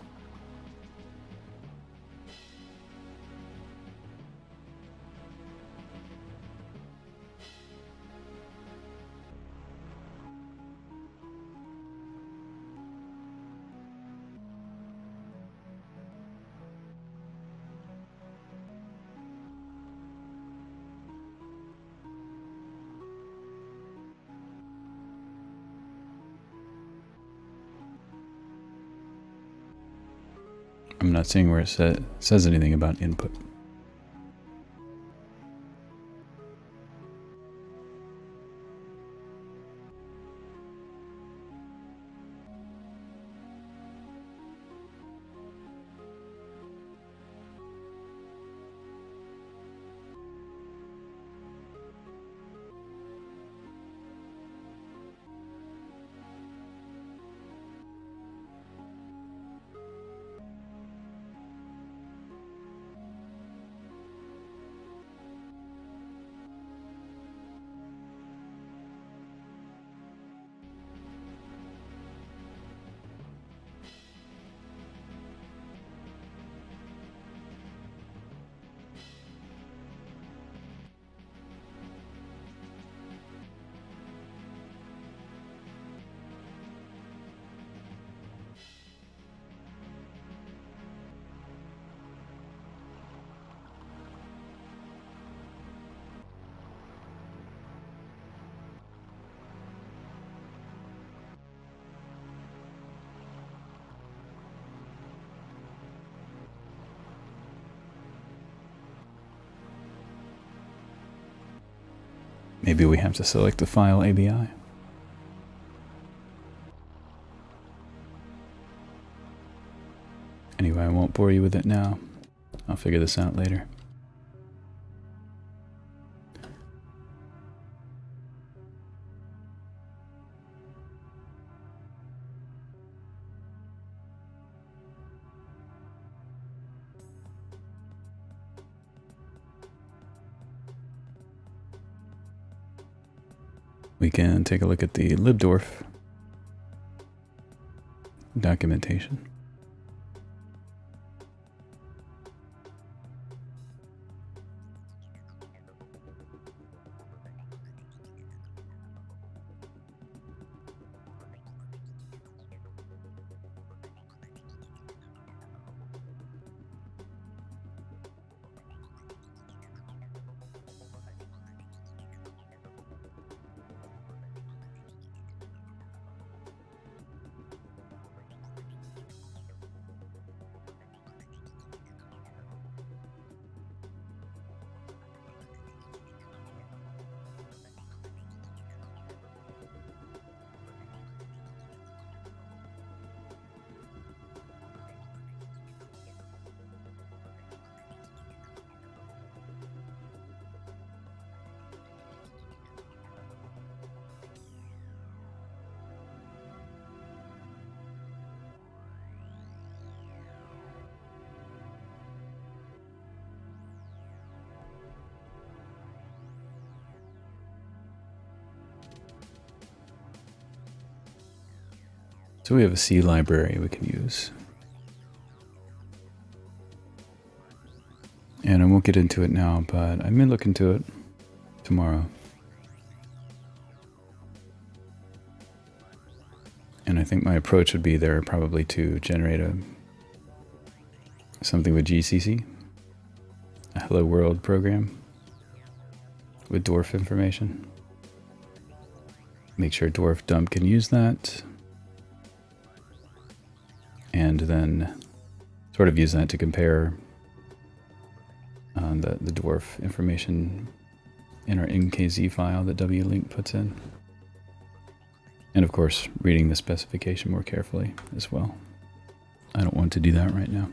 I'm not seeing where it says anything about input. Maybe we have to select the file ABI. Anyway, I won't bore you with it now. I'll figure this out later. We can take a look at the libdorf documentation. So we have a C library we can use. And I won't get into it now, but I may look into it tomorrow. And I think my approach would be there probably to generate something with GCC, a Hello World program with dwarf information. Make sure dwarf dump can use that. And then sort of use that to compare the dwarf information in our MKZ file that wlink puts in. And of course, reading the specification more carefully as well. I don't want to do that right now.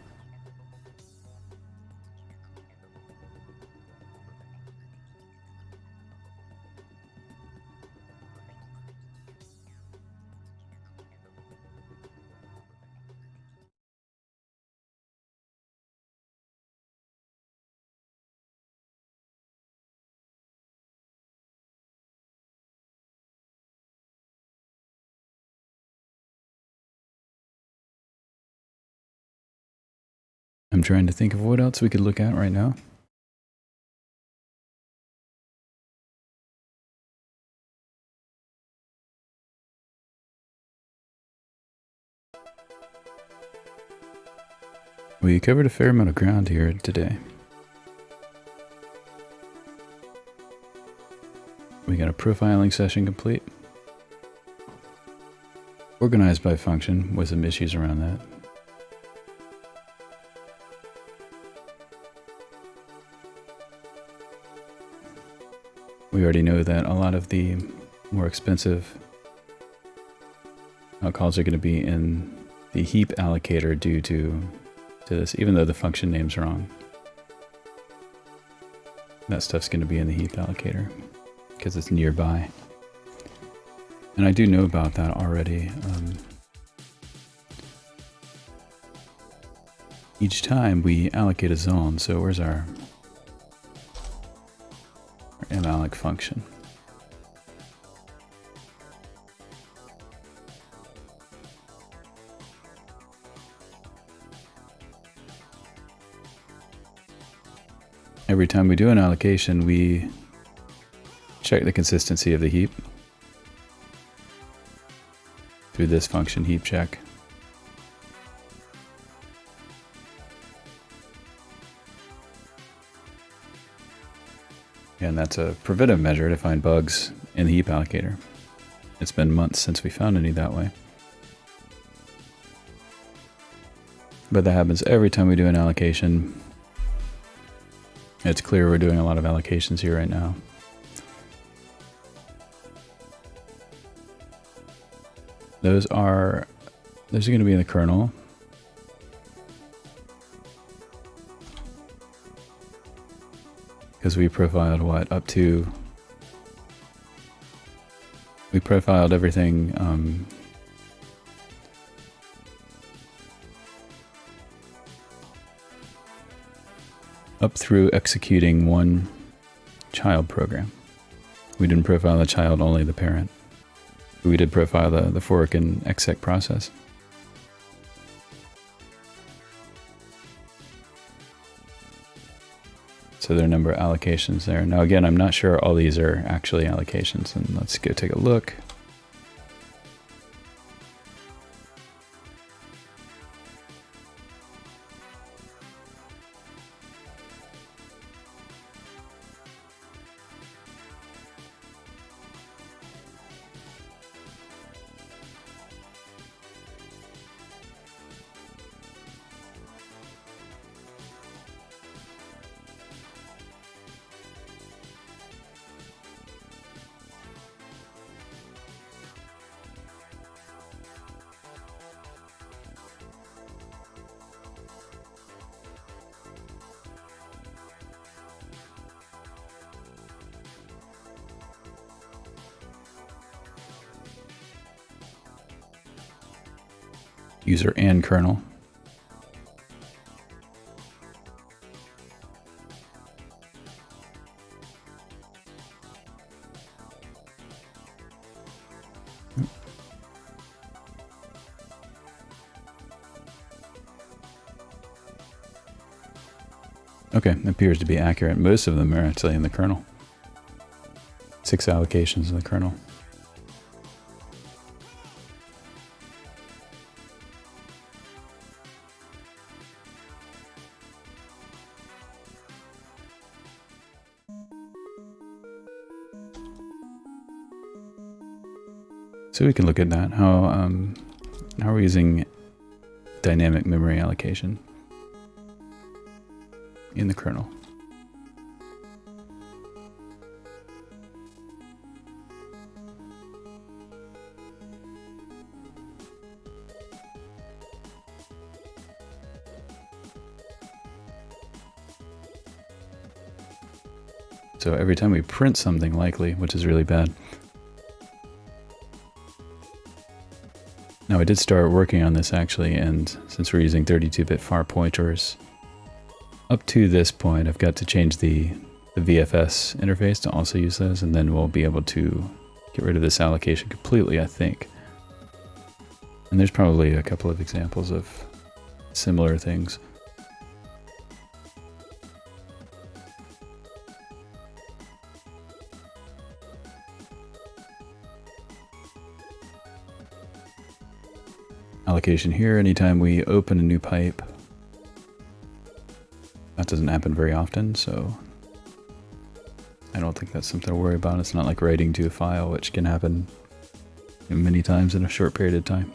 I'm trying to think of what else we could look at right now. We covered a fair amount of ground here today. We got a profiling session complete. Organized by function with some issues around that. We already know that a lot of the more expensive calls are going to be in the heap allocator due to this, even though the function name's wrong. That stuff's going to be in the heap allocator because it's nearby. And I do know about that already. Each time we allocate a zone, so where's our malloc function? Every time we do an allocation, we check the consistency of the heap through this function, heap check. And that's a preventive measure to find bugs in the heap allocator. It's been months since we found any that way. But that happens every time we do an allocation. It's clear we're doing a lot of allocations here right now. Those are going to be in the kernel. Because we profiled what? Up to... We profiled everything up through executing one child program. We didn't profile the child, only the parent. We did profile the fork and exec process. So there are a number of allocations there. Now again, I'm not sure all these are actually allocations, and let's go take a look. User and kernel. Okay, appears to be accurate. Most of them are actually in the kernel. 6 allocations in the kernel. So we can look at that. How are we using dynamic memory allocation in the kernel? So every time we print something likely, which is really bad. Now I did start working on this actually, and since we're using 32-bit far pointers, up to this point I've got to change the VFS interface to also use those, and then we'll be able to get rid of this allocation completely, I think. And there's probably a couple of examples of similar things. allocation here. Anytime we open a new pipe, that doesn't happen very often, so I don't think that's something to worry about. It's not like writing to a file, which can happen many times in a short period of time.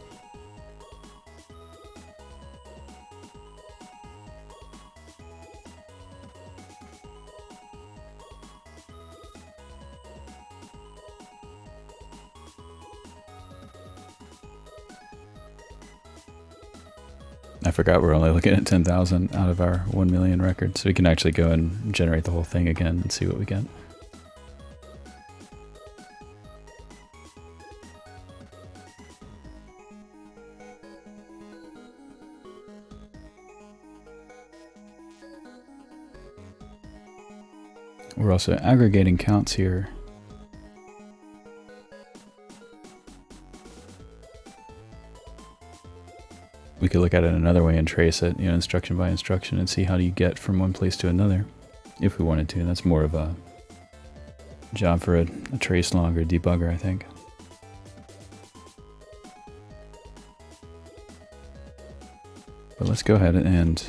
I forgot we're only looking at 10,000 out of our 1 million records, so we can actually go and generate the whole thing again and see what we get. We're also aggregating counts here. We could look at it another way and trace it, instruction by instruction, and see how do you get from one place to another, if we wanted to. That's more of a job for a trace log or debugger, I think. But let's go ahead and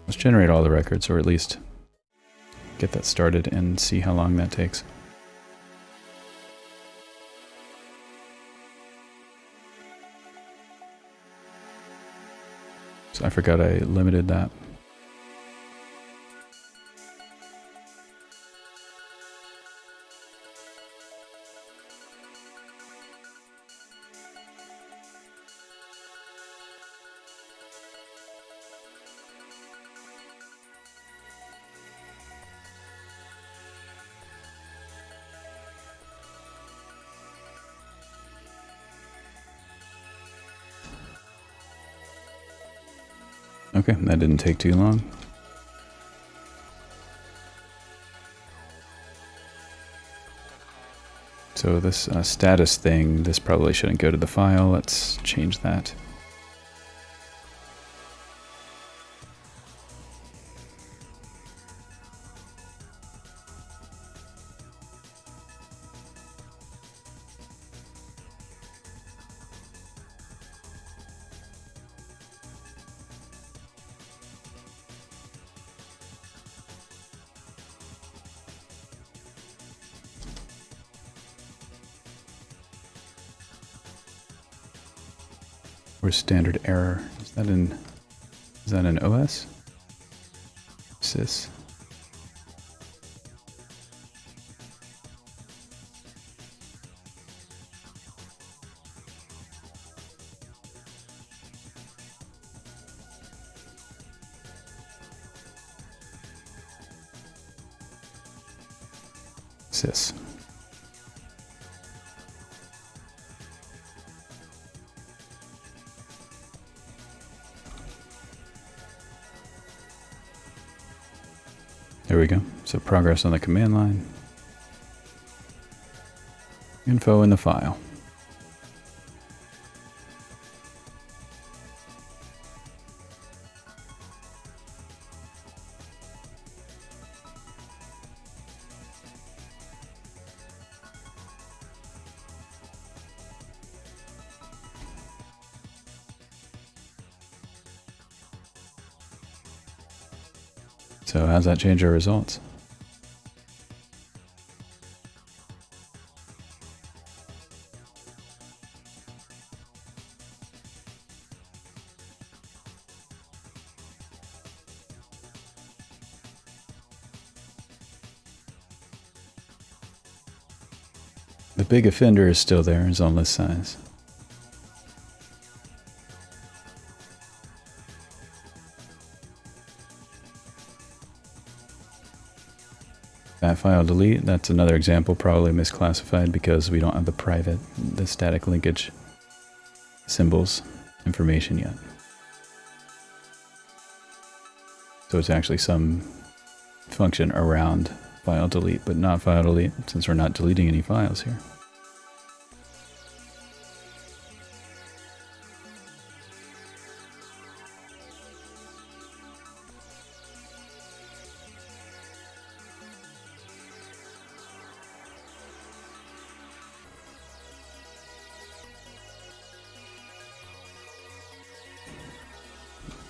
let's generate all the records, or at least get that started and see how long that takes. So I forgot I limited that. Okay, that didn't take too long. So this status thing, this probably shouldn't go to the file. Let's change that. Or standard error. Is that an OS? Sys. Sys. There we go. So progress on the command line. Info in the file. So how's that change our results? The big offender is still there, is on list size. That file delete, that's another example, probably misclassified because we don't have the static linkage symbols information yet. So it's actually some function around file delete, but not file delete, since we're not deleting any files here.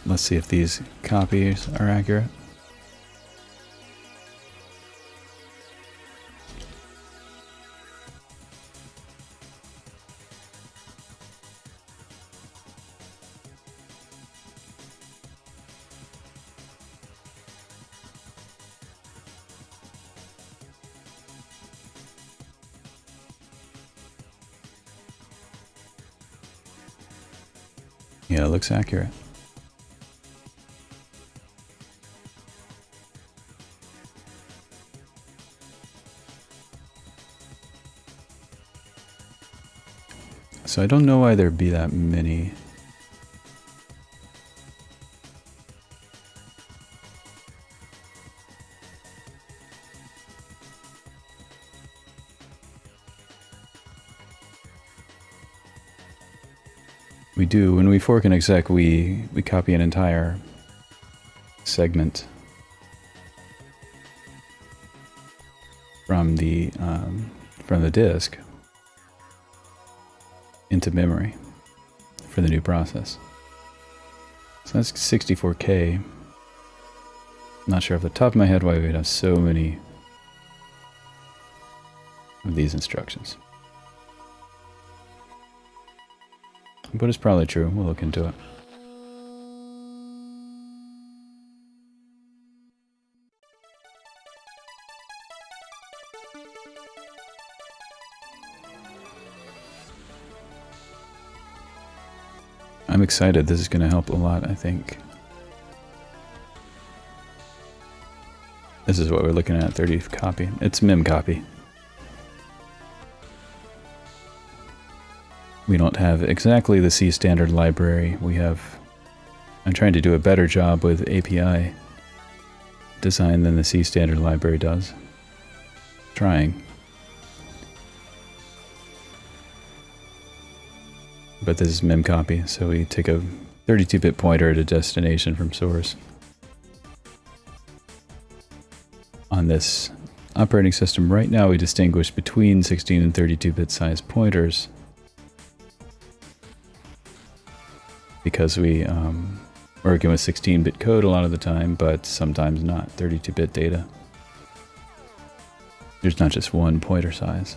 Let's see if these copies are accurate. Yeah, it looks accurate. So I don't know why there'd be that many. We do, when we fork an exec, we copy an entire segment from the disk into memory for the new process. So that's 64K. Not sure off the top of my head why we'd have so many of these instructions. But it's probably true. We'll look into it. I'm excited. This is going to help a lot, I think. This is what we're looking at, 30 copy. It's mem copy. We don't have exactly the C standard library. I'm trying to do a better job with API design than the C standard library does. Trying. But this is mem copy, so we take a 32-bit pointer to destination from source. On this operating system right now, we distinguish between 16 and 32-bit size pointers because we working with 16-bit code a lot of the time, but sometimes not 32-bit data. There's not just one pointer size.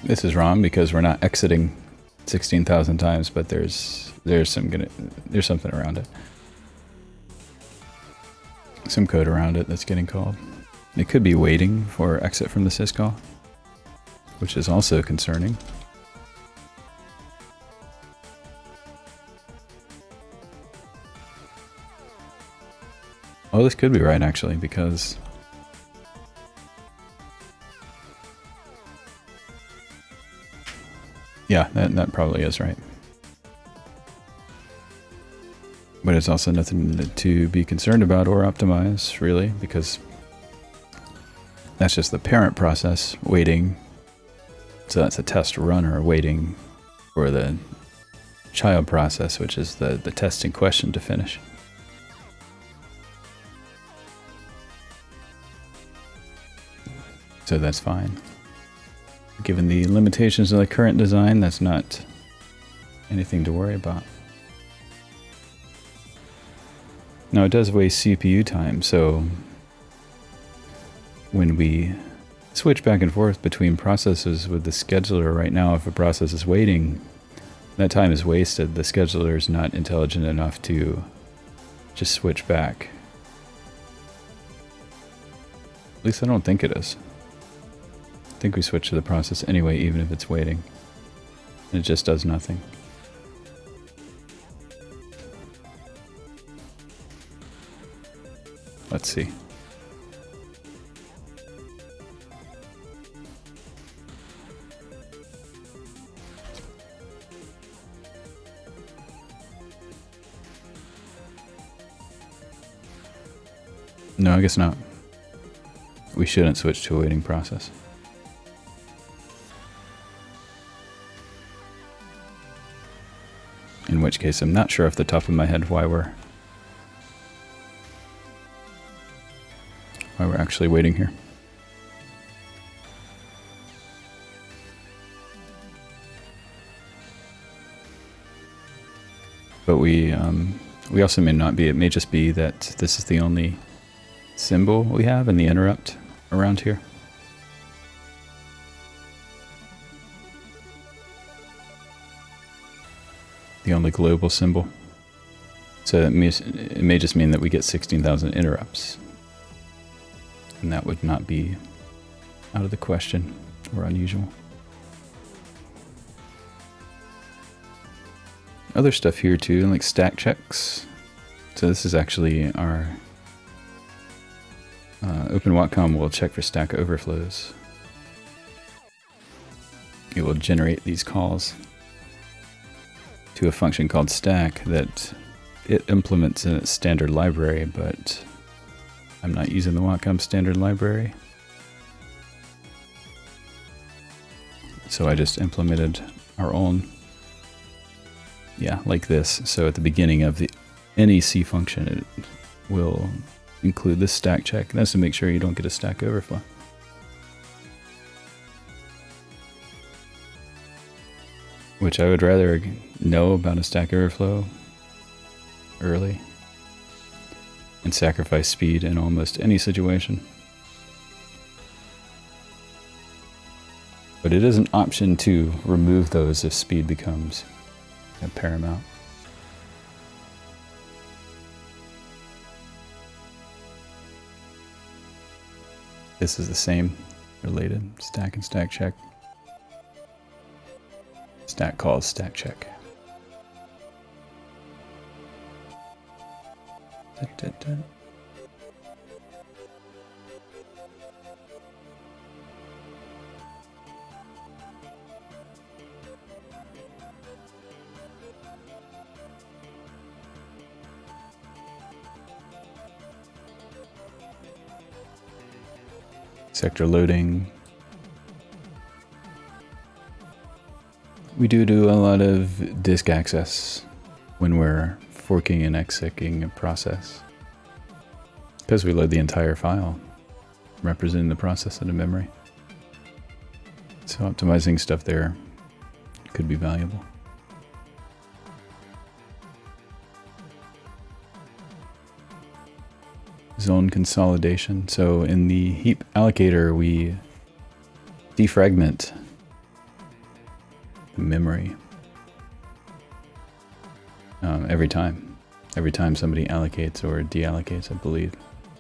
This is wrong because we're not exiting 16,000 times, but there's something around it. Some code around it that's getting called. It could be waiting for exit from the syscall, which is also concerning. Oh, this could be right actually, because yeah, that probably is right. But it's also nothing to be concerned about or optimize, really, because that's just the parent process waiting. So that's a test runner waiting for the child process, which is the testing question to finish. So that's fine. Given the limitations of the current design, that's not anything to worry about. Now it does waste CPU time, so when we switch back and forth between processes with the scheduler right now, if a process is waiting, that time is wasted. The scheduler is not intelligent enough to just switch back. At least I don't think it is. I think we switch to the process anyway, even if it's waiting. And it just does nothing. Let's see. No, I guess not. We shouldn't switch to a waiting process. In which case, I'm not sure off the top of my head why we're actually waiting here. But we also may not be. It may just be that this is the only symbol we have in the interrupt around here. The only global symbol. So it may just mean that we get 16,000 interrupts. And that would not be out of the question or unusual. Other stuff here too, like stack checks. So this is actually our OpenWatcom will check for stack overflows. It will generate these calls to a function called stack that it implements in its standard library, but I'm not using the Watcom standard library. So I just implemented our own, like this. So at the beginning of any C function, it will include this stack check. That's to make sure you don't get a stack overflow. Which I would rather know about a stack overflow early and sacrifice speed in almost any situation. But it is an option to remove those if speed becomes paramount. This is the same, related, stack and stack check. Stack calls stack check. Sector loading. We do a lot of disk access when we're forking and execing a process, because we load the entire file representing the process into memory. So optimizing stuff there could be valuable. Zone consolidation. So in the heap allocator, we defragment the memory every time somebody allocates or deallocates, I believe.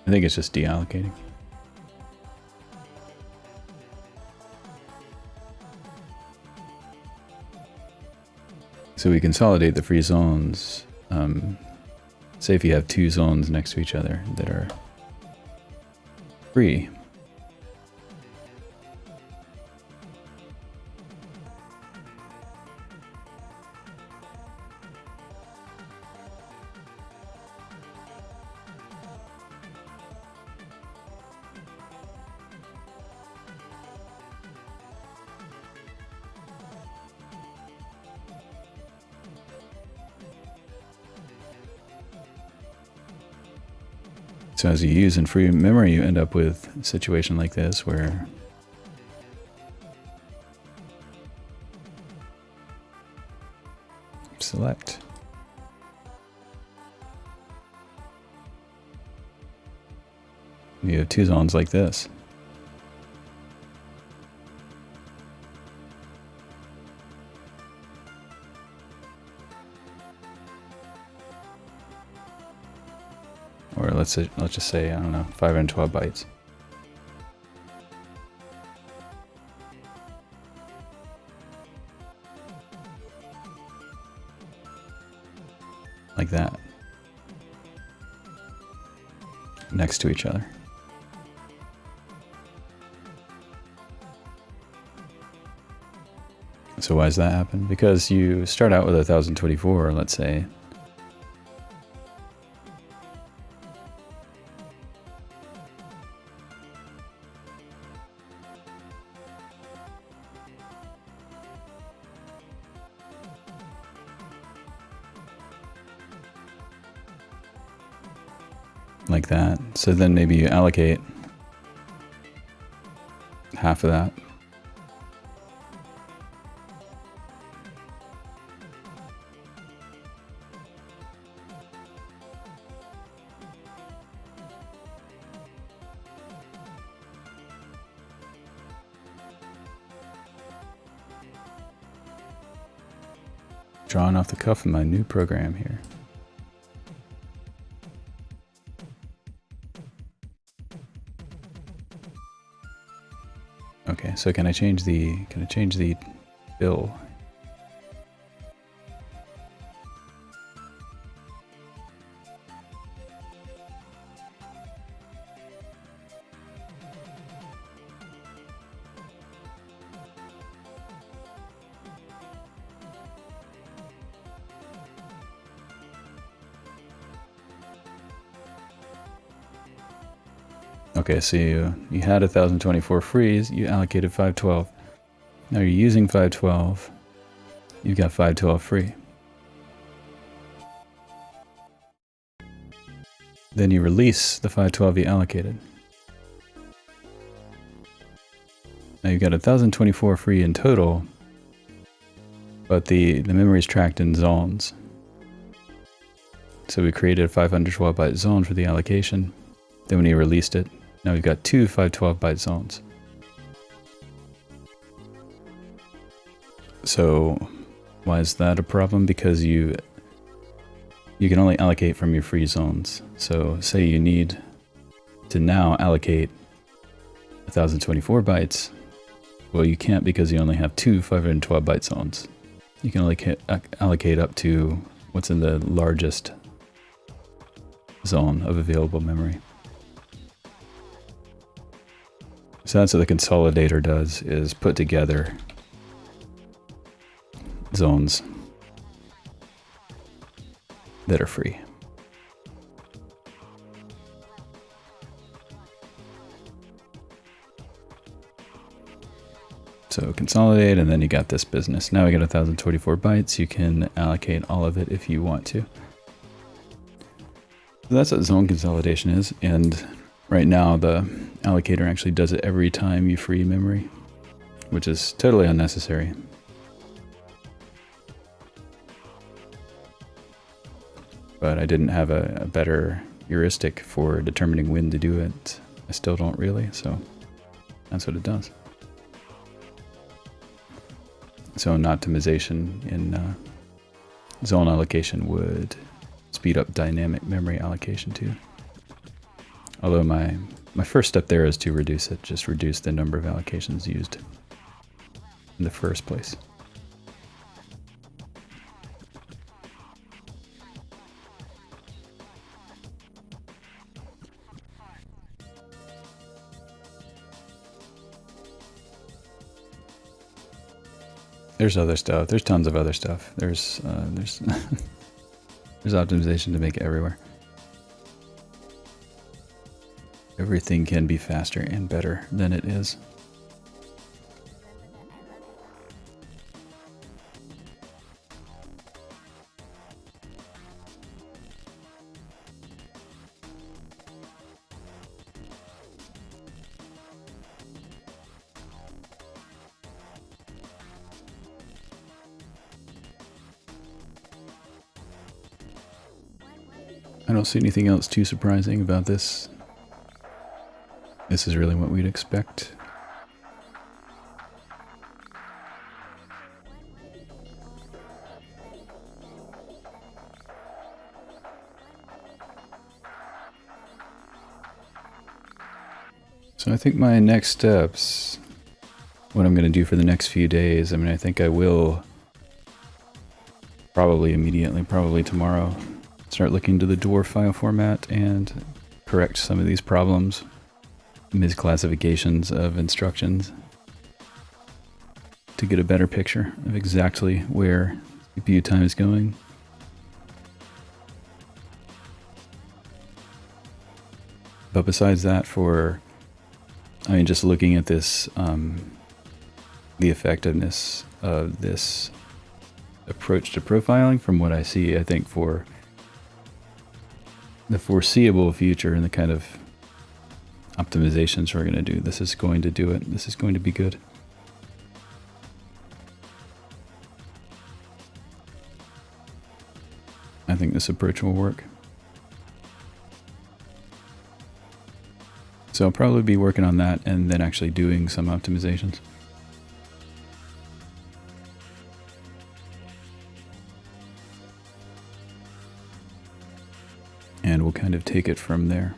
I think it's just deallocating. So we consolidate the free zones. Say if you have two zones next to each other that are free. So as you use in free memory, you end up with a situation like this where select. You have two zones like this. Or let's just say, I don't know, 512 bytes. Like that. next to each other. So why does that happen? Because you start out with 1024, let's say. Like that. So then maybe you allocate half of that. Drawn off the cuff of my new program here. Okay, so can I change the bill? Okay, so you had 1024 freeze, you allocated 512. Now you're using 512, you've got 512 free. Then you release the 512 you allocated. Now you've got 1024 free in total, but the memory is tracked in zones. So we created a 512 byte zone for the allocation. Then when you released it, now we've got two 512 byte zones. So why is that a problem? Because you can only allocate from your free zones. So say you need to now allocate 1024 bytes. Well, you can't because you only have two 512 byte zones. You can only allocate up to what's in the largest zone of available memory. So that's what the consolidator does, is put together zones that are free. So consolidate, and then you got this business. Now we got 1024 bytes. You can allocate all of it if you want to. So that's what zone consolidation is, and right now the allocator actually does it every time you free memory, which is totally unnecessary. But I didn't have a better heuristic for determining when to do it. I still don't really, so that's what it does. So an optimization in zone allocation would speed up dynamic memory allocation too. Although my first step there is to reduce it, just reduce the number of allocations used in the first place. There's other stuff. There's tons of other stuff. There's there's optimization to make it everywhere. Everything can be faster and better than it is. I don't see anything else too surprising about this. This is really what we'd expect. So I think my next steps, what I'm going to do for the next few days, I mean, I think I will probably immediately, probably tomorrow, start looking to the dwarf file format and correct some of these problems, misclassifications of instructions, to get a better picture of exactly where CPU time is going. But besides that, just looking at this, the effectiveness of this approach to profiling, from what I see, I think for the foreseeable future and the kind of optimizations we're going to do, this is going to do it. This is going to be good. I think this approach will work. So I'll probably be working on that and then actually doing some optimizations. And we'll kind of take it from there.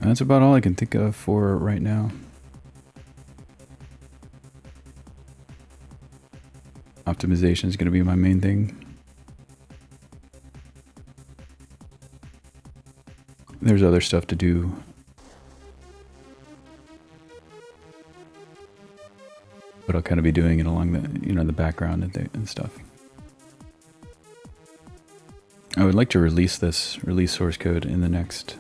That's about all I can think of for right now. Optimization is going to be my main thing. There's other stuff to do. But I'll kind of be doing it along the, the background and stuff. I would like to release source code in the next,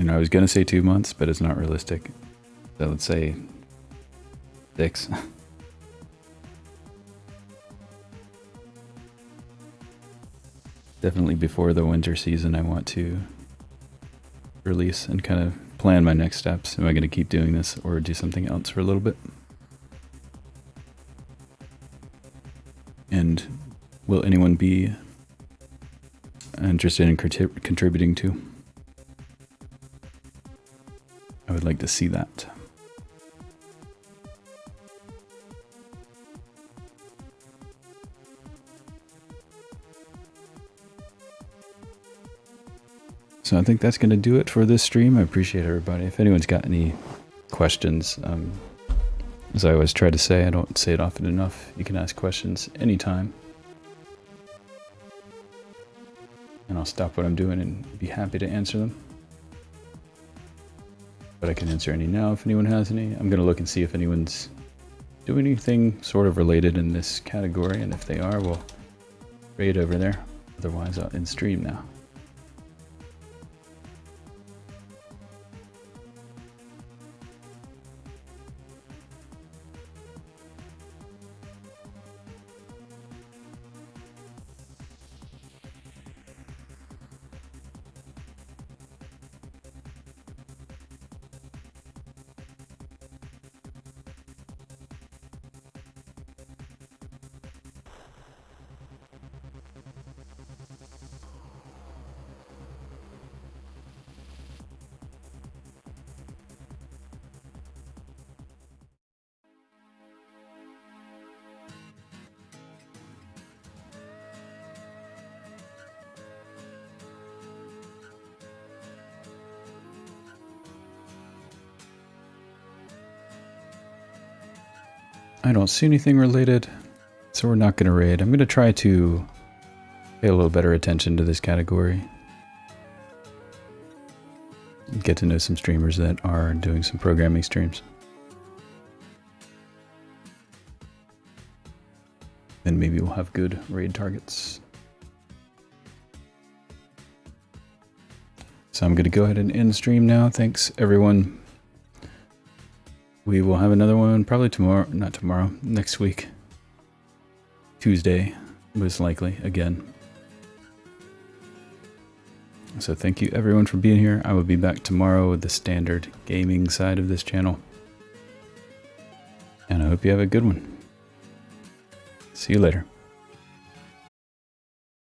I was going to say 2 months, but it's not realistic. So let's say 6. Definitely before the winter season, I want to release and kind of plan my next steps. Am I going to keep doing this or do something else for a little bit? And will anyone be interested in contributing to? I would like to see that. So I think that's going to do it for this stream. I appreciate everybody. If anyone's got any questions, as I always try to say, I don't say it often enough, you can ask questions anytime. And I'll stop what I'm doing and be happy to answer them. But I can answer any now if anyone has any. I'm going to look and see if anyone's doing anything sort of related in this category. And if they are, we'll raid over there. Otherwise, I'll end stream now. I don't see anything related, so we're not going to raid. I'm going to try to pay a little better attention to this category. Get to know some streamers that are doing some programming streams. Then maybe we'll have good raid targets. So I'm going to go ahead and end the stream now. Thanks, everyone. We will have another one probably tomorrow, not tomorrow, next week. Tuesday, most likely, again. So thank you everyone for being here. I will be back tomorrow with the standard gaming side of this channel. And I hope you have a good one. See you later.